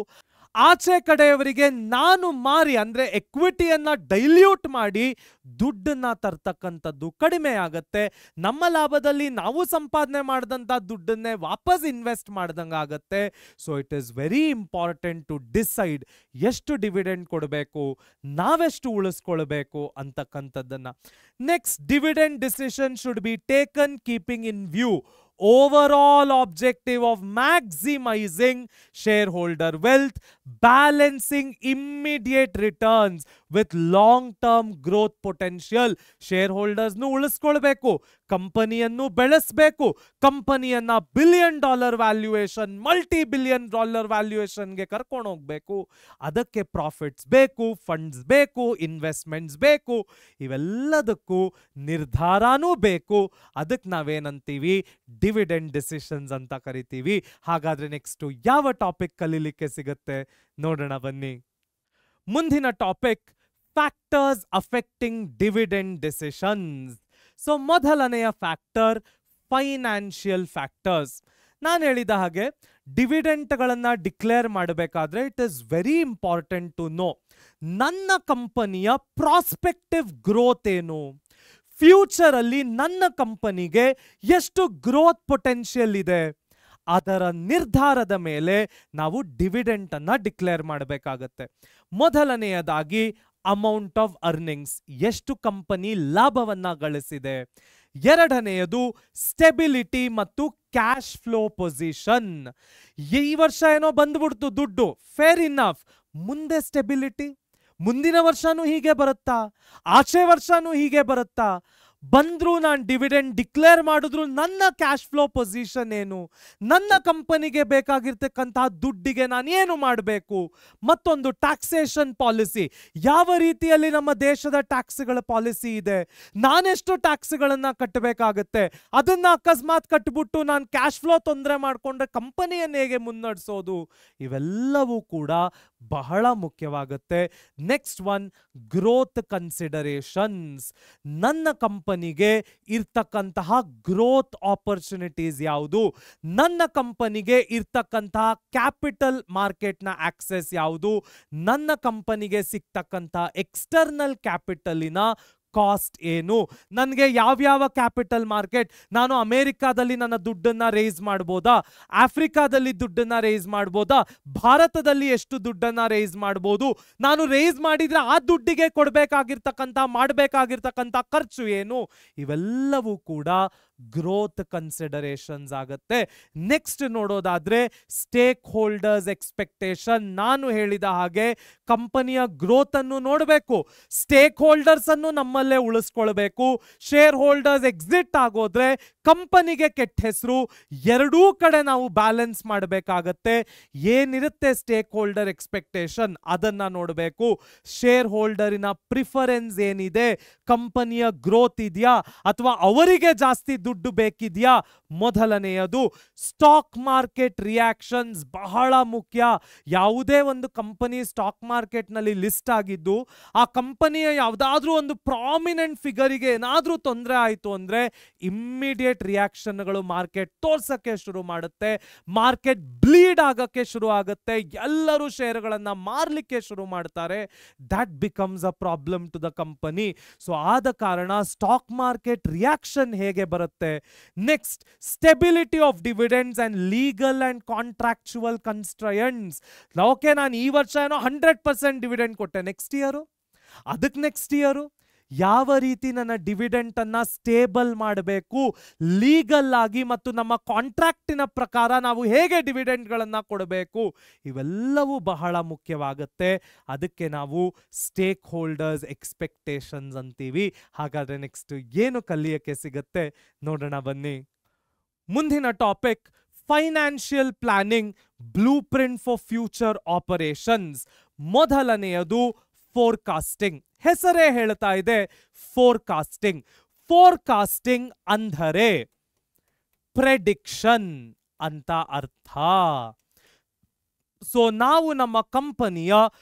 ಆಚೆ ಕಡೆಯವರಿಗೆ ನಾನು ಮಾರಿ ಅಂದ್ರೆ ಎಕ್ವಿಟಿಯನ್ನ ಡೈಲ್ಯೂಟ್ ಮಾಡಿ ದುಡ್ಡನ್ನ ತರ್ತಕ್ಕಂಥದ್ದು ಕಡಿಮೆ ಆಗತ್ತೆ. ನಮ್ಮ ಲಾಭದಲ್ಲಿ ನಾವು ಸಂಪಾದನೆ ಮಾಡಿದಂಥ ದುಡ್ಡನ್ನೇ ವಾಪಸ್ ಇನ್ವೆಸ್ಟ್ ಮಾಡ್ದಂಗೆ ಆಗತ್ತೆ. So it is very important to decide ಎಷ್ಟು ಡಿವಿಡೆಂಡ್ ಕೊಡಬೇಕು, ನಾವೆಷ್ಟು ಉಳಿಸ್ಕೊಳ್ಬೇಕು ಅಂತಕ್ಕಂಥದ್ದನ್ನ. Next, dividend decision should be taken keeping in view overall objective of maximizing shareholder wealth, balancing immediate returns with long-term growth potential. shareholders nu ಉಳಿಸ್ಕೊಳ್ಬೇಕು, ಕಂಪನಿಯನ್ನು ಬೆಳೆಸಬೇಕು, ಕಂಪನಿಯನ್ನ $1 billion valuation, $multi-billion ವ್ಯಾಲ್ಯೂಯೇಷನ್ಗೆ ಕರ್ಕೊಂಡು ಹೋಗ್ಬೇಕು. ಅದಕ್ಕೆ ಪ್ರಾಫಿಟ್ಸ್ ಬೇಕು, ಫಂಡ್ಸ್ ಬೇಕು, ಇನ್ವೆಸ್ಟ್ಮೆಂಟ್ಸ್ ಬೇಕು, ಇವೆಲ್ಲದಕ್ಕೂ ನಿರ್ಧಾರನೂ ಬೇಕು. ಅದಕ್ಕೆ ನಾವೇನಂತೀವಿ? ಡಿವಿಡೆಂಡ್ ಡಿಸಿಷನ್ಸ್ ಅಂತ ಕರಿತೀವಿ. ಹಾಗಾದ್ರೆ ನೆಕ್ಸ್ಟ್ ಯಾವ ಟಾಪಿಕ್ ಕಲೀಲಿಕ್ಕೆ ಸಿಗುತ್ತೆ ನೋಡೋಣ ಬನ್ನಿ. ಮುಂದಿನ topic factors affecting dividend decisions. So ಮೊದಲನೆಯ ಫ್ಯಾಕ್ಟರ್ ಫೈನಾನ್ಷಿಯಲ್ ಫ್ಯಾಕ್ಟರ್ಸ್. ನಾನು ಹೇಳಿದ ಹಾಗೆ ಡಿವಿಡೆಂಟ್ಗಳನ್ನ ಡಿಕ್ಲೇರ್ ಮಾಡಬೇಕಾದ್ರೆ it is very important to know ನನ್ನ ಕಂಪನಿಯ ಪ್ರಾಸ್ಪೆಕ್ಟಿವ್ ಗ್ರೋತ್ ಏನು, ಫ್ಯೂಚರ್ ಅಲ್ಲಿ ನನ್ನ ಕಂಪನಿಗೆ ಎಷ್ಟು ಗ್ರೋತ್ ಪೊಟೆನ್ಷಿಯಲ್ ಇದೆ, ಅದರ ನಿರ್ಧಾರದ ಮೇಲೆ ನಾವು ಡಿವಿಡೆಂಟ್ ಅನ್ನ ಡಿಕ್ಲೇರ್ ಮಾಡಬೇಕಾಗತ್ತೆ. ಮೊದಲನೆಯದಾಗಿ ಅಮೌಂಟ್ ಆಫ್ ಅರ್ನಿಂಗ್ಸ್, ಎಷ್ಟು ಕಂಪನಿ ಲಾಭವನ್ನ ಗಳಿಸಿದೆ. ಎರಡನೆಯದು ಸ್ಟೆಬಿಲಿಟಿ ಮತ್ತು ಕ್ಯಾಶ್ ಫ್ಲೋ ಪೊಸಿಷನ್. ಈ ವರ್ಷ ಏನೋ ಬಂದ್ಬಿಡ್ತು ದುಡ್ಡು, ಫೇರ್ ಇನಫ್, ಮುಂದೆ ಸ್ಟೆಬಿಲಿಟಿ, ಮುಂದಿನ ವರ್ಷನೂ ಹೀಗೆ ಬರುತ್ತಾ, ಆಚೆ ವರ್ಷನೂ ಹೀಗೆ ಬರುತ್ತಾ, ಬಂದ್ರು ನಾನು ಡಿವಿಡೆಂಡ್ ಡಿಕ್ಲೇರ್ ಮಾಡಿದ್ರು ನನ್ನ ಕ್ಯಾಶ್ ಫ್ಲೋ ಪೊಸಿಷನ್ ಏನು, ನನ್ನ ಕಂಪನಿಗೆ ಬೇಕಾಗಿರ್ತಕ್ಕಂತಹ ದುಡ್ಡಿಗೆ ನಾನು ಏನು ಮಾಡಬೇಕು. ಮತ್ತೊಂದು ಟ್ಯಾಕ್ಸೇಷನ್ ಪಾಲಿಸಿ, ಯಾವ ರೀತಿಯಲ್ಲಿ ನಮ್ಮ ದೇಶದ ಟ್ಯಾಕ್ಸ್ಗಳ ಪಾಲಿಸಿ ಇದೆ, ನಾನೆಷ್ಟು ಟ್ಯಾಕ್ಸ್ಗಳನ್ನ ಕಟ್ಟಬೇಕಾಗತ್ತೆ, ಅದನ್ನ ಅಕಸ್ಮಾತ್ ಕಟ್ಬಿಟ್ಟು ನಾನು ಕ್ಯಾಶ್ ಫ್ಲೋ ತೊಂದರೆ ಮಾಡಿಕೊಂಡ್ರೆ ಕಂಪನಿಯನ್ನು ಹೇಗೆ ಮುನ್ನಡೆಸೋದು, ಇವೆಲ್ಲವೂ ಕೂಡ ಬಹಳ ಮುಖ್ಯವಾಗುತ್ತೆ. Next one, growth considerations. ನನ್ನ ಕಂಪನಿಗೆ ಇರ್ತಕ್ಕಂತಹ ಗ್ರೋತ್ ಆಪರ್ಚುನಿಟೀಸ್ ಯಾವುದು, ನನ್ನ ಕಂಪನಿಗೆ ಇರ್ತಕ್ಕಂತಹ ಕ್ಯಾಪಿಟಲ್ ಮಾರ್ಕೆಟ್ನ ಆಕ್ಸೆಸ್ ಯಾವುದು, ನನ್ನ ಕಂಪನಿಗೆ ಸಿಗ್ತಕ್ಕಂತಹ ಎಕ್ಸ್ಟರ್ನಲ್ ಕ್ಯಾಪಿಟಲಿನ ಕಾಸ್ಟ್ ಏನು, ನನಗೆ ಯಾವ್ಯಾವ ಕ್ಯಾಪಿಟಲ್ ಮಾರ್ಕೆಟ್, ನಾನು ಅಮೆರಿಕಾದಲ್ಲಿ ನನ್ನ ದುಡ್ಡನ್ನ ರೇಸ್ ಮಾಡ್ಬೋದಾ, ಆಫ್ರಿಕಾದಲ್ಲಿ ದುಡ್ಡನ್ನ ರೇಸ್ ಮಾಡ್ಬೋದಾ, ಭಾರತದಲ್ಲಿ ಎಷ್ಟು ದುಡ್ಡನ್ನ ರೇಸ್ ಮಾಡ್ಬೋದು, ನಾನು ರೇಸ್ ಮಾಡಿದ್ರೆ ಆ ದುಡ್ಡಿಗೆ ಮಾಡಬೇಕಾಗಿರ್ತಕ್ಕಂಥ ಖರ್ಚು ಏನು, ಇವೆಲ್ಲವೂ ಕೂಡ ಗ್ರೋತ್ ಕನ್ಸಿಡರೇಷನ್ಸ್ ಆಗುತ್ತೆ. ನೆಕ್ಸ್ಟ್ ನೋಡೋದಾದ್ರೆ ಸ್ಟೇಕ್ ಹೋಲ್ಡರ್ಸ್ ಎಕ್ಸ್ಪೆಕ್ಟೇಷನ್. ನಾನು ಹೇಳಿದ ಹಾಗೆ ಕಂಪನಿಯ ಗ್ರೋತ್ ಅನ್ನು ನೋಡಬೇಕು, ಸ್ಟೇಕ್ ಹೋಲ್ಡರ್ಸ್ ಅನ್ನು ನಮ್ಮಲ್ಲೇ ಉಳಿಸ್ಕೊಳ್ಬೇಕು. ಶೇರ್ ಹೋಲ್ಡರ್ಸ್ ಎಕ್ಸಿಟ್ ಆಗೋದ್ರೆ ಕಂಪನಿಗೆ ಕೆಟ್ಟ ಹೆಸರು, ಎರಡೂ ಕಡೆ ನಾವು ಬ್ಯಾಲೆನ್ಸ್ ಮಾಡಬೇಕಾಗತ್ತೆ. ಏನಿರುತ್ತೆ ಸ್ಟೇಕ್ ಹೋಲ್ಡರ್ ಎಕ್ಸ್ಪೆಕ್ಟೇಷನ್ ಅದನ್ನ ನೋಡಬೇಕು, ಶೇರ್ ಹೋಲ್ಡರಿನ ಪ್ರಿಫರೆನ್ಸ್ ಏನಿದೆ, ಕಂಪನಿಯ ಗ್ರೋತ್ ಇದೆಯಾ ಅಥವಾ ಅವರಿಗೆ ಜಾಸ್ತಿ ದುಡ್ಡು ಬೇಕಿದೆಯಾ. ಮೊದಲನೆಯದು ಸ್ಟಾಕ್ ಮಾರ್ಕೆಟ್ ರಿಯಾಕ್ಷನ್ಸ್ ಬಹಳ ಮುಖ್ಯ. ಯಾವುದೇ ಒಂದು ಕಂಪನಿ ಸ್ಟಾಕ್ ಮಾರ್ಕೆಟ್ ನಲ್ಲಿ ಲಿಸ್ಟ್ ಆಗಿದ್ದು ಆ ಕಂಪನಿಯ ಯಾವುದಾದ್ರೂ ಒಂದು ಪ್ರಾಮಿನೆಂಟ್ ಫಿಗರಿಗೆ ಏನಾದ್ರೂ ತೊಂದರೆ ಆಯಿತು ಅಂದ್ರೆ ಇಮ್ಮಿಡಿಯೇಟ್ ರಿಯಾಕ್ಷನ್ಗಳು ಮಾರ್ಕೆಟ್ ತೋರ್ಸಕ್ಕೆ ಶುರು ಮಾಡುತ್ತೆ, ಮಾರ್ಕೆಟ್ ಬ್ಲೀಡ್ ಆಗಕ್ಕೆ ಶುರು ಆಗುತ್ತೆ, ಎಲ್ಲರೂ ಶೇರ್ಗಳನ್ನ ಮಾರ್ಲಿಕ್ಕೆ ಶುರು ಮಾಡ್ತಾರೆ. That becomes a problem to the company. So ಆದ ಕಾರಣ ಸ್ಟಾಕ್ ಮಾರ್ಕೆಟ್ ರಿಯಾಕ್ಷನ್ ಹೇಗೆ ಬರುತ್ತೆ. Next stability of dividends and legal and contractual constraints. Okay, ನಾನು ಈ ವರ್ಷ ಏನೋ 100% ಡಿವಿಡೆಂಡ್ ಕೊಟ್ಟೆ, ನೆಕ್ಸ್ಟ್ ಇಯರು ಅದಕ್ಕೆ ನೆಕ್ಸ್ಟ್ ಇಯರು ಯಾವ ರೀತಿ ನನ್ನ ಡಿವಿಡೆಂಟ್ ಅನ್ನ ಸ್ಟೇಬಲ್ ಮಾಡಬೇಕು, ಲೀಗಲ್ ಆಗಿ ಮತ್ತು ನಮ್ಮ ಕಾಂಟ್ರಾಕ್ಟಿನ ಪ್ರಕಾರ ನಾವು ಹೇಗೆ ಡಿವಿಡೆಂಟ್ಗಳನ್ನ ಕೊಡಬೇಕು, ಇವೆಲ್ಲವೂ ಬಹಳ ಮುಖ್ಯವಾಗುತ್ತೆ. ಅದಕ್ಕೆ ನಾವು ಸ್ಟೇಕ್ ಹೋಲ್ಡರ್ಸ್ ಎಕ್ಸ್ಪೆಕ್ಟೇಷನ್ಸ್ ಅಂತೀವಿ. ಹಾಗಾದ್ರೆ ನೆಕ್ಸ್ಟ್ ಏನು ಕಲಿಯಕ್ಕೆ ಸಿಗುತ್ತೆ ನೋಡೋಣ ಬನ್ನಿ. ಮುಂದಿನ topic financial planning, blue print for future operations. ಮೊದಲನೆಯದು ಫೋರ್ಕಾಸ್ಟಿಂಗ್. ಹೆಸರೇ ಹೇಳ್ತಾ ಇದೆ ಫೋರ್ಕಾಸ್ಟಿಂಗ್. ಫೋರ್ಕಾಸ್ಟಿಂಗ್ ಅಂದರೆ ಪ್ರೆಡಿಕ್ಷನ್ ಅಂತ ಅರ್ಥ. ಸೊ ನಾವು ನಮ್ಮ ಕಂಪನಿಯ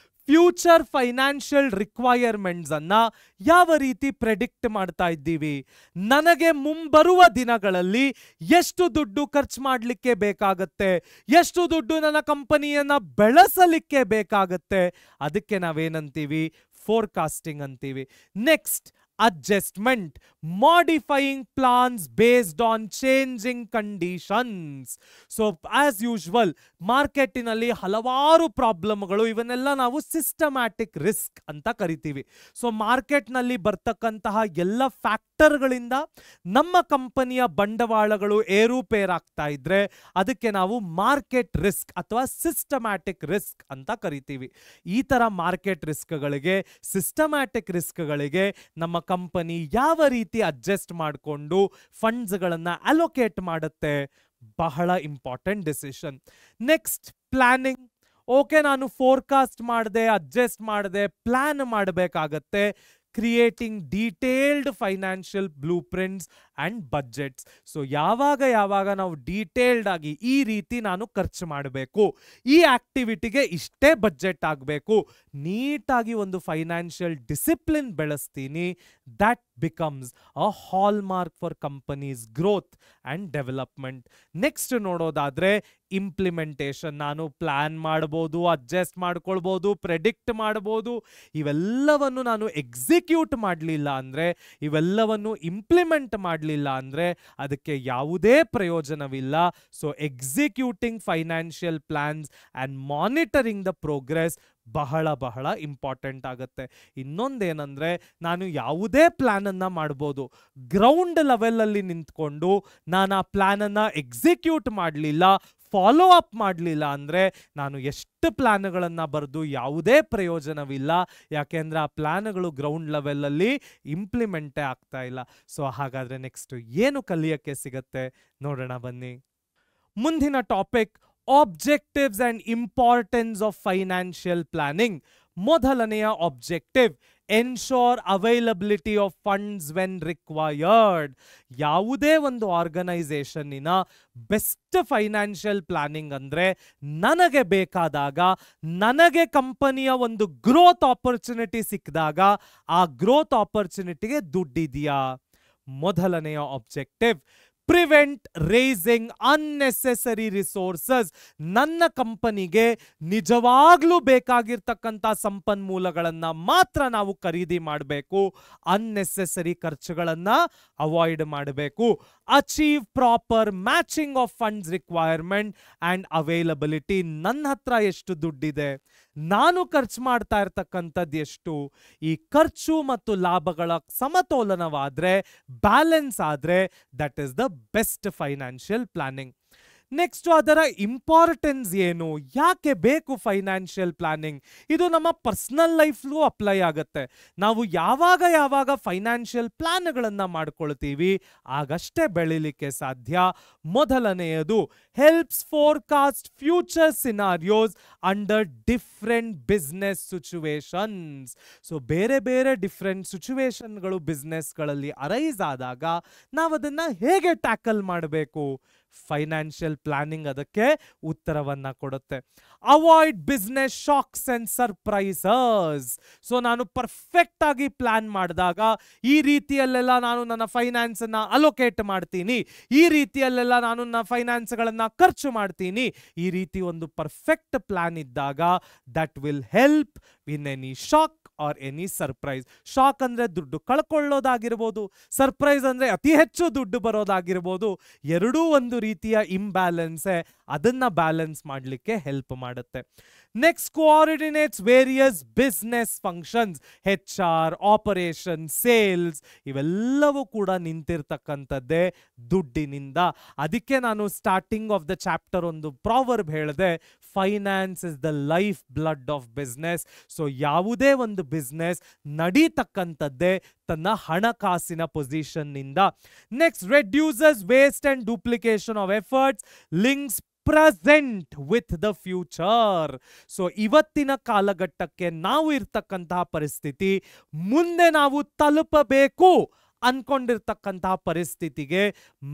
ಫ್ಯೂಚರ್ ಫೈನಾನ್ಷಿಯಲ್ ರಿಕ್ವೈರ್ಮೆಂಟ್ಸ್ ಅನ್ನ ಯಾವ ರೀತಿ ಪ್ರೆಡಿಕ್ಟ್ ಮಾಡ್ತಾ ಇದ್ದೀವಿ, ನನಗೆ ಮುಂಬರುವ ದಿನಗಳಲ್ಲಿ ಎಷ್ಟು ದುಡ್ಡು ಖರ್ಚು ಮಾಡಲಿಕ್ಕೆ ಬೇಕಾಗತ್ತೆ, ಎಷ್ಟು ದುಡ್ಡು ನನ್ನ ಕಂಪನಿಯನ್ನ ಬೆಳೆಸಲಿಕ್ಕೆ ಬೇಕಾಗತ್ತೆ, ಅದಕ್ಕೆ ನಾವೇನಂತೀವಿ ಫೋರ್ಕಾಸ್ಟಿಂಗ್ ಅಂತೀವಿ. Next adjustment, modifying plans based on changing conditions. So as usual ಮಾರ್ಕೆಟಿನಲ್ಲಿ ಹಲವಾರು ಪ್ರಾಬ್ಲಮ್ಗಳು, ಇವನ್ನೆಲ್ಲ ನಾವು ಸಿಸ್ಟಮ್ಯಾಟಿಕ್ ರಿಸ್ಕ್ ಅಂತ ಕರಿತೀವಿ. ಸೊ ಮಾರ್ಕೆಟ್ನಲ್ಲಿ ಬರ್ತಕ್ಕಂತಹ ಎಲ್ಲ ಫ್ಯಾಕ್ಟರ್ಗಳಿಂದ ನಮ್ಮ ಕಂಪನಿಯ ಬಂಡವಾಳಗಳು ಏರುಪೇರಾಗ್ತಾ ಇದ್ರೆ ಅದಕ್ಕೆ ನಾವು ಮಾರ್ಕೆಟ್ ರಿಸ್ಕ್ ಅಥವಾ ಸಿಸ್ಟಮ್ಯಾಟಿಕ್ ರಿಸ್ಕ್ ಅಂತ ಕರಿತೀವಿ. ಈ ತರ ಮಾರ್ಕೆಟ್ ರಿಸ್ಕ್ಗಳಿಗೆ, ಸಿಸ್ಟಮ್ಯಾಟಿಕ್ ರಿಸ್ಕ್ಗಳಿಗೆ ನಮ್ಮ ಕಂಪನಿ ಯಾವ ರೀತಿ ಅಡ್ಜಸ್ಟ್ ಮಾಡಿಕೊಂಡು ಫಂಡ್ಸ್ಗಳನ್ನ ಅಲೋಕೇಟ್ ಮಾಡುತ್ತೆ, ಬಹಳ important decision. Next planning. Okay, ನಾನು ಫೋರ್ಕಾಸ್ಟ್ ಮಾಡಿದೆ, ಅಡ್ಜಸ್ಟ್ ಮಾಡಿದೆ, ಪ್ಲಾನ್ ಮಾಡಬೇಕಾಗತ್ತೆ. Creating detailed financial blue prints and budgets. So ಯಾವಾಗ ನಾವು ಡೀಟೇಲ್ಡ್ ಆಗಿ ಈ ರೀತಿ ನಾನು ಖರ್ಚು ಮಾಡಬೇಕು, ಈ ಆಕ್ಟಿವಿಟಿಗೆ ಇಷ್ಟೇ ಬಜೆಟ್ ಆಗಬೇಕು, ನೀಟಾಗಿ ಒಂದು ಫೈನಾನ್ಷಿಯಲ್ ಡಿಸಿಪ್ಲಿನ್ ಬೆಳೆಸ್ತೀನಿ. That becomes a hallmark for companies growth and development. Next ನೋಡೋದಾದ್ರೆ ಇಂಪ್ಲಿಮೆಂಟೇಷನ್. ನಾನು ಪ್ಲಾನ್ ಮಾಡ್ಬೋದು, ಅಡ್ಜಸ್ಟ್ ಮಾಡ್ಕೊಳ್ಬೋದು, ಪ್ರೆಡಿಕ್ಟ್ ಮಾಡ್ಬೋದು, ಇವೆಲ್ಲವನ್ನು ನಾನು ಎಕ್ಸಿಕ್ಯೂಟ್ ಮಾಡಲಿಲ್ಲ ಅಂದರೆ, ಇವೆಲ್ಲವನ್ನು ಇಂಪ್ಲಿಮೆಂಟ್ ಮಾಡಲಿಲ್ಲ ಅಂದರೆ ಅದಕ್ಕೆ ಯಾವುದೇ ಪ್ರಯೋಜನವಿಲ್ಲ. So executing financial plans and monitoring the progress ಬಹಳ ಬಹಳ ಇಂಪಾರ್ಟೆಂಟ್ ಆಗುತ್ತೆ. ಇನ್ನೊಂದೇನೆಂದರೆ, ನಾನು ಯಾವುದೇ ಪ್ಲ್ಯಾನನ್ನು ಮಾಡ್ಬೋದು, ಗ್ರೌಂಡ್ ಲೆವೆಲಲ್ಲಿ ನಿಂತ್ಕೊಂಡು ನಾನು ಆ ಪ್ಲ್ಯಾನನ್ನು ಎಕ್ಸಿಕ್ಯೂಟ್ ಮಾಡಲಿಲ್ಲ, ಫಾಲೋ ಅಪ್ ಮಾಡಲಿಲ್ಲ ಅಂದರೆ ನಾನು ಎಷ್ಟು ಪ್ಲ್ಯಾನ್ಗಳನ್ನು ಬರೆದು ಯಾವುದೇ ಪ್ರಯೋಜನವಿಲ್ಲ. ಯಾಕೆಂದರೆ ಆ ಪ್ಲ್ಯಾನ್ಗಳು ಗ್ರೌಂಡ್ ಲೆವೆಲಲ್ಲಿ ಇಂಪ್ಲಿಮೆಂಟೇ ಆಗ್ತಾ ಇಲ್ಲ. ಸೊ ಹಾಗಾದರೆ ನೆಕ್ಸ್ಟ್ ಏನು ಕಲಿಯೋಕ್ಕೆ ಸಿಗತ್ತೆ ನೋಡೋಣ ಬನ್ನಿ. ಮುಂದಿನ topic objectives and importance of financial planning. ಮೊದಲನೆಯ objective, ensure availability of funds when required. ಯಾವುದೇ ಒಂದು ಆರ್ಗನೈಸೇಷನ್ನಿನ ಬೆಸ್ಟ್ ಫೈನಾನ್ಷಿಯಲ್ ಪ್ಲಾನಿಂಗ್ ಅಂದರೆ, ನನಗೆ ಬೇಕಾದಾಗ, ನನಗೆ ಕಂಪನಿಯ ಒಂದು ಗ್ರೋತ್ ಆಪರ್ಚುನಿಟಿ ಸಿಕ್ಕಿದಾಗ ಆ ಗ್ರೋತ್ ಆಪರ್ಚುನಿಟಿಗೆ ದುಡ್ಡಿದೆಯಾ. ಮೊದಲನೆಯ objective. Prevent raising unnecessary resources. ನನ್ನ ಕಂಪನಿಗೆ ನಿಜವಾಗ್ಲೂ ಬೇಕಾಗಿರ್ತಕ್ಕಂಥ ಸಂಪನ್ಮೂಲಗಳನ್ನು ಮಾತ್ರ ನಾವು ಖರೀದಿ ಮಾಡಬೇಕು, ಅನ್ನೆಸೆಸರಿ ಖರ್ಚುಗಳನ್ನು ಅವಾಯ್ಡ್ ಮಾಡಬೇಕು. Achieve proper matching of funds requirement and availability. ನನ್ನ ಹತ್ರ ಎಷ್ಟು ದುಡ್ಡಿದೆ, ನಾನು ಖರ್ಚು ಮಾಡ್ತಾ ಇರ್ತಕ್ಕಂಥದ್ದು ಎಷ್ಟು, ಈ ಖರ್ಚು ಮತ್ತು ಲಾಭಗಳ ಸಮತೋಲನವಾದರೆ, ಬ್ಯಾಲೆನ್ಸ್ ಆದರೆ, that is the best financial planning. Next, ಅದರ ಇಂಪಾರ್ಟೆನ್ಸ್ ಏನು, ಯಾಕೆ ಬೇಕು ಫೈನಾನ್ಷಿಯಲ್ ಪ್ಲಾನಿಂಗ್. ಇದು ನಮ್ಮ ಪರ್ಸನಲ್ ಲೈಫ್ಗೂ ಅಪ್ಲೈ ಆಗುತ್ತೆ. ನಾವು ಯಾವಾಗ ಫೈನಾನ್ಷಿಯಲ್ ಪ್ಲಾನ್ಗಳನ್ನು ಮಾಡ್ಕೊಳ್ತೀವಿ ಆಗಷ್ಟೇ ಬೆಳಿಲಿಕ್ಕೆ ಸಾಧ್ಯ. ಮೊದಲನೆಯದು, helps forecast future scenarios under different business situations. So ಬೇರೆ ಬೇರೆ ಡಿಫ್ರೆಂಟ್ ಸಿಚುವೇಶನ್ಗಳು ಬಿಸ್ನೆಸ್ಗಳಲ್ಲಿ ಅರೈಸ್ ಆದಾಗ ನಾವು ಅದನ್ನು ಹೇಗೆ ಟ್ಯಾಕಲ್ ಮಾಡಬೇಕು, ಫೈನಾನ್ಷಿಯಲ್ ಪ್ಲಾನಿಂಗ್ ಅದಕ್ಕೆ ಉತ್ತರವನ್ನ ಕೊಡುತ್ತೆ. Avoid business shocks and surprises. So ನಾನು ಪರ್ಫೆಕ್ಟ್ ಆಗಿ ಪ್ಲಾನ್ ಮಾಡಿದಾಗ ಈ ರೀತಿಯಲ್ಲೆಲ್ಲ ನಾನು ನನ್ನ ಫೈನಾನ್ಸ್ ಅನ್ನ ಅಲೋಕೇಟ್ ಮಾಡ್ತೀನಿ, ಈ ರೀತಿಯಲ್ಲೆಲ್ಲ ನಾನು ನನ್ನ ಫೈನಾನ್ಸ್ಗಳನ್ನ ಖರ್ಚು ಮಾಡ್ತೀನಿ, ಈ ರೀತಿ ಒಂದು ಪರ್ಫೆಕ್ಟ್ ಪ್ಲಾನ್ ಇದ್ದಾಗ that will help in any shock R any surprise. Shock ಅಂದರೆ ದುಡ್ಡು ಕಳ್ಕೊಳ್ಳೋದಾಗಿರ್ಬೋದು, ಸರ್ಪ್ರೈಸ್ ಅಂದರೆ ಅತಿ ಹೆಚ್ಚು ದುಡ್ಡು ಬರೋದಾಗಿರ್ಬೋದು. ಎರಡೂ ಒಂದು ರೀತಿಯ ಇಂಬ್ಯಾಲೆನ್ಸೇ, ಅದನ್ನ ಬ್ಯಾಲೆನ್ಸ್ ಮಾಡಲಿಕ್ಕೆ ಹೆಲ್ಪ್ ಮಾಡುತ್ತೆ. Next, coordinates various business functions. HR, operation, sales ಇವೆಲ್ಲವೂ ಕೂಡ ನಿಂತಿರ್ತಕ್ಕಂಥದ್ದೇ ದುಡ್ಡಿನಿಂದ. ಅದಕ್ಕೆ ನಾನು ಸ್ಟಾರ್ಟಿಂಗ್ ಆಫ್ ದ ಚಾಪ್ಟರ್ ಒಂದು ಪ್ರಾವರ್ಬ್ ಹೇಳಿದೆ, finance is the life blood of business. So ಯಾವುದೇ ಒಂದು ಬಿಸ್ನೆಸ್ ನಡೀತಕ್ಕಂಥದ್ದೇ ತನ್ನ ಹಣಕಾಸಿನ ಪೊಸಿಷನ್ನಿಂದ. Next, reduces waste and duplication of efforts, links present with the future. So ಇವತ್ತಿನ ಕಾಲಘಟ್ಟಕ್ಕೆ ನಾವು ಇರ್ತಕ್ಕಂತಹ ಪರಿಸ್ಥಿತಿ, ಮುಂದೆ ನಾವು ತಲುಪಬೇಕು ಅನ್ಕೊಂಡಿರ್ತಕ್ಕಂತಹ ಪರಿಸ್ಥಿತಿಗೆ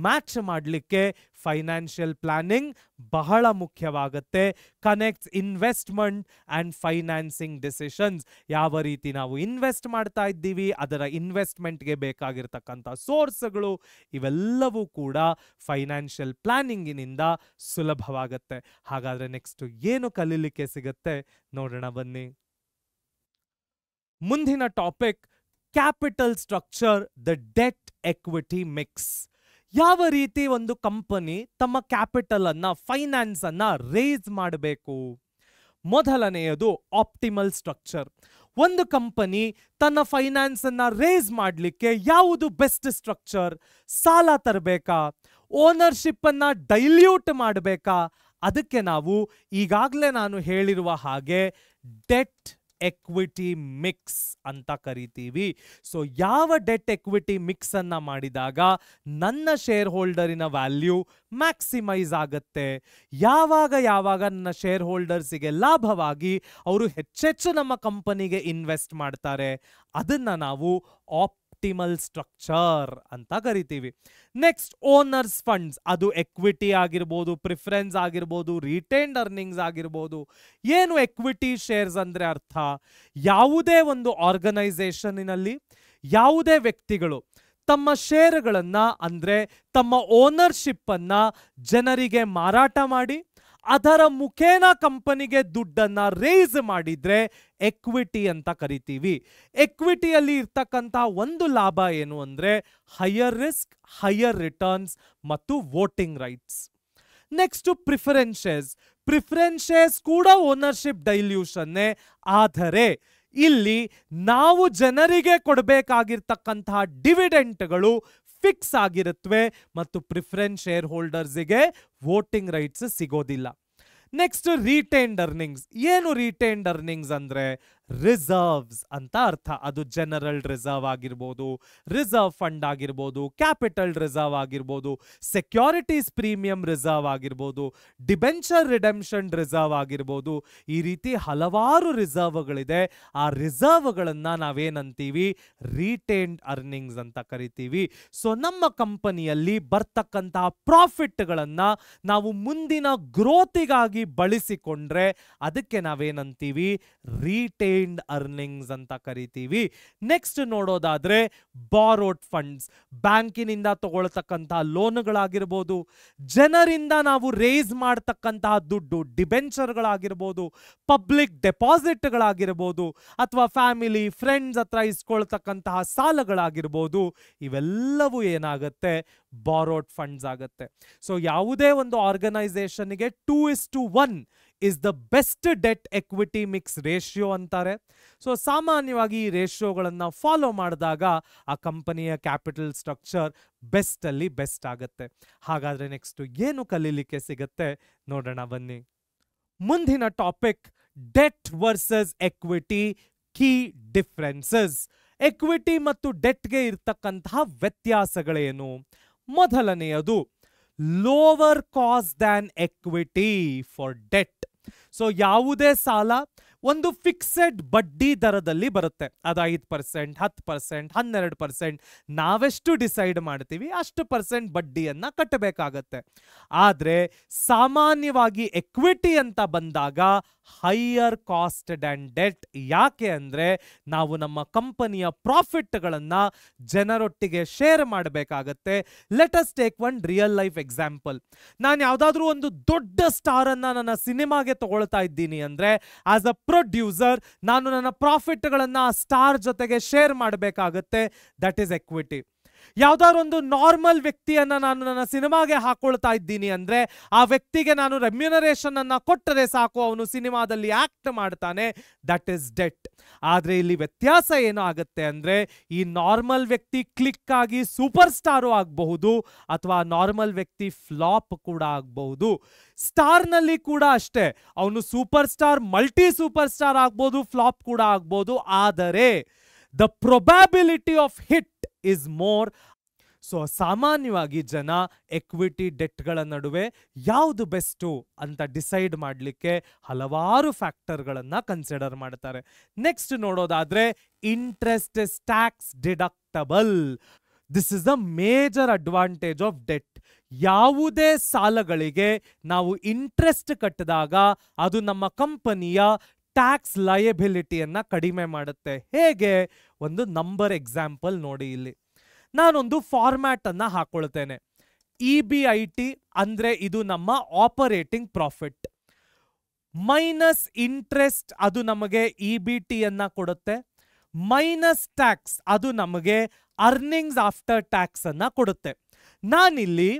ಮ್ಯಾಚ್ ಮಾಡಲಿಕ್ಕೆ ಫೈನಾನ್ಷಿಯಲ್ ಪ್ಲಾನಿಂಗ್ ಬಹಳ ಮುಖ್ಯವಾಗುತ್ತೆ. Connects investment and financing decisions. ಯಾವ ರೀತಿ ನಾವು ಇನ್ವೆಸ್ಟ್ ಮಾಡ್ತಾ ಇದ್ದೀವಿ, ಅದರ ಇನ್ವೆಸ್ಟ್ಮೆಂಟ್ಗೆ ಬೇಕಾಗಿರ್ತಕ್ಕಂಥ ಸೋರ್ಸ್ಗಳು, ಇವೆಲ್ಲವೂ ಕೂಡ ಫೈನಾನ್ಷಿಯಲ್ ಪ್ಲಾನಿಂಗಿನಿಂದ ಸುಲಭವಾಗುತ್ತೆ. ಹಾಗಾದರೆ ನೆಕ್ಸ್ಟ್ ಏನು ಕಲೀಲಿಕ್ಕೆ ಸಿಗುತ್ತೆ ನೋಡೋಣ ಬನ್ನಿ. ಮುಂದಿನ topic, capital structure, the debt equity mix. ಯಾವ ರೀತಿ ಒಂದು ಕಂಪನಿ ತಮ್ಮ ಕ್ಯಾಪಿಟಲ್ ಅನ್ನ, ಫೈನಾನ್ಸ್ ಅನ್ನ ರೇಸ್ ಮಾಡಬೇಕು. ಮೊದಲನೆಯದು ಆಪ್ಟಿಮಲ್ ಸ್ಟ್ರಕ್ಚರ್. ಒಂದು ಕಂಪನಿ ತನ್ನ ಫೈನಾನ್ಸ್ ಅನ್ನ ರೇಸ್ ಮಾಡಲಿಕ್ಕೆ ಯಾವುದು ಬೆಸ್ಟ್ ಸ್ಟ್ರಕ್ಚರ್? ಸಾಲ ತರಬೇಕಾ, ಓನರ್ಶಿಪ್ ಅನ್ನ ಡೈಲ್ಯೂಟ್ ಮಾಡಬೇಕಾ? ಅದಕ್ಕೆ ನಾವು ಈಗಾಗಲೇ ನಾನು ಹೇಳಿರುವ ಹಾಗೆ ಡೆಟ್ ಎಕ್ವಿಟಿ ಮಿಕ್ಸ್ ಅಂತ ಕರಿತೀವಿ. ಸೊ ಯಾವ ಡೆಟ್ ಎಕ್ವಿಟಿ ಮಿಕ್ಸ್ ಅನ್ನ ಮಾಡಿದಾಗ ನನ್ನ ಶೇರ್ ಹೋಲ್ಡರಿನ ವ್ಯಾಲ್ಯೂ ಮ್ಯಾಕ್ಸಿಮೈಸ್ ಆಗುತ್ತೆ, ಯಾವಾಗ ನನ್ನ ಶೇರ್ ಹೋಲ್ಡರ್ಸಿಗೆ ಲಾಭವಾಗಿ ಅವರು ಹೆಚ್ಚೆಚ್ಚು ನಮ್ಮ ಕಂಪನಿಗೆ ಇನ್ವೆಸ್ಟ್ ಮಾಡ್ತಾರೆ, ಅದನ್ನ ನಾವು ಆಪ್ಟಿಮಲ್ ಸ್ಟ್ರಕ್ಚರ್ ಅಂತ ಕರಿತೀವಿ. Next, owners funds. ಅದು ಎಕ್ವಿಟಿ ಆಗಿರ್ಬೋದು, ಪ್ರಿಫರೆನ್ಸ್ ಆಗಿರ್ಬೋದು, ರಿಟೈನ್ಡ್ ಅರ್ನಿಂಗ್ಸ್ ಆಗಿರ್ಬೋದು. ಏನು ಎಕ್ವಿಟಿ ಶೇರ್ಸ್ ಅಂದ್ರೆ ಅರ್ಥ, ಯಾವುದೇ ಒಂದು ಆರ್ಗನೈಸೇಷನ್ನಲ್ಲಿ ಯಾವುದೇ ವ್ಯಕ್ತಿಗಳು ತಮ್ಮ ಶೇರುಗಳನ್ನ ಅಂದ್ರೆ ತಮ್ಮ ಓನರ್ಶಿಪ್ ಅನ್ನ ಜನರಿಗೆ ಮಾರಾಟ ಮಾಡಿ ಅದರ ಮುಖೇನ ಕಂಪನಿಗೆ ದುಡ್ಡನ್ನ ರೇಸ್ ಮಾಡಿದ್ರೆ ಎಕ್ವಿಟಿ ಅಂತ ಕರಿತೀವಿ. ಎಕ್ವಿಟಿಯಲ್ಲಿ ಇರ್ತಕ್ಕಂಥ ಒಂದು ಲಾಭ ಏನು ಅಂದ್ರೆ ಹೈಯರ್ ರಿಸ್ಕ್, ಹೈಯರ್ ರಿಟರ್ನ್ಸ್ ಮತ್ತು voting rights. Next, preferences. Preference shares ಕೂಡ ಓನರ್ಶಿಪ್ ಡೈಲ್ಯೂಷನ್ನೇ. ಆದರೆ ಇಲ್ಲಿ ನಾವು ಜನರಿಗೆ ಕೊಡಬೇಕಾಗಿರ್ತಕ್ಕಂತಹ ಡಿವಿಡೆಂಟ್ಗಳು ಫಿಕ್ಸ್ ಆಗಿರುತ್ತವೆ ಮತ್ತು ಪ್ರಿಫರೆನ್ಸ್ ಶೇರ್ ಹೋಲ್ಡರ್ಸ್ಗೆ ವೋಟಿಂಗ್ ರೈಟ್ಸ್ ಸಿಗೋದಿಲ್ಲ. Next retained earnings. ಏನು ರಿಟೈನ್ಡ್ ಅರ್ನಿಂಗ್ಸ್ ಅಂದ್ರೆ ರಿಸರ್ವ್ಸ್ ಅಂತ ಅರ್ಥ. ಅದು ಜನರಲ್ ರಿಸರ್ವ್ ಆಗಿರ್ಬೋದು, ರಿಸರ್ವ್ ಫಂಡ್ ಆಗಿರ್ಬೋದು, ಕ್ಯಾಪಿಟಲ್ ರಿಸರ್ವ್ ಆಗಿರ್ಬೋದು, ಸೆಕ್ಯೂರಿಟೀಸ್ ಪ್ರೀಮಿಯಂ ರಿಸರ್ವ್ ಆಗಿರ್ಬೋದು, ಡಿಬೆಂಚರ್ ರಿಡೆಂಪ್ಷನ್ ರಿಸರ್ವ್ ಆಗಿರ್ಬೋದು. ಈ ರೀತಿ ಹಲವಾರು ರಿಸರ್ವ್ಗಳಿದೆ. ಆ ರಿಸರ್ವ್ಗಳನ್ನ ನಾವೇನಂತೀವಿ, ರಿಟೈನ್ಡ್ ಅರ್ನಿಂಗ್ಸ್ ಅಂತ ಕರಿತೀವಿ. ಸೊ ನಮ್ಮ ಕಂಪನಿಯಲ್ಲಿ ಬರ್ತಕ್ಕಂತಹ ಪ್ರಾಫಿಟ್ಗಳನ್ನ ನಾವು ಮುಂದಿನ ಗ್ರೋತಿಗಾಗಿ ಬಳಸಿಕೊಂಡ್ರೆ ಅದಕ್ಕೆ ನಾವೇನಂತೀವಿ, ರಿಟೈನ್ಡ್ ಅರ್ನಿಂಗ್ಸ್ ಅಂತ ಕರಿತೀವಿ. ನೆಕ್ಸ್ಟ್ ನೋಡೋದಾದ್ರೆ ಬಾರೋಡ್ ಫಂಡ್ಸ್. ಬ್ಯಾಂಕಿನಿಂದ ತಗೊಳ್ತಕ್ಕಂತಹ ಲೋನ್ಗಳಾಗಿರ್ಬೋದು, ಜನರಿಂದ ನಾವು ರೇಸ್ ಮಾಡ್ತಕ್ಕಂತಹ ದುಡ್ಡು, ಡಿಬೆಂಚರ್ಗಳಾಗಿರ್ಬೋದು, ಪಬ್ಲಿಕ್ ಡೆಪಾಸಿಟ್ಗಳಾಗಿರ್ಬೋದು, ಅಥವಾ ಫ್ಯಾಮಿಲಿ ಫ್ರೆಂಡ್ಸ್ ಹತ್ರ ಇಸ್ಕೊಳ್ತಕ್ಕಂತಹ ಸಾಲಗಳಾಗಿರ್ಬೋದು. ಇವೆಲ್ಲವೂ ಏನಾಗುತ್ತೆ, ಬಾರೋಡ್ ಫಂಡ್ಸ್ ಆಗುತ್ತೆ. ಸೊ ಯಾವುದೇ ಒಂದು ಆರ್ಗನೈಸೇಷನ್ಗೆ 2:1 is the best debt equity mix ratio ಅಂತಾರೆ. ಸೊ ಸಾಮಾನ್ಯವಾಗಿ ಈ ರೇಷಿಯೋಗಳನ್ನು ಫಾಲೋ ಮಾಡಿದಾಗ ಆ ಕಂಪನಿಯ ಕ್ಯಾಪಿಟಲ್ ಸ್ಟ್ರಕ್ಚರ್ ಬೆಸ್ಟ್ ಅಲ್ಲಿ ಬೆಸ್ಟ್ ಆಗುತ್ತೆ. ಹಾಗಾದ್ರೆ ನೆಕ್ಸ್ಟ್ ಏನು ಕಲೀಲಿಕ್ಕೆ ಸಿಗುತ್ತೆ ನೋಡೋಣ ಬನ್ನಿ. ಮುಂದಿನ topic, debt versus equity, key differences. Equity ಮತ್ತು ಡೆಟ್ಗೆ ಇರ್ತಕ್ಕಂತಹ ವ್ಯತ್ಯಾಸಗಳೇನು? ಮೊದಲನೆಯದು, lower cost than equity for debt. So ಯಾವುದೇ ಸಾಲ ಒಂದು ಫಿಕ್ಸೆಡ್ ಬಡ್ಡಿ ದರದಲ್ಲಿ ಬರುತ್ತೆ. ಅದು 5%, 10%, 12%. ನಾವೆಷ್ಟು ಡಿಸೈಡ್ ಮಾಡ್ತೀವಿ ಅಷ್ಟು ಪರ್ಸೆಂಟ್ ಬಡ್ಡಿಯನ್ನ ಕಟ್ಟಬೇಕಾಗತ್ತೆ. ಆದ್ರೆ ಸಾಮಾನ್ಯವಾಗಿ ಎಕ್ವಿಟಿ ಅಂತ ಬಂದಾಗ ಹೈಯರ್ ಕಾಸ್ಟ್ ದ್ಯಾನ್ ಡೆಟ್. ಯಾಕೆ ಅಂದ್ರೆ ನಾವು ನಮ್ಮ ಕಂಪನಿಯ ಪ್ರಾಫಿಟ್ಗಳನ್ನ ಜನರೊಟ್ಟಿಗೆ ಶೇರ್ ಮಾಡಬೇಕಾಗತ್ತೆ. Let us take one real life example. ನಾನು ಯಾವ್ದಾದ್ರೂ ಒಂದು ದೊಡ್ಡ ಸ್ಟಾರ್ ಅನ್ನ ನನ್ನ ಸಿನಿಮಾಗೆ ತಗೊಳ್ತಾ ಇದ್ದೀನಿ ಅಂದ್ರೆ ಆಸ್ ಅ ಪ್ರೊಡ್ಯೂಸರ್ ನಾನು ನನ್ನ ಪ್ರಾಫಿಟ್ಗಳನ್ನ ಸ್ಟಾರ್ ಜೊತೆಗೆ ಶೇರ್ ಮಾಡಬೇಕಾಗತ್ತೆ. That is equity. ಯಾವ್ದಾದ್ರು ಒಂದು ನಾರ್ಮಲ್ ವ್ಯಕ್ತಿಯನ್ನ ನಾನು ನನ್ನ ಸಿನಿಮಾಗೆ ಹಾಕೊಳ್ತಾ ಇದ್ದೀನಿ ಅಂದ್ರೆ ಆ ವ್ಯಕ್ತಿಗೆ ನಾನು ರೆಮ್ಯುನರೇಷನ್ ಅನ್ನ ಕೊಟ್ಟರೆ ಸಾಕು, ಅವನು ಸಿನಿಮಾದಲ್ಲಿ ಆಕ್ಟ್ ಮಾಡ್ತಾನೆ. That is debt. ಆದ್ರೆ ಇಲ್ಲಿ ವ್ಯತ್ಯಾಸ ಏನು ಆಗುತ್ತೆ ಅಂದ್ರೆ ಈ ನಾರ್ಮಲ್ ವ್ಯಕ್ತಿ ಕ್ಲಿಕ್ ಆಗಿ ಸೂಪರ್ ಸ್ಟಾರು ಆಗಬಹುದು ಅಥವಾ ನಾರ್ಮಲ್ ವ್ಯಕ್ತಿ ಫ್ಲಾಪ್ ಕೂಡ ಆಗಬಹುದು. ಸ್ಟಾರ್ ನಲ್ಲಿ ಕೂಡ ಅಷ್ಟೇ, ಅವನು super star, multi super star ಆಗ್ಬೋದು, ಫ್ಲಾಪ್ ಕೂಡ ಆಗ್ಬೋದು. ಆದರೆ the probability of hit is more. So ಸಾಮಾನ್ಯವಾಗಿ ಜನ ಎಕ್ವಿಟಿ ಡೆಟ್ಗಳ ನಡುವೆ ಯಾವುದು ಬೆಸ್ಟು ಅಂತ ಡಿಸೈಡ್ ಮಾಡಲಿಕ್ಕೆ ಹಲವಾರು ಫ್ಯಾಕ್ಟರ್ಗಳನ್ನ ಕನ್ಸಿಡರ್ ಮಾಡ್ತಾರೆ. ನೆಕ್ಸ್ಟ್ ನೋಡೋದಾದ್ರೆ interest is tax deductible. This is the major advantage of debt. ಯಾವುದೇ ಸಾಲಗಳಿಗೆ ನಾವು ಇಂಟ್ರೆಸ್ಟ್ ಕಟ್ಟಿದಾಗ ಅದು ನಮ್ಮ ಕಂಪನಿಯ ಟ್ಯಾಕ್ಸ್ ಲಯಬಿಲಿಟಿಯನ್ನ ಕಡಿಮೆ ಮಾಡುತ್ತೆ. ಹೇಗೆ? ಒಂದು ನಂಬರ್ ಎಕ್ಸಾಂಪಲ್ ನೋಡಿ. ಇಲ್ಲಿ ನಾನೊಂದು ಫಾರ್ಮ್ಯಾಟ್ ಅನ್ನ ಹಾಕೊಳ್ತೇನೆ. EBIT ಅಂದ್ರೆ ಇದು ನಮ್ಮ ಆಪರೇಟಿಂಗ್ ಪ್ರಾಫಿಟ್, ಮೈನಸ್ ಇಂಟ್ರೆಸ್ಟ್ ಅದು ನಮಗೆ EBT ಅನ್ನ ಕೊಡುತ್ತೆ, ಮೈನಸ್ ಟ್ಯಾಕ್ಸ್ ಅದು ನಮಗೆ ಅರ್ನಿಂಗ್ಸ್ ಆಫ್ಟರ್ ಟ್ಯಾಕ್ಸ್ ಅನ್ನ ಕೊಡುತ್ತೆ. ನಾನಿಲ್ಲಿ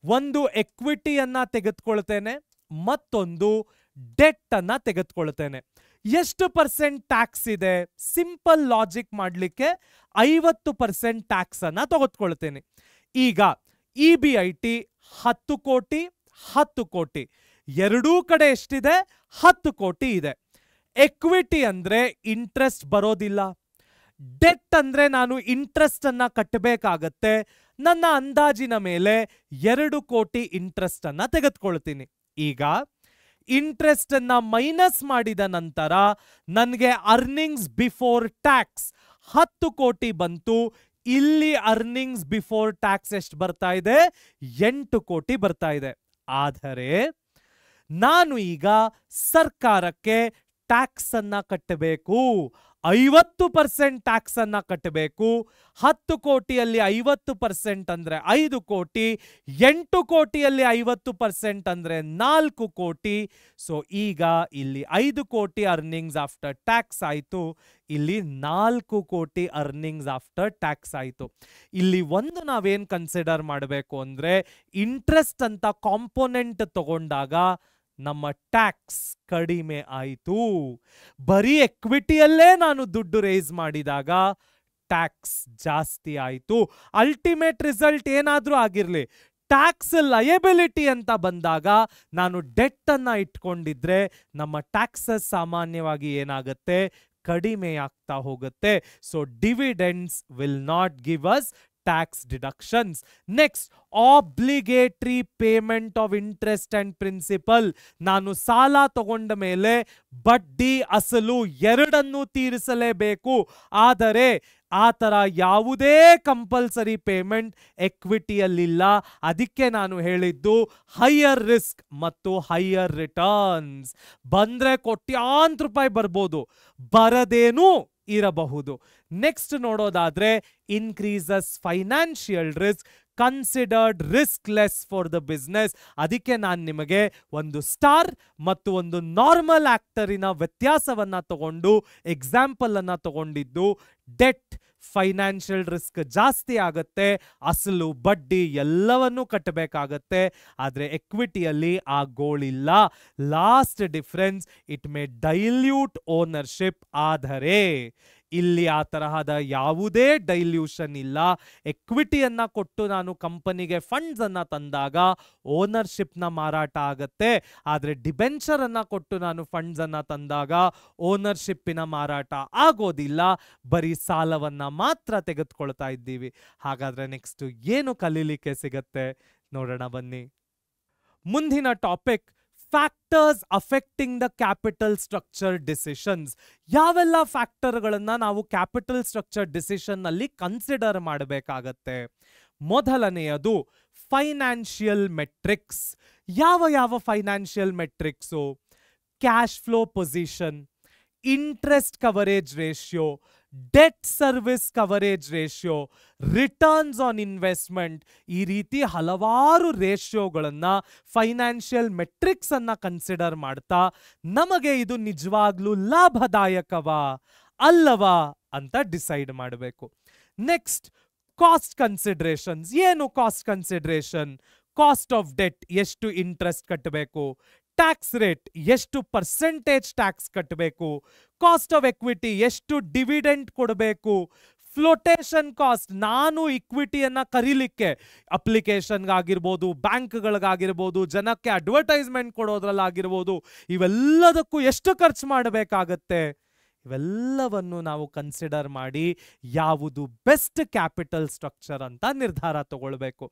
ಒಂದು ಎಕ್ವಿಟಿಯನ್ನ ತೆಗೆದುಕೊಳ್ತೇನೆ, ಮತ್ತೊಂದು ಡೆಟ್ ಅನ್ನ ತೆಗೆದುಕೊಳ್ತೇನೆ. ಎಷ್ಟು ಪರ್ಸೆಂಟ್ ಟ್ಯಾಕ್ಸ್ ಇದೆ? ಸಿಂಪಲ್ ಲಾಜಿಕ್ ಮಾಡಲಿಕ್ಕೆ 50% ಟ್ಯಾಕ್ಸ್ ಅನ್ನ ತೆಗೆದುಕೊಳ್ತೇನೆ. ಈಗ EBIT 10 ಕೋಟಿ 10 ಕೋಟಿ, ಎರಡೂ ಕಡೆ ಎಷ್ಟಿದೆ? 10 ಕೋಟಿ ಇದೆ. ಎಕ್ವಿಟಿ ಅಂದ್ರೆ ಇಂಟ್ರೆಸ್ಟ್ ಬರೋದಿಲ್ಲ, ಡೆಟ್ ಅಂದ್ರೆ ನಾನು ಇಂಟ್ರೆಸ್ಟ್ ಅನ್ನ ಕಟ್ಟಬೇಕಾಗತ್ತೆ. ನನ್ನ ಅಂದಾಜಿನ ಮೇಲೆ 2 ಕೋಟಿ ಇಂಟ್ರೆಸ್ಟ್ ಅನ್ನ ತೆಗೆದುಕೊಳ್ತೀನಿ. ಈಗ ಇಂಟ್ರೆಸ್ಟ್ ಅನ್ನ ಮೈನಸ್ ಮಾಡಿದ ನಂತರ ನನಗೆ ಅರ್ನಿಂಗ್ಸ್ ಬಿಫೋರ್ ಟ್ಯಾಕ್ಸ್ 10 ಕೋಟಿ ಬಂತು. ಇಲ್ಲಿ ಅರ್ನಿಂಗ್ಸ್ ಬಿಫೋರ್ ಟ್ಯಾಕ್ಸ್ ಎಷ್ಟು ಬರ್ತಾ ಇದೆ? 8 ಕೋಟಿ ಬರ್ತಾ ಇದೆ. ಆದರೆ ನಾನು ಈಗ ಸರ್ಕಾರಕ್ಕೆ ಟ್ಯಾಕ್ಸ್ ಅನ್ನ ಕಟ್ಟಬೇಕು, 50% ಟ್ಯಾಕ್ಸ್ ಅನ್ನ ಕಟ್ಟಬೇಕು. 10 ಕೋಟಿಯಲ್ಲಿ 50% ಅಂದ್ರೆ 5 ಕೋಟಿ, 8 ಕೋಟಿಯಲ್ಲಿ 50% ಅಂದ್ರೆ 4 ಕೋಟಿ. ಸೊ ಈಗ ಇಲ್ಲಿ 5 ಕೋಟಿ ಅರ್ನಿಂಗ್ಸ್ ಆಫ್ಟರ್ ಟ್ಯಾಕ್ಸ್ ಆಯ್ತು, ಇಲ್ಲಿ 4 ಕೋಟಿ ಅರ್ನಿಂಗ್ಸ್ ಆಫ್ಟರ್ ಟ್ಯಾಕ್ಸ್ ಆಯ್ತು. ಇಲ್ಲಿ ಒಂದು ನಾವೇನ್ ಕನ್ಸಿಡರ್ ಮಾಡಬೇಕು ಅಂದ್ರೆ ಇಂಟ್ರೆಸ್ಟ್ ಅಂತ ಕಾಂಪೋನೆಂಟ್ ತಗೊಂಡಾಗ ನಮ್ಮ ಟ್ಯಾಕ್ಸ್ ಕಡಿಮೆ ಆಯಿತು. ಬರೀ ಎಕ್ವಿಟಿಯಲ್ಲೇ ನಾನು ದುಡ್ಡು ರೇಸ್ ಮಾಡಿದಾಗ ಟ್ಯಾಕ್ಸ್ ಜಾಸ್ತಿ ಆಯಿತು. ಅಲ್ಟಿಮೇಟ್ ರಿಸಲ್ಟ್ ಏನಾದರೂ ಆಗಿರಲಿ, ಟ್ಯಾಕ್ಸ್ ಲಯಬಿಲಿಟಿ ಅಂತ ಬಂದಾಗ ನಾನು ಡೆಟ್ ಅನ್ನ ಇಟ್ಕೊಂಡಿದ್ರೆ ನಮ್ಮ ಟ್ಯಾಕ್ಸಸ್ ಸಾಮಾನ್ಯವಾಗಿ ಏನಾಗುತ್ತೆ, ಕಡಿಮೆ ಆಗ್ತಾ ಹೋಗುತ್ತೆ. So dividends will not give us tax deductions. Next, obligatory payment of interest and principal. ನಾನು ಸಾಲ ತಗೊಂಡ ಮೇಲೆ ಬಡ್ಡಿ ಅಸಲು ಎರಡನ್ನೂ ತೀರಿಸಲೇಬೇಕು. ಆದರೆ ಆ ಥರ ಯಾವುದೇ ಕಂಪಲ್ಸರಿ ಪೇಮೆಂಟ್ ಎಕ್ವಿಟಿಯಲ್ಲಿಲ್ಲ. ಅದಕ್ಕೆ ನಾನು ಹೇಳಿದ್ದು ಹೈಯರ್ ರಿಸ್ಕ್ ಮತ್ತು ಹೈಯರ್ ರಿಟರ್ನ್ಸ್. ಬಂದ್ರೆ ಕೋಟ್ಯಾಂತರ ರೂಪಾಯಿ ಬರ್ಬೋದು, ಬರದೇನೂ ಇರಬಹುದು. ನೆಕ್ಸ್ಟ್ ನೋಡೋದಾದ್ರೆ increases financial risk considered riskless for the business. ಅದಕ್ಕೆ ನಾನು ನಿಮಗೆ ಒಂದು ಸ್ಟಾರ್ ಮತ್ತು ಒಂದು ನಾರ್ಮಲ್ ಆಕ್ಟರಿನ ವ್ಯತ್ಯಾಸವನ್ನ ತಗೊಂಡು ಎಕ್ಸಾಂಪಲ್ ಅನ್ನ ತಗೊಂಡಿದ್ದು. ಡೆಟ್ ಫೈನಾನ್ಷಿಯಲ್ ರಿಸ್ಕ್ ಜಾಸ್ತಿ ಆಗುತ್ತೆ, ಅಸಲು ಬಡ್ಡಿ ಎಲ್ಲವನ್ನೂ ಕಟ್ಟಬೇಕಾಗತ್ತೆ. ಆದರೆ ಎಕ್ವಿಟಿಯಲ್ಲಿ ಆ ಗೋಳಿಲ್ಲ. Last difference, it may dilute ownership. ಆದರೆ ಇಲ್ಲಿ ಆ ತರಹದ ಯಾವುದೇ ಡೈಲ್ಯೂಷನ್ ಇಲ್ಲ. ಎಕ್ವಿಟಿಯನ್ನ ಕೊಟ್ಟು ನಾನು ಕಂಪನಿಗೆ ಫಂಡ್ಸ್ ಅನ್ನ ತಂದಾಗ ಓನರ್ಶಿಪ್ನ ಮಾರಾಟ ಆಗತ್ತೆ. ಆದರೆ ಡಿಬೆಂಚರ್ ಅನ್ನ ಕೊಟ್ಟು ನಾನು ಫಂಡ್ಸ್ ಅನ್ನ ತಂದಾಗ ಓನರ್ಶಿಪ್ಪಿನ ಮಾರಾಟ ಆಗೋದಿಲ್ಲ, ಬರೀ ಸಾಲವನ್ನ ಮಾತ್ರ ತೆಗೆದುಕೊಳ್ತಾ ಇದ್ದೀವಿ. ಹಾಗಾದ್ರೆ ನೆಕ್ಸ್ಟ್ ಏನು ಕಲೀಲಿಕ್ಕೆ ಸಿಗತ್ತೆ ನೋಡೋಣ ಬನ್ನಿ. ಮುಂದಿನ topic, factors affecting the capital structure decisions. ಯಾವೆಲ್ಲ ಫ್ಯಾಕ್ಟರ್ಗಳನ್ನ ನಾವು ಕ್ಯಾಪಿಟಲ್ ಸ್ಟ್ರಕ್ಚರ್ ಡಿಸಿಷನ್ ನಲ್ಲಿ ಕನ್ಸಿಡರ್ ಮಾಡಬೇಕಾಗತ್ತೆ? ಮೊದಲನೆಯದು ಫೈನಾನ್ಷಿಯಲ್ ಮೆಟ್ರಿಕ್ಸ್. ಯಾವ ಯಾವ financial metrics? Cash flow position, interest coverage ratio, debt service coverage ratio, returns on investment. ಈ ರೀತಿ ಹಲವಾರು ರೇಷಿಯೋಗಳನ್ನ ಫೈನಾನ್ಷಿಯಲ್ ಮೆಟ್ರಿಕ್ಸ್ ಅನ್ನ ಕನ್ಸಿಡರ್ ಮಾಡ್ತಾ ನಮಗೆ ಇದು ನಿಜವಾಗ್ಲೂ ಲಾಭದಾಯಕವಾ ಅಲ್ಲವಾ ಅಂತ ಡಿಸೈಡ್ ಮಾಡಬೇಕು. Next, cost considerations. ಏನು cost consideration? Cost of debt, ಎಷ್ಟು ಇಂಟ್ರೆಸ್ಟ್ ಕಟ್ಟಬೇಕು. ಟ್ಯಾಕ್ಸ್ ರೇಟ್, ಎಷ್ಟು ಪರ್ಸೆಂಟೇಜ್ ಟ್ಯಾಕ್ಸ್ ಕಟ್ಟಬೇಕು. ಕಾಸ್ಟ್ ಆಫ್ ಎಕ್ವಿಟಿ, ಎಷ್ಟು ಡಿವಿಡೆಂಟ್ ಕೊಡಬೇಕು. ಫ್ಲೋಟೇಷನ್ ಕಾಸ್ಟ್, ನಾನು ಇಕ್ವಿಟಿಯನ್ನ ಕರೀಲಿಕ್ಕೆ ಅಪ್ಲಿಕೇಶನ್ಗಾಗಿರ್ಬೋದು, ಬ್ಯಾಂಕ್ಗಳಿಗಾಗಿರ್ಬೋದು, ಜನಕ್ಕೆ ಅಡ್ವರ್ಟೈಸ್ಮೆಂಟ್ ಕೊಡೋದ್ರಲ್ಲಾಗಿರ್ಬೋದು, ಇವೆಲ್ಲದಕ್ಕೂ ಎಷ್ಟು ಖರ್ಚು ಮಾಡಬೇಕಾಗತ್ತೆ. ಇವೆಲ್ಲವನ್ನು ನಾವು ಕನ್ಸಿಡರ್ ಮಾಡಿ ಯಾವುದು ಬೆಸ್ಟ್ ಕ್ಯಾಪಿಟಲ್ ಸ್ಟ್ರಕ್ಚರ್ ಅಂತ ನಿರ್ಧಾರ ತಗೊಳ್ಬೇಕು.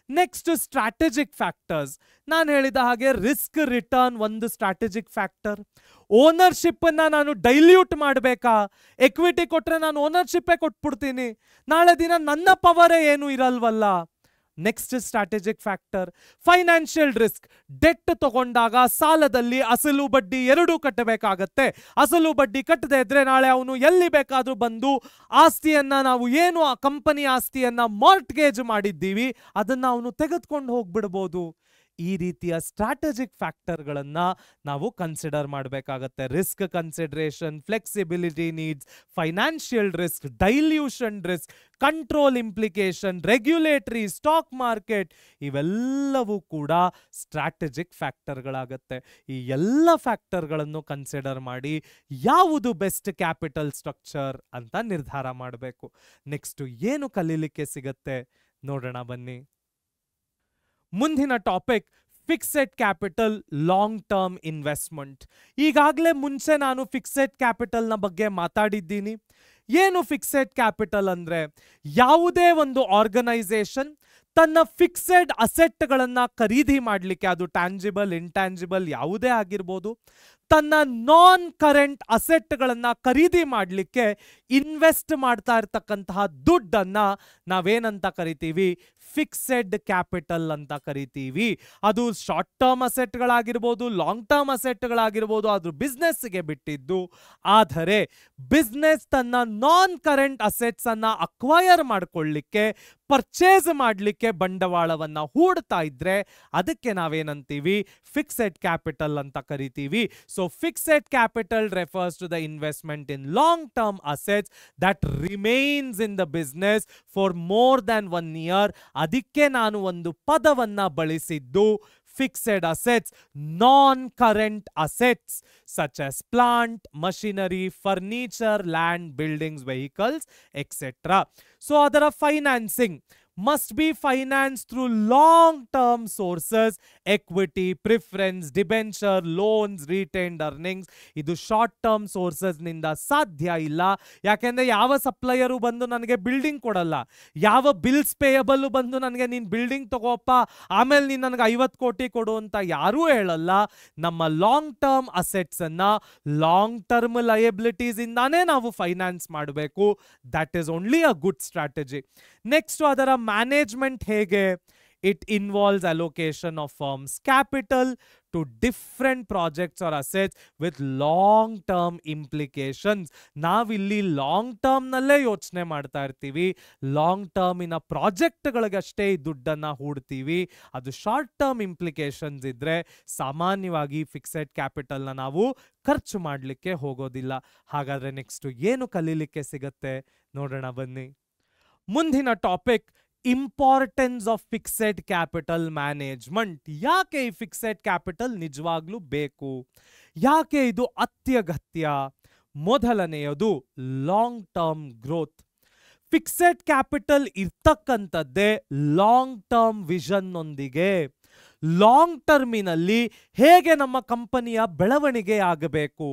Next, strategic factors. ನಾನು ಹೇಳಿದ ಹಾಗೆ ರಿಸ್ಕ್ ರಿಟರ್ನ್ ಒಂದು ಸ್ಟ್ರಾಟಜಿಕ್ ಫ್ಯಾಕ್ಟರ್. ಓನರ್ಶಿಪ್ ಅನ್ನ ನಾನು ಡೈಲ್ಯೂಟ್ ಮಾಡಬೇಕಾ? ಎಕ್ವಿಟಿ ಕೊಟ್ರೆ ನಾನು ಓನರ್ಶಿಪ್ಪೇ ಕೊಟ್ಬಿಡ್ತೀನಿ, ನಾಳೆ ದಿನ ನನ್ನ ಪವರೇ ಏನು ಇರಲ್ವಲ್ಲ. Next strategic factor, financial risk. Debt ತಗೊಂಡಾಗ ಸಾಲದಲ್ಲಿ ಅಸಲು ಬಡ್ಡಿ ಎರಡೂ ಕಟ್ಟಬೇಕಾಗತ್ತೆ. ಅಸಲು ಬಡ್ಡಿ ಕಟ್ಟದೇ ಇದ್ರೆ ನಾಳೆ ಅವನು ಎಲ್ಲಿ ಬೇಕಾದ್ರೂ ಬಂದು ಆಸ್ತಿಯನ್ನ, ನಾವು ಏನು ಆ ಕಂಪನಿ ಆಸ್ತಿಯನ್ನ ಮಾರ್ಟ್ಗೇಜ್ ಮಾಡಿದ್ದೀವಿ ಅದನ್ನ ಅವನು ತೆಗೆದುಕೊಂಡು ಹೋಗ್ಬಿಡ್ಬೋದು. ಈ ರೀತಿಯ ಸ್ಟ್ರಾಟಜಿಕ್ ಫ್ಯಾಕ್ಟರ್ಗಳನ್ನ ನಾವು ಕನ್ಸಿಡರ್ ಮಾಡಬೇಕಾಗತ್ತೆ. Risk consideration, flexibility needs, financial risk, dilution risk, control implication, regulatory, stock market, ಇವೆಲ್ಲವೂ ಕೂಡ ಸ್ಟ್ರಾಟಜಿಕ್ ಫ್ಯಾಕ್ಟರ್ಗಳಾಗತ್ತೆ. ಈ ಎಲ್ಲ ಫ್ಯಾಕ್ಟರ್ಗಳನ್ನು ಕನ್ಸಿಡರ್ ಮಾಡಿ ಯಾವುದು ಬೆಸ್ಟ್ ಕ್ಯಾಪಿಟಲ್ ಸ್ಟ್ರಕ್ಚರ್ ಅಂತ ನಿರ್ಧಾರ ಮಾಡಬೇಕು. ನೆಕ್ಸ್ಟ್ ಏನು ಕಲೀಲಿಕ್ಕೆ ಸಿಗತ್ತೆ ನೋಡೋಣ ಬನ್ನಿ. ಮುಂದಿನ topic, fixed capital long term investment. ಈಗಾಗಲೇ ಮುಂಚೆ ನಾನು ಫಿಕ್ಸೆಡ್ ಕ್ಯಾಪಿಟಲ್ನ ಬಗ್ಗೆ ಮಾತಾಡಿದ್ದೀನಿ. ಏನು ಫಿಕ್ಸೆಡ್ ಕ್ಯಾಪಿಟಲ್ ಅಂದ್ರೆ, ಯಾವುದೇ ಒಂದು ಆರ್ಗನೈಸೇಷನ್ ತನ್ನ ಫಿಕ್ಸೆಡ್ ಅಸೆಟ್ಗಳನ್ನು ಖರೀದಿ ಮಾಡಲಿಕ್ಕೆ, ಅದು ಟ್ಯಾಂಜಿಬಲ್ ಇಂಟ್ಯಾಂಜಿಬಲ್ ಯಾವುದೇ ಆಗಿರ್ಬೋದು, ತನ್ನ ನಾನ್ ಕರೆಂಟ್ ಅಸೆಟ್ಗಳನ್ನು ಖರೀದಿ ಮಾಡಲಿಕ್ಕೆ ಇನ್ವೆಸ್ಟ್ ಮಾಡ್ತಾ ಇರ್ತಕ್ಕಂತಹ ದುಡ್ಡನ್ನ ನಾವೇನಂತ ಕರಿತೀವಿ? ಫಿಕ್ಸೆಡ್ ಕ್ಯಾಪಿಟಲ್ ಅಂತ ಕರಿತೀವಿ. ಅದು ಶಾರ್ಟ್ ಟರ್ಮ್ ಅಸೆಟ್ಗಳಾಗಿರ್ಬೋದು, ಲಾಂಗ್ ಟರ್ಮ್ ಅಸೆಟ್ಗಳಾಗಿರ್ಬೋದು, ಅದು ಬಿಸ್ನೆಸ್ಗೆ ಬಿಟ್ಟಿದ್ದು. ಆದರೆ ಬಿಸ್ನೆಸ್ ತನ್ನ ನಾನ್ ಕರೆಂಟ್ ಅಸೆಟ್ಸ್ ಅನ್ನ ಅಕ್ವೈರ್ ಮಾಡ್ಕೊಳ್ಳಿಕ್ಕೆ, ಪರ್ಚೇಸ್ ಮಾಡಲಿಕ್ಕೆ ಬಂಡವಾಳವನ್ನ ಹೂಡ್ತಾ ಇದ್ರೆ ಅದಕ್ಕೆ ನಾವೇನಂತೀವಿ? ಫಿಕ್ಸೆಡ್ ಕ್ಯಾಪಿಟಲ್ ಅಂತ ಕರಿತೀವಿ. So fixed capital refers to the investment in long term assets that remains in the business for more than 1 year. ಅದಕ್ಕೆ ನಾನು ಒಂದು ಪದವನ್ನ ಬಳಸಿದ್ದು fixed assets, non-current assets such as plant, machinery, furniture, land, buildings, vehicles, etc. So adara financing must be financed through long-term sources, equity, preference, debenture, loans, retained earnings. ಇದು short term sources ನಿಂದ ಸಾಧ್ಯ ಇಲ್ಲ. ಯಾಕೆಂದ್ರೆ ಯಾವ supplier ಬಂದು ನನಗೆ building ಕೊಡಲ್ಲ, ಯಾವ ಬಿಲ್ಸ್ ಪೇಯಬಲ್ ಬಂದು ನನಗೆ ನೀನು ಬಿಲ್ಡಿಂಗ್ ತಗೋಪ್ಪ ಆಮೇಲೆ ನೀನು ನನಗೆ 50 ಕೋಟಿ ಕೊಡು ಅಂತ ಯಾರೂ ಹೇಳಲ್ಲ. ನಮ್ಮ ಲಾಂಗ್ ಟರ್ಮ್ ಅಸೆಟ್ಸ್ ಅನ್ನ ಲಾಂಗ್ ಟರ್ಮ್ ಲಯಬಿಲಿಟೀಸ್ ಇಂದಾನೇ ನಾವು ಫೈನಾನ್ಸ್ ಮಾಡಬೇಕು. That is only a good strategy. Next ಅದರ ಮ್ಯಾನೇಜ್ಮೆಂಟ್ ಹೇಗೆ? It involves allocation of firms' capital to different projects or assets with long-term implications. ನಾವಿಲ್ಲಿ ಲಾಂಗ್ ಟರ್ಮ್ನಲ್ಲೇ ಯೋಚನೆ ಮಾಡ್ತಾ ಇರ್ತೀವಿ, ಲಾಂಗ್ ಟರ್ಮಿನ ಪ್ರಾಜೆಕ್ಟ್ಗಳಿಗಷ್ಟೇ ಈ ದುಡ್ಡನ್ನು ಹೂಡ್ತೀವಿ. ಅದು ಶಾರ್ಟ್ ಟರ್ಮ್ ಇಂಪ್ಲಿಕೇಶನ್ಸ್ ಇದ್ರೆ ಸಾಮಾನ್ಯವಾಗಿ ಫಿಕ್ಸೆಡ್ ಕ್ಯಾಪಿಟಲ್ನ ನಾವು ಖರ್ಚು ಮಾಡಲಿಕ್ಕೆ ಹೋಗೋದಿಲ್ಲ. ಹಾಗಾದ್ರೆ ನೆಕ್ಸ್ಟ್ ಏನು ಕಲೀಲಿಕ್ಕೆ ಸಿಗತ್ತೆ ನೋಡೋಣ ಬನ್ನಿ. ಮುಂದಿನ topic importance of fixed capital management. ಯಾಕೆ ಈ ಫಿಕ್ಸೆಡ್ ಕ್ಯಾಪಿಟಲ್ ನಿಜವಾಗ್ಲೂ ಬೇಕು, ಯಾಕೆ ಇದು ಅತ್ಯಗತ್ಯ? ಮೊದಲನೆಯದು long term growth. Fixed capital ಇರ್ತಕ್ಕಂಥದ್ದೇ ಲಾಂಗ್ ಟರ್ಮ್ ವಿಷನ್ ನೊಂದಿಗೆ. ಲಾಂಗ್ ಟರ್ಮಿನಲ್ಲಿ ಹೇಗೆ ನಮ್ಮ ಕಂಪನಿಯ ಬೆಳವಣಿಗೆ ಆಗಬೇಕು,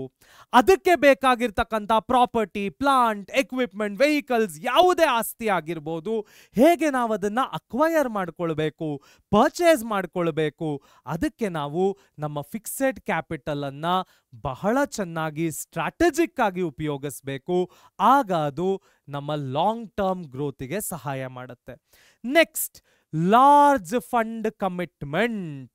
ಅದಕ್ಕೆ ಬೇಕಾಗಿರ್ತಕ್ಕಂಥ ಪ್ರಾಪರ್ಟಿ, ಪ್ಲಾಂಟ್, ಎಕ್ವಿಪ್ಮೆಂಟ್, ವೆಹಿಕಲ್ಸ್, ಯಾವುದೇ ಆಸ್ತಿ ಆಗಿರ್ಬೋದು, ಹೇಗೆ ನಾವು ಅದನ್ನು ಅಕ್ವೈರ್ ಮಾಡ್ಕೊಳ್ಬೇಕು, ಪರ್ಚೇಸ್ ಮಾಡ್ಕೊಳ್ಬೇಕು, ಅದಕ್ಕೆ ನಾವು ನಮ್ಮ ಫಿಕ್ಸೆಡ್ ಕ್ಯಾಪಿಟಲ್ ಅನ್ನ ಬಹಳ ಚೆನ್ನಾಗಿ ಸ್ಟ್ರಾಟಜಿಕ್ ಆಗಿ ಉಪಯೋಗಿಸಬೇಕು. ಆಗ ಅದು ನಮ್ಮ ಲಾಂಗ್ ಟರ್ಮ್ ಗ್ರೋತಿಗೆ ಸಹಾಯ ಮಾಡುತ್ತೆ. Next, large fund commitment.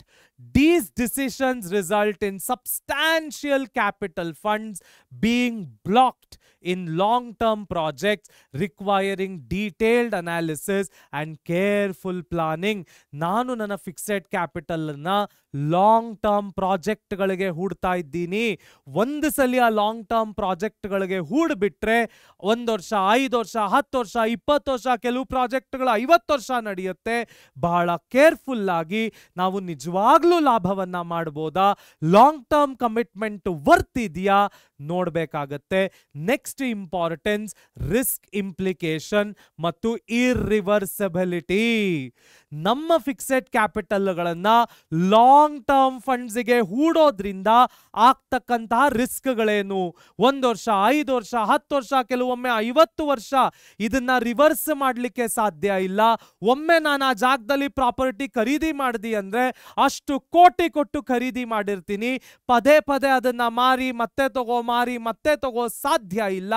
These decisions result in substantial capital funds being blocked in long-term projects requiring detailed analysis and careful planning. ನಾನು ನನ್ನ ಫಿಕ್ಸೆಡ್ ಕ್ಯಾಪಿಟಲ್ ಅನ್ನ ಲಾಂಗ್ ಟರ್ಮ್ ಪ್ರಾಜೆಕ್ಟ್ಗಳಿಗೆ ಹೂಡ್ತಾ ಇದ್ದೀನಿ. ಒಂದು ಸಲ ಆ ಲಾಂಗ್ ಟರ್ಮ್ ಪ್ರಾಜೆಕ್ಟ್ಗಳಿಗೆ ಹೂಡ್ಬಿಟ್ರೆ 1 ವರ್ಷ, 5 ವರ್ಷ, 10 ವರ್ಷ, 20 ವರ್ಷ, ಕೆಲವು ಪ್ರಾಜೆಕ್ಟ್ಗಳು 50 ವರ್ಷ ನಡೆಯುತ್ತೆ. ಬಹಳ ಕೇರ್ಫುಲ್ ಆಗಿ ನಾವು ನಿಜವಾಗ್ಲೂ ಲಾಭವನ್ನ ಮಾಡಬಹುದಾ, ಲಾಂಗ್ ಟರ್ಮ್ ಕಮಿಟ್ಮೆಂಟ್ ವರ್ತ್ ಇದೆಯಾ ನೋಡಬೇಕಾಗತ್ತೆ. ನೆಕ್ಸ್ಟ್ ಇಂಪಾರ್ಟೆನ್ಸ್ ರಿಸ್ಕ್ ಇಂಪ್ಲಿಕೇಶನ್ ಮತ್ತು ಇರ್ರಿವರ್ಸಿಬಿಲಿಟಿ. ನಮ್ಮ ಫಿಕ್ಸೆಡ್ ಕ್ಯಾಪಿಟಲ್ಗಳನ್ನ ಲಾಂಗ್ ಟರ್ಮ್ ಫಂಡ್ಸ್ಗೆ ಹೂಡೋದ್ರಿಂದ ಆಗ್ತಕ್ಕಂತಹ ರಿಸ್ಕ್ಗಳೇನು? 1 ವರ್ಷ, 5 ವರ್ಷ, 10 ವರ್ಷ, ಕೆಲವೊಮ್ಮೆ 50 ವರ್ಷ ಇದನ್ನ ರಿವರ್ಸ್ ಮಾಡಲಿಕ್ಕೆ ಸಾಧ್ಯ ಇಲ್ಲ. ಒಮ್ಮೆ ನಾನು ಆ ಜಾಗದಲ್ಲಿ ಪ್ರಾಪರ್ಟಿ ಖರೀದಿ ಮಾಡಿದಿ ಅಂದ್ರೆ ಅಷ್ಟು ಕೋಟಿ ಕೊಟ್ಟು ಖರೀದಿ ಮಾಡಿರ್ತೀನಿ, ಪದೇ ಪದೇ ಅದನ್ನ ಮಾರಿ ಮತ್ತೆ ತಗೋ ಸಾಧ್ಯ ಇಲ್ಲ.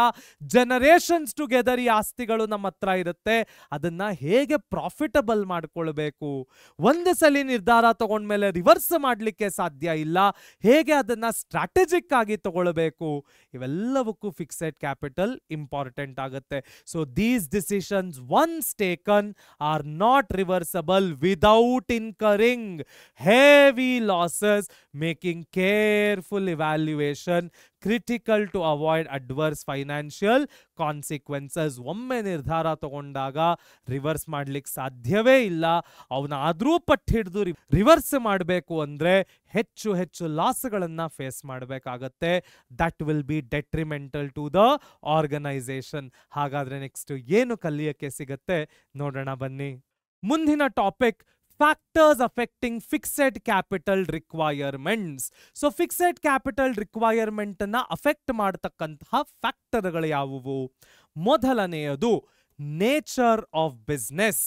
ಜನರೇಷನ್ಸ್ ಟುಗೆದರ್ ಈ ಆಸ್ತಿಗಳು ನಮ್ಮ ಹತ್ರ ಇರುತ್ತೆ. ಅದನ್ನ ಹೇಗೆ ಪ್ರಾಫಿಟಬಲ್ ಮಾಡ್ಕೊಳ್ಬೇಕು, ಒಂದು ಸಲ ನಿರ್ಧಾರ ತಗೊಂಡ್ಮೇಲೆ ರಿವರ್ಸ್ ಮಾಡಲಿಕ್ಕೆ ಸಾಧ್ಯ ಇಲ್ಲ. ಹೇಗೆ ಅದನ್ನ ಸ್ಟ್ರಾಟಜಿಕ್ ಆಗಿ ತಗೊಳ್ಬೇಕು, ಇವೆಲ್ಲವಕ್ಕೂ ಫಿಕ್ಸೆಡ್ ಕ್ಯಾಪಿಟಲ್ ಇಂಪಾರ್ಟೆಂಟ್ ಆಗುತ್ತೆ. So these decisions once taken are not reversible without incurring heavy losses, making careful evaluation critical to avoid adverse financial consequences. ಒಮ್ಮೆ ನಿರ್ಧಾರ ತಗೊಂಡಾಗ ರಿವರ್ಸ್ ಮಾಡ್ಲಿಕ್ಕೆ ಸಾಧ್ಯವೇ ಇಲ್ಲ. ಅವನಾದ್ರೂ ಪಟ್ಟು ಹಿಡಿದು ರಿವರ್ಸ್ ಮಾಡಬೇಕು ಅಂದ್ರೆ ಹೆಚ್ಚು ಹೆಚ್ಚು ಲಾಸ್ಗಳನ್ನ ಫೇಸ್ ಮಾಡಬೇಕಾಗತ್ತೆ. That will be detrimental to the organisation. ಹಾಗಾದ್ರೆ ನೆಕ್ಸ್ಟ್ ಏನು ಕಲಿಯಕ್ಕೆ ಸಿಗತ್ತೆ ನೋಡೋಣ ಬನ್ನಿ. ಮುಂದಿನ topic factors affecting fixed capital requirements. So fixed capital requirement ಅನ್ನ ಅಫೆಕ್ಟ್ ಮಾಡತಕ್ಕಂತಹ ಫ್ಯಾಕ್ಟರ್ಗಳು ಯಾವುವು? ಮೊದಲನೆಯದು ನೇಚರ್ ಆಫ್ ಬಿಸ್ನೆಸ್.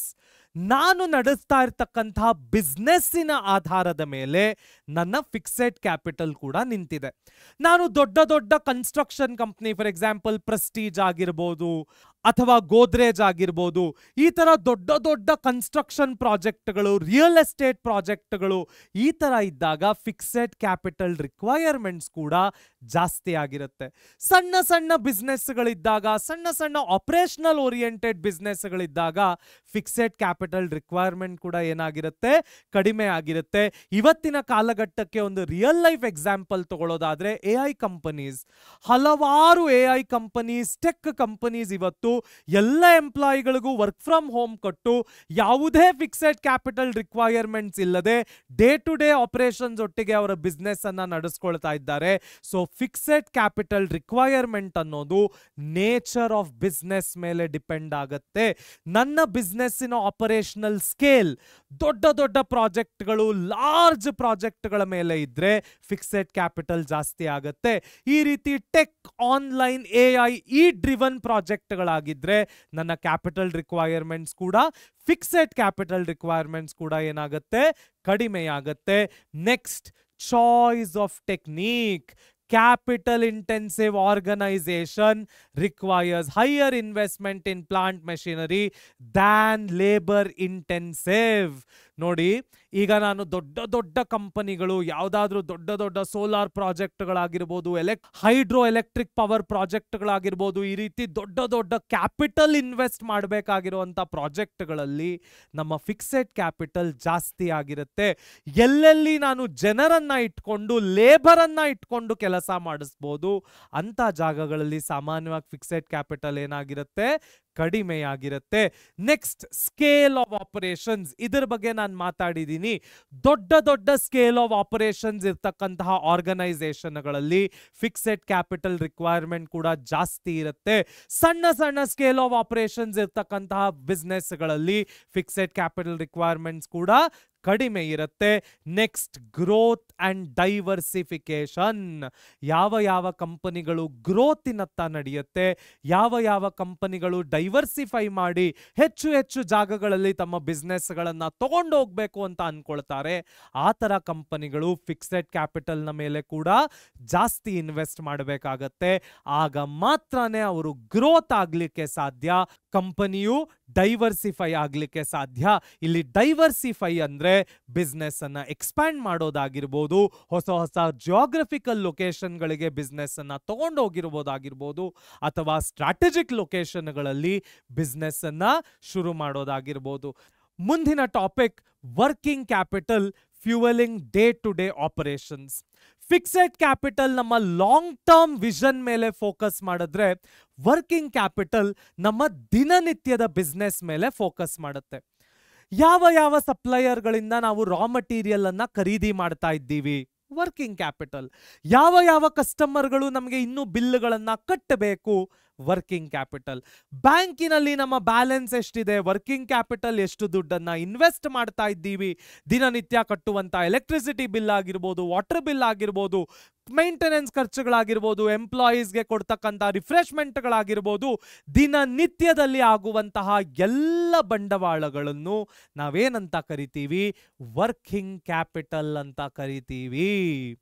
ನಾನು ನಡೆಸ್ತಾ ಇರ್ತಕ್ಕಂತಹ ಬಿಸ್ನೆಸ್ಸಿನ ಆಧಾರದ ಮೇಲೆ ನನ್ನ ಫಿಕ್ಸೆಡ್ ಕ್ಯಾಪಿಟಲ್ ಕೂಡ ನಿಂತಿದೆ. ನಾನು ದೊಡ್ಡ ದೊಡ್ಡ construction company, for example Prestige ಆಗಿರ್ಬೋದು ಅಥವಾ ಗೋದ್ರೇಜ್ ಆಗಿರ್ಬೋದು, ಈ ತರ ದೊಡ್ಡ ದೊಡ್ಡ ಕನ್ಸ್ಟ್ರಕ್ಷನ್ ಪ್ರಾಜೆಕ್ಟ್ಗಳು, ರಿಯಲ್ ಎಸ್ಟೇಟ್ ಪ್ರಾಜೆಕ್ಟ್ಗಳು, ಈ ತರ ಇದ್ದಾಗ ಫಿಕ್ಸೆಡ್ ಕ್ಯಾಪಿಟಲ್ ರಿಕ್ವೈರ್ಮೆಂಟ್ಸ್ ಕೂಡ ಜಾಸ್ತಿ ಆಗಿರುತ್ತೆ. ಸಣ್ಣ ಸಣ್ಣ ಬಿಸ್ನೆಸ್ಗಳಿದ್ದಾಗ, ಸಣ್ಣ ಸಣ್ಣ ಆಪರೇಷನಲ್ ಓರಿಯೆಂಟೆಡ್ ಬಿಸ್ನೆಸ್ಗಳಿದ್ದಾಗ ಫಿಕ್ಸೆಡ್ ಕ್ಯಾಪಿಟಲ್ ರಿಕ್ವೈರ್ಮೆಂಟ್ ಕೂಡ ಏನಾಗಿರುತ್ತೆ, ಕಡಿಮೆ ಆಗಿರುತ್ತೆ. ಇವತ್ತಿನ ಕಾಲಘಟ್ಟಕ್ಕೆ ಒಂದು ರಿಯಲ್ ಲೈಫ್ ಎಕ್ಸಾಂಪಲ್ ತಗೊಳ್ಳೋದಾದ್ರೆ AI ಕಂಪನೀಸ್, ಹಲವಾರು AI ಕಂಪನೀಸ್, ಟೆಕ್ ಕಂಪನೀಸ್ ಇವತ್ತು ಎಲ್ಲ ಎಂಪ್ಲಾಯಿಗಳಿಗೂ ವರ್ಕ್ ಫ್ರಮ್ ಹೋಮ್ ಕೊಟ್ಟು ಯಾವುದೇ ಫಿಕ್ಸೆಡ್ ಕ್ಯಾಪಿಟಲ್ ರಿಕ್ವೈರ್ಮೆಂಟ್ಸ್ ಇಲ್ಲದೆ ಡೇ ಟು ಡೇ ಆಪರೇಷನ್ಸ್ ಒಟ್ಟಿಗೆ ಅವರ ಬಿಸ್ನೆಸ್ ಅನ್ನ ನಡೆಸ್ಕೊಳ್ತಾ ಇದ್ದಾರೆ. ಸೊ ಫಿಕ್ಸೆಡ್ ಕ್ಯಾಪಿಟಲ್ ರಿಕ್ವೈರ್ಮೆಂಟ್ ಅನ್ನೋದು ನೇಚರ್ ಆಫ್ ಬಿಸ್ನೆಸ್ ಮೇಲೆ ಡಿಪೆಂಡ್ ಆಗುತ್ತೆ. ನನ್ನ ಬಿಸ್ನೆಸ್ಸಿನ ಆಪರೇಷನಲ್ ಸ್ಕೇಲ್ ದೊಡ್ಡ ದೊಡ್ಡ ಪ್ರಾಜೆಕ್ಟ್ಗಳು, ಲಾರ್ಜ್ ಪ್ರಾಜೆಕ್ಟ್ಗಳ ಮೇಲೆ ಇದ್ರೆ ಫಿಕ್ಸೆಡ್ ಕ್ಯಾಪಿಟಲ್ ಜಾಸ್ತಿ ಆಗುತ್ತೆ. ಈ ರೀತಿ ಟೆಕ್, ಆನ್ಲೈನ್, AI ಈ ಡ್ರಿವನ್ ಪ್ರಾಜೆಕ್ಟ್ಗಳಾಗಿದ್ರೆ ನನ್ನ ಕ್ಯಾಪಿಟಲ್ ರಿಕ್ವೈರ್ಮೆಂಟ್ಸ್ ಕೂಡ, ಫಿಕ್ಸೆಡ್ ಕ್ಯಾಪಿಟಲ್ ರಿಕ್ವೈರ್ಮೆಂಟ್ಸ್ ಕೂಡ ಏನಾಗುತ್ತೆ, ಕಡಿಮೆಯಾಗುತ್ತೆ. Next, choice of technique. Capital intensive organization requires higher investment in plant machinery than labor intensive. ನೋಡಿ, ಈಗ ನಾನು ದೊಡ್ಡ ದೊಡ್ಡ ಕಂಪನಿಗಳು, ಯಾವುದಾದ್ರೂ ದೊಡ್ಡ ದೊಡ್ಡ ಸೋಲಾರ್ ಪ್ರಾಜೆಕ್ಟ್ಗಳಾಗಿರ್ಬೋದು, ಹೈಡ್ರೋ ಎಲೆಕ್ಟ್ರಿಕ್ ಪವರ್ ಪ್ರಾಜೆಕ್ಟ್ಗಳಾಗಿರ್ಬೋದು, ಈ ರೀತಿ ದೊಡ್ಡ ದೊಡ್ಡ ಕ್ಯಾಪಿಟಲ್ ಇನ್ವೆಸ್ಟ್ ಮಾಡಬೇಕಾಗಿರುವಂಥ ಪ್ರಾಜೆಕ್ಟ್ಗಳಲ್ಲಿ ನಮ್ಮ ಫಿಕ್ಸೆಡ್ ಕ್ಯಾಪಿಟಲ್ ಜಾಸ್ತಿ ಆಗಿರುತ್ತೆ. ಎಲ್ಲೆಲ್ಲಿ ನಾನು ಜನರನ್ನ ಇಟ್ಕೊಂಡು, ಲೇಬರನ್ನ ಇಟ್ಕೊಂಡು ಕೆಲಸ ಮಾಡಿಸ್ಬೋದು ಅಂತ ಜಾಗಗಳಲ್ಲಿ ಸಾಮಾನ್ಯವಾಗಿ ಫಿಕ್ಸೆಡ್ ಕ್ಯಾಪಿಟಲ್ ಏನಾಗಿರುತ್ತೆ, ಕಡಿಮೆಯಾಗಿರುತ್ತೆ. Next, scale of operations. ಇದರ ಬಗ್ಗೆ ನಾನು ಮಾತಾಡಿದ್ದೀನಿ. ದೊಡ್ಡ ದೊಡ್ಡ ಸ್ಕೇಲ್ ಆಫ್ ಆಪರೇಷನ್ಸ್ ಇರ್ತಕ್ಕಂತಹ ಆರ್ಗನೈಸೇಷನ್ಗಳಲ್ಲಿ ಫಿಕ್ಸೆಡ್ ಕ್ಯಾಪಿಟಲ್ ರಿಕ್ವೈರ್ಮೆಂಟ್ ಕೂಡ ಜಾಸ್ತಿ ಇರುತ್ತೆ. ಸಣ್ಣ ಸಣ್ಣ ಸ್ಕೇಲ್ ಆಫ್ ಆಪರೇಷನ್ಸ್ ಇರ್ತಕ್ಕಂತಹ ಬಿಸ್ನೆಸ್ಗಳಲ್ಲಿ ಫಿಕ್ಸೆಡ್ ಕ್ಯಾಪಿಟಲ್ ರಿಕ್ವೈರ್ಮೆಂಟ್ಸ್ ಕೂಡ ಕಡಿಮೆ ಇರುತ್ತೆ. Next, growth and diversification. ಯಾವ ಯಾವ ಕಂಪನಿಗಳು ಗ್ರೋತಿನತ್ತ ನಡೆಯುತ್ತೆ, ಯಾವ ಯಾವ ಕಂಪನಿಗಳು ಡೈವರ್ಸಿಫೈ ಮಾಡಿ ಹೆಚ್ಚು ಹೆಚ್ಚು ಜಾಗಗಳಲ್ಲಿ ತಮ್ಮ ಬಿಸ್ನೆಸ್ಗಳನ್ನು ತಗೊಂಡು ಹೋಗ್ಬೇಕು ಅಂತ ಅನ್ಕೊಳ್ತಾರೆ, ಆ ಥರ ಕಂಪನಿಗಳು ಫಿಕ್ಸೆಡ್ ಕ್ಯಾಪಿಟಲ್ನ ಮೇಲೆ ಕೂಡ ಜಾಸ್ತಿ ಇನ್ವೆಸ್ಟ್ ಮಾಡಬೇಕಾಗತ್ತೆ. ಆಗ ಮಾತ್ರನೇ ಅವರು ಗ್ರೋತ್ ಆಗ್ಲಿಕ್ಕೆ ಸಾಧ್ಯ, ಕಂಪನಿಯು ಡೈವರ್ಸಿಫೈ ಆಗ್ಲಿಕ್ಕೆ ಸಾಧ್ಯ. ಇಲ್ಲಿ ಡೈವರ್ಸಿಫೈ ಅಂದ್ರೆ ಬಿಸ್ನೆಸ್ ಅನ್ನ ಎಕ್ಸ್ಪ್ಯಾಂಡ್ ಮಾಡೋದಾಗಿರ್ಬೋದು, ಹೊಸ ಹೊಸ ಜಿಯೋಗ್ರಫಿಕಲ್ ಲೊಕೇಶನ್ಗಳಿಗೆ ಬಿಸ್ನೆಸ್ ಅನ್ನ ತಗೊಂಡೋಗಿರ್ಬೋದಾಗಿರ್ಬೋದು, ಅಥವಾ ಸ್ಟ್ರಾಟಜಿಕ್ ಲೊಕೇಶನ್ಗಳಲ್ಲಿ ಬಿಸ್ನೆಸ್ ಅನ್ನ ಶುರು ಮಾಡೋದಾಗಿರ್ಬೋದು. ಮುಂದಿನ topic, working capital fuelling day to day operations. Fixed capital ನಮ್ಮ ಲಾಂಗ್ ಟರ್ಮ್ ವಿಷನ್ ಮೇಲೆ ಫೋಕಸ್ ಮಾಡಿದ್ರೆ, ವರ್ಕಿಂಗ್ ಕ್ಯಾಪಿಟಲ್ ನಮ್ಮ ದಿನನಿತ್ಯದ ಬಿಸ್ನೆಸ್ ಮೇಲೆ ಫೋಕಸ್ ಮಾಡುತ್ತೆ. ಯಾವ ಯಾವ ಸಪ್ಲೈಯರ್ಗಳಿಂದ ನಾವು ರಾ ಮಟೀರಿಯಲ್ ಅನ್ನ ಖರೀದಿ ಮಾಡ್ತಾ ಇದ್ದೀವಿ, ವರ್ಕಿಂಗ್ ಕ್ಯಾಪಿಟಲ್. ಯಾವ ಯಾವ ಕಸ್ಟಮರ್ಗಳು ನಮಗೆ ಇನ್ನೂ ಬಿಲ್ಗಳನ್ನ ಕಟ್ಟಬೇಕು, ವರ್ಕಿಂಗ್ ಕ್ಯಾಪಿಟಲ್. ಬ್ಯಾಂಕಿನಲ್ಲಿ ನಮ್ಮ ಬ್ಯಾಲೆನ್ಸ್ ಎಷ್ಟಿದೆ, ವರ್ಕಿಂಗ್ ಕ್ಯಾಪಿಟಲ್ ಎಷ್ಟು ದುಡ್ಡನ್ನ ಇನ್ವೆಸ್ಟ್ ಮಾಡ್ತಾ ಇದ್ದೀವಿ, ದಿನನಿತ್ಯ ಕಟ್ಟುವಂತ ಎಲೆಕ್ಟ್ರಿಸಿಟಿ ಬಿಲ್ ಆಗಿರ್ಬೋದು, ವಾಟರ್ ಬಿಲ್ ಆಗಿರ್ಬೋದು, ಮೇಂಟೆನೆನ್ಸ್ ಖರ್ಚುಗಳಾಗಿರ್ಬೋದು, ಎಂಪ್ಲಾಯೀಸ್ಗೆ ಕೊಡ್ತಕ್ಕಂಥ ರಿಫ್ರೆಶ್ಮೆಂಟ್ಗಳಾಗಿರ್ಬೋದು, ದಿನನಿತ್ಯದಲ್ಲಿ ಆಗುವಂತಹ ಎಲ್ಲ ಬಂಡವಾಳಗಳನ್ನು ನಾವೇನಂತ ಕರಿತೀವಿ, ವರ್ಕಿಂಗ್ ಕ್ಯಾಪಿಟಲ್ ಅಂತ ಕರಿತೀವಿ.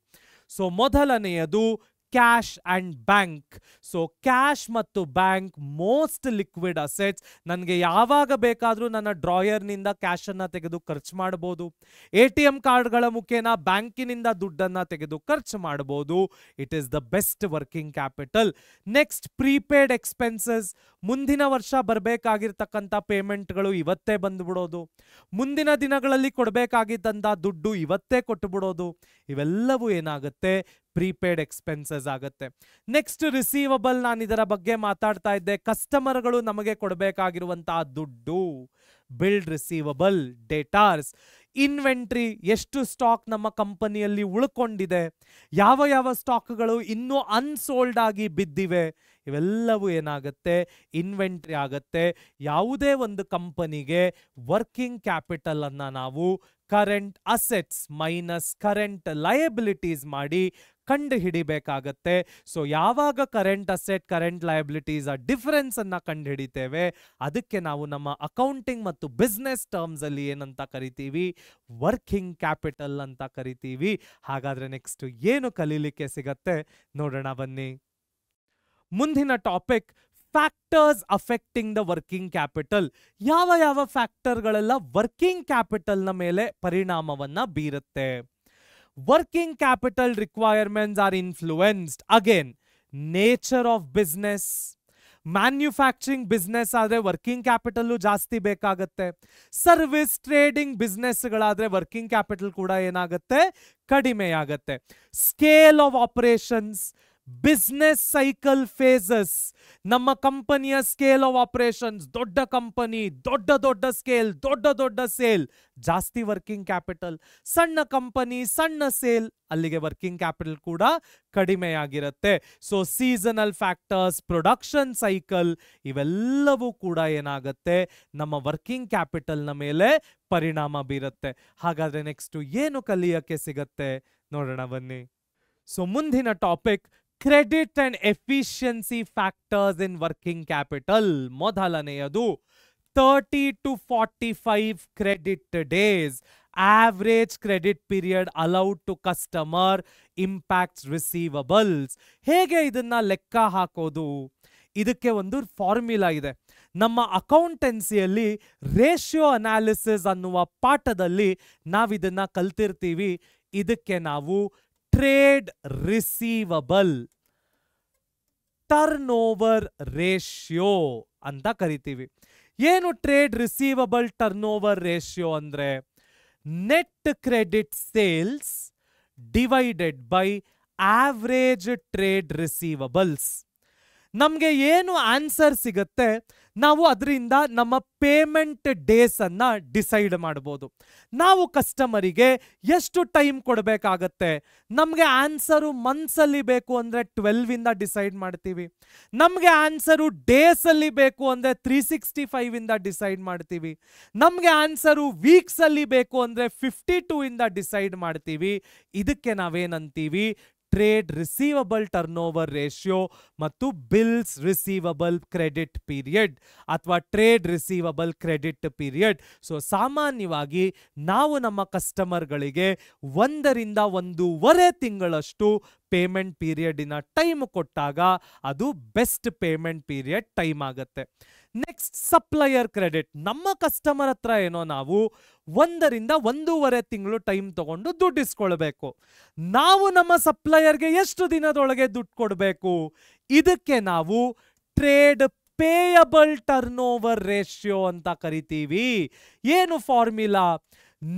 ಸೊ ಮೊದಲನೆಯದು cash and bank. So cash ಮತ್ತು ಬ್ಯಾಂಕ್ ಮೋಸ್ಟ್ ಲಿಕ್ವಿಡ್ ಅಸೆಟ್ಸ್. ನನಗೆ ಯಾವಾಗ ಬೇಕಾದರೂ ನನ್ನ ಡ್ರಾಯರ್ನಿಂದ ಕ್ಯಾಶನ್ನು ತೆಗೆದು ಖರ್ಚು ಮಾಡಬಹುದು. ATM ಕಾರ್ಡ್ಗಳ ಮುಖೇನ ಬ್ಯಾಂಕಿನಿಂದ ದುಡ್ಡನ್ನು ತೆಗೆದು ಖರ್ಚು ಮಾಡಬಹುದು. It is the best working capital. Next, prepaid expenses. ಮುಂದಿನ ವರ್ಷ ಬರಬೇಕಾಗಿರ್ತಕ್ಕಂಥ ಪೇಮೆಂಟ್ಗಳು ಇವತ್ತೇ ಬಂದುಬಿಡೋದು, ಮುಂದಿನ ದಿನಗಳಲ್ಲಿ ಕೊಡಬೇಕಾಗಿದ್ದಂಥ ದುಡ್ಡು ಇವತ್ತೇ ಕೊಟ್ಟುಬಿಡೋದು. ಇವೆಲ್ಲವೂ ಏನಾಗುತ್ತೆ, ಪ್ರೀಪೇಡ್ ಎಕ್ಸ್ಪೆನ್ಸಸ್ ಆಗುತ್ತೆ. Next, receivable. ನಾನು ಇದರ ಬಗ್ಗೆ ಮಾತಾಡ್ತಾ ಇದ್ದೆ. ಕಸ್ಟಮರ್ಗಳು ನಮಗೆ ಕೊಡಬೇಕಾಗಿರುವಂತಹ ದುಡ್ಡು, ಬಿಲ್ಡ್ ರಿಸೀವಬಲ್, ಡೇಟಾರ್ಸ್. ಇನ್ವೆಂಟ್ರಿ, ಎಷ್ಟು ಸ್ಟಾಕ್ ನಮ್ಮ ಕಂಪನಿಯಲ್ಲಿ ಉಳ್ಕೊಂಡಿದೆ, ಯಾವ ಯಾವ ಸ್ಟಾಕ್ಗಳು ಇನ್ನೂ ಅನ್ಸೋಲ್ಡ್ ಆಗಿ ಬಿದ್ದಿವೆ, ಇವೆಲ್ಲವೂ ಏನಾಗುತ್ತೆ, ಇನ್ವೆಂಟ್ರಿ ಆಗುತ್ತೆ. ಯಾವುದೇ ಒಂದು ಕಂಪನಿಗೆ ವರ್ಕಿಂಗ್ ಕ್ಯಾಪಿಟಲ್ ಅನ್ನ ನಾವು current assets minus current liabilities ಮಾಡಿ ಕಂಡು ಹಿಡಿಬೇಕಾಗತ್ತೆ. ಸೊ ಯಾವಾಗ ಕರೆಂಟ್ ಅಸೆಟ್, ಕರೆಂಟ್ ಲಯಬಿಲಿಟೀಸ್ ಆ ಡಿಫರೆನ್ಸ್ ಅನ್ನ ಕಂಡು ಹಿಡಿತೇವೆ, ಅದಕ್ಕೆ ನಾವು ನಮ್ಮ ಅಕೌಂಟಿಂಗ್ ಮತ್ತು ಬಿಸ್ನೆಸ್ ಟರ್ಮ್ಸ್ ಅಲ್ಲಿ ಏನಂತ ಕರಿತೀವಿ, ವರ್ಕಿಂಗ್ ಕ್ಯಾಪಿಟಲ್ ಅಂತ ಕರಿತೀವಿ. ಹಾಗಾದ್ರೆ ನೆಕ್ಸ್ಟ್ ಏನು ಕಲೀಲಿಕ್ಕೆ ಸಿಗತ್ತೆ ನೋಡೋಣ ಬನ್ನಿ. ಮುಂದಿನ topic, factors affecting the working capital. ಯಾವ ಯಾವ ಫ್ಯಾಕ್ಟರ್ಗಳೆಲ್ಲ ವರ್ಕಿಂಗ್ ಕ್ಯಾಪಿಟಲ್ನ ಮೇಲೆ ಪರಿಣಾಮವನ್ನ ಬೀರುತ್ತೆ. Working capital requirements are influenced again nature of business. Manufacturing business ಆದ್ರೆ ವರ್ಕಿಂಗ್ ಕ್ಯಾಪಿಟಲ್ ಜಾಸ್ತಿ ಬೇಕಾಗುತ್ತೆ. ಸರ್ವಿಸ್ ಟ್ರೇಡಿಂಗ್ ಬಿಸ್ನೆಸ್ಗಳಾದ್ರೆ ವರ್ಕಿಂಗ್ ಕ್ಯಾಪಿಟಲ್ ಕೂಡ ಏನಾಗುತ್ತೆ, ಕಡಿಮೆ ಆಗುತ್ತೆ. Scale of operations, business cycle phases. ನಮ್ಮ ಕಂಪನಿಯ ಸ್ಕೇಲ್ ಆಫ್ ಆಪರೇಷನ್ಸ್, ದೊಡ್ಡ ಕಂಪನಿ, ದೊಡ್ಡ ದೊಡ್ಡ ಸ್ಕೇಲ್, ದೊಡ್ಡ ದೊಡ್ಡ ಸೇಲ್, ಜಾಸ್ತಿ ವರ್ಕಿಂಗ್ ಕ್ಯಾಪಿಟಲ್. ಸಣ್ಣ ಕಂಪನಿ, ಸಣ್ಣ ಸೇಲ್, ಅಲ್ಲಿಗೆ ವರ್ಕಿಂಗ್ ಕ್ಯಾಪಿಟಲ್ ಕೂಡ ಕಡಿಮೆಯಾಗಿರುತ್ತೆ. So seasonal factors, production cycle, ಇವೆಲ್ಲವೂ ಕೂಡ ಏನಾಗುತ್ತೆ, ನಮ್ಮ ವರ್ಕಿಂಗ್ ಕ್ಯಾಪಿಟಲ್ನ ಮೇಲೆ ಪರಿಣಾಮ ಬೀರುತ್ತೆ. ಹಾಗಾದ್ರೆ ನೆಕ್ಸ್ಟ್ ಏನು ಕಲಿಯಕ್ಕೆ ಸಿಗತ್ತೆ ನೋಡೋಣ ಬನ್ನಿ. ಸೊ ಮುಂದಿನ topic credit and efficiency factors in working capital. ಮೊದಲನೆಯದು 30 to 45 credit days. Average credit period allowed to customer impacts receivables. ಹೇಗೆ ಇದನ್ನ ಲೆಕ್ಕ ಹಾಕೋದು? ಇದಕ್ಕೆ ಒಂದು ಫಾರ್ಮ್ಯುಲಾ ಇದೆ. ನಮ್ಮ ಅಕೌಂಟೆನ್ಸಿಯಲ್ಲಿ ರೇಷಿಯೋ ಅನಾಲಿಸಿಸ್ ಅನ್ನುವ ಪಾಠದಲ್ಲಿ ನಾವಿದನ್ನ ಕಲ್ತಿರ್ತೀವಿ. ಇದಕ್ಕೆ ನಾವು trade receivable turnover ratio ಅಂತ ಕರಿತೀವಿ. ಏನು trade receivable turnover ratio ಅಂದ್ರೆ net credit sales divided by average trade receivables. ನಮಗೆ ಏನು ಆನ್ಸರ್ ಸಿಗುತ್ತೆ, ನಾವು ಅದರಿಂದ ನಮ್ಮ ಪೇಮೆಂಟ್ ಡೇಸ್ ಅನ್ನ ಡಿಸೈಡ್ ಮಾಡ್ಬೋದು. ನಾವು ಕಸ್ಟಮರಿಗೆ ಎಷ್ಟು ಟೈಮ್ ಕೊಡಬೇಕಾಗತ್ತೆ, ನಮಗೆ ಆನ್ಸರು ಮಂತ್ಸ್ ಅಲ್ಲಿ ಬೇಕು ಅಂದ್ರೆ 12 ಇಂದ ಡಿಸೈಡ್ ಮಾಡ್ತೀವಿ. ನಮಗೆ ಆನ್ಸರು ಡೇಸ್ ಅಲ್ಲಿ ಬೇಕು ಅಂದ್ರೆ 365 ಇಂದ ಡಿಸೈಡ್ ಮಾಡ್ತೀವಿ. ನಮಗೆ ಆನ್ಸರು ವೀಕ್ಸ್ ಅಲ್ಲಿ ಬೇಕು ಅಂದ್ರೆ 52 ಇಂದ ಡಿಸೈಡ್ ಮಾಡ್ತೀವಿ. ಇದಕ್ಕೆ ನಾವೇನಂತೀವಿ, trade receivable turnover ratio ಮತ್ತು ಬಿಲ್ಸ್ ರಿಸೀವಬಲ್ ಕ್ರೆಡಿಟ್ ಪೀರಿಯಡ್ ಅಥವಾ trade receivable credit period. So ಸಾಮಾನ್ಯವಾಗಿ ನಾವು ನಮ್ಮ ಕಸ್ಟಮರ್ಗಳಿಗೆ 1 ರಿಂದ 1.5 ತಿಂಗಳಷ್ಟು ಪೇಮೆಂಟ್ ಪೀರಿಯಡಿನ ಟೈಮ್ ಕೊಟ್ಟಾಗ ಅದು ಬೆಸ್ಟ್ ಪೇಮೆಂಟ್ ಪೀರಿಯಡ್ ಟೈಮ್ ಆಗುತ್ತೆ. Next supplier credit. ನಮ್ಮ ಕಸ್ಟಮರ್ ಹತ್ರ ಏನೋ ನಾವು 1 ರಿಂದ 1.5 ತಿಂಗಳು ಟೈಮ್ ತಗೊಂಡು ದುಡ್ಡು ಇಸ್ಕೊಳ್ಬೇಕು. ನಾವು ನಮ್ಮ ಸಪ್ಲೈಯರ್ಗೆ ಎಷ್ಟು ದಿನದೊಳಗೆ ದುಡ್ಡು ಕೊಡಬೇಕು, ಇದಕ್ಕೆ ನಾವು trade payable turnover ratio ಅಂತ ಕರಿತೀವಿ. ಏನು formula?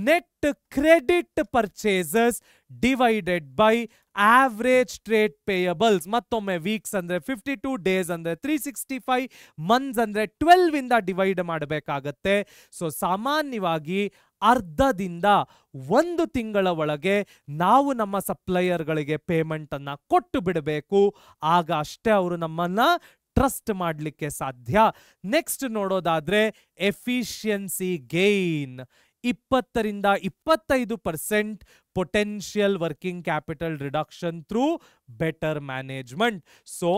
Net credit purchases divided by average trade payables. ಮತ್ತೊಮ್ಮೆ ವೀಕ್ಸ್ ಅಂದ್ರೆ 52, ಡೇಸ್ ಅಂದ್ರೆ 365, ಮಂತ್ಸ್ ಅಂದ್ರೆ 12 ಇಂದ ಡಿವೈಡ್ ಮಾಡಬೇಕಾಗತ್ತೆ. ಸೊ ಸಾಮಾನ್ಯವಾಗಿ ಅರ್ಧದಿಂದ 1 ತಿಂಗಳ ಒಳಗೆ ನಾವು ನಮ್ಮ ಸಪ್ಲೈಯರ್ಗಳಿಗೆ ಪೇಮೆಂಟ್ ಅನ್ನ ಕೊಟ್ಟು ಬಿಡಬೇಕು. ಆಗ ಅಷ್ಟೇ ಅವರು ನಮ್ಮನ್ನ ಟ್ರಸ್ಟ್ ಮಾಡಲಿಕ್ಕೆ ಸಾಧ್ಯ. ನೆಕ್ಸ್ಟ್ ನೋಡೋದಾದ್ರೆ ಎಫಿಷಿಯನ್ಸಿ ಗೇನ್. 20 ರಿಂದ 25% potential working capital reduction through better management. So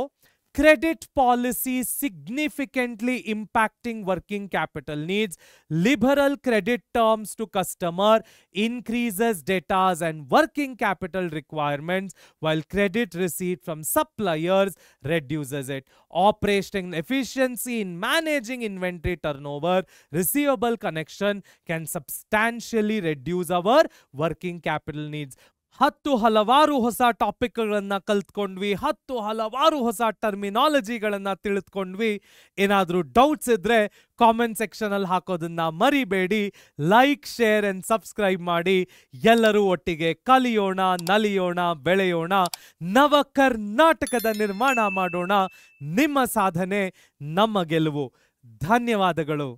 credit policy significantly impacting working capital needs. Liberal credit terms to customer increases debtors and working capital requirements, while credit receipt from suppliers reduces it. Operational efficiency in managing inventory turnover, receivable collection can substantially reduce our working capital needs. 10 ಹಲವಾರು ಹೊಸ ಟಾಪಿಕ್ಗಳನ್ನ ಕಲ್ತ್ಕೊಂಡ್ವಿ, 10 ಹಲವಾರು ಹೊಸ ಟರ್ಮಿನಾಲಜಿಗಳನ್ನ ತಿಳಿದುಕೊಂಡ್ವಿ. ಏನಾದರೂ doubts ಇದ್ರೆ comment section ಅಲ್ಲಿ ಹಾಕೋದನ್ನ ಮರಿಬೇಡಿ. Like, share and subscribe ಮಾಡಿ. ಎಲ್ಲರೂ ಒಟ್ಟಿಗೆ ಕಲಿಯೋಣ, ನಲಿಯೋಣ, ಬೆಳೆಯೋಣ, ನವ ಕರ್ನಾಟಕದ ನಿರ್ಮಾಣ ಮಾಡೋಣ. ನಿಮ್ಮ ಸಾಧನೆ ನಮ್ಮ ಗೆಲುವು. ಧನ್ಯವಾದಗಳು.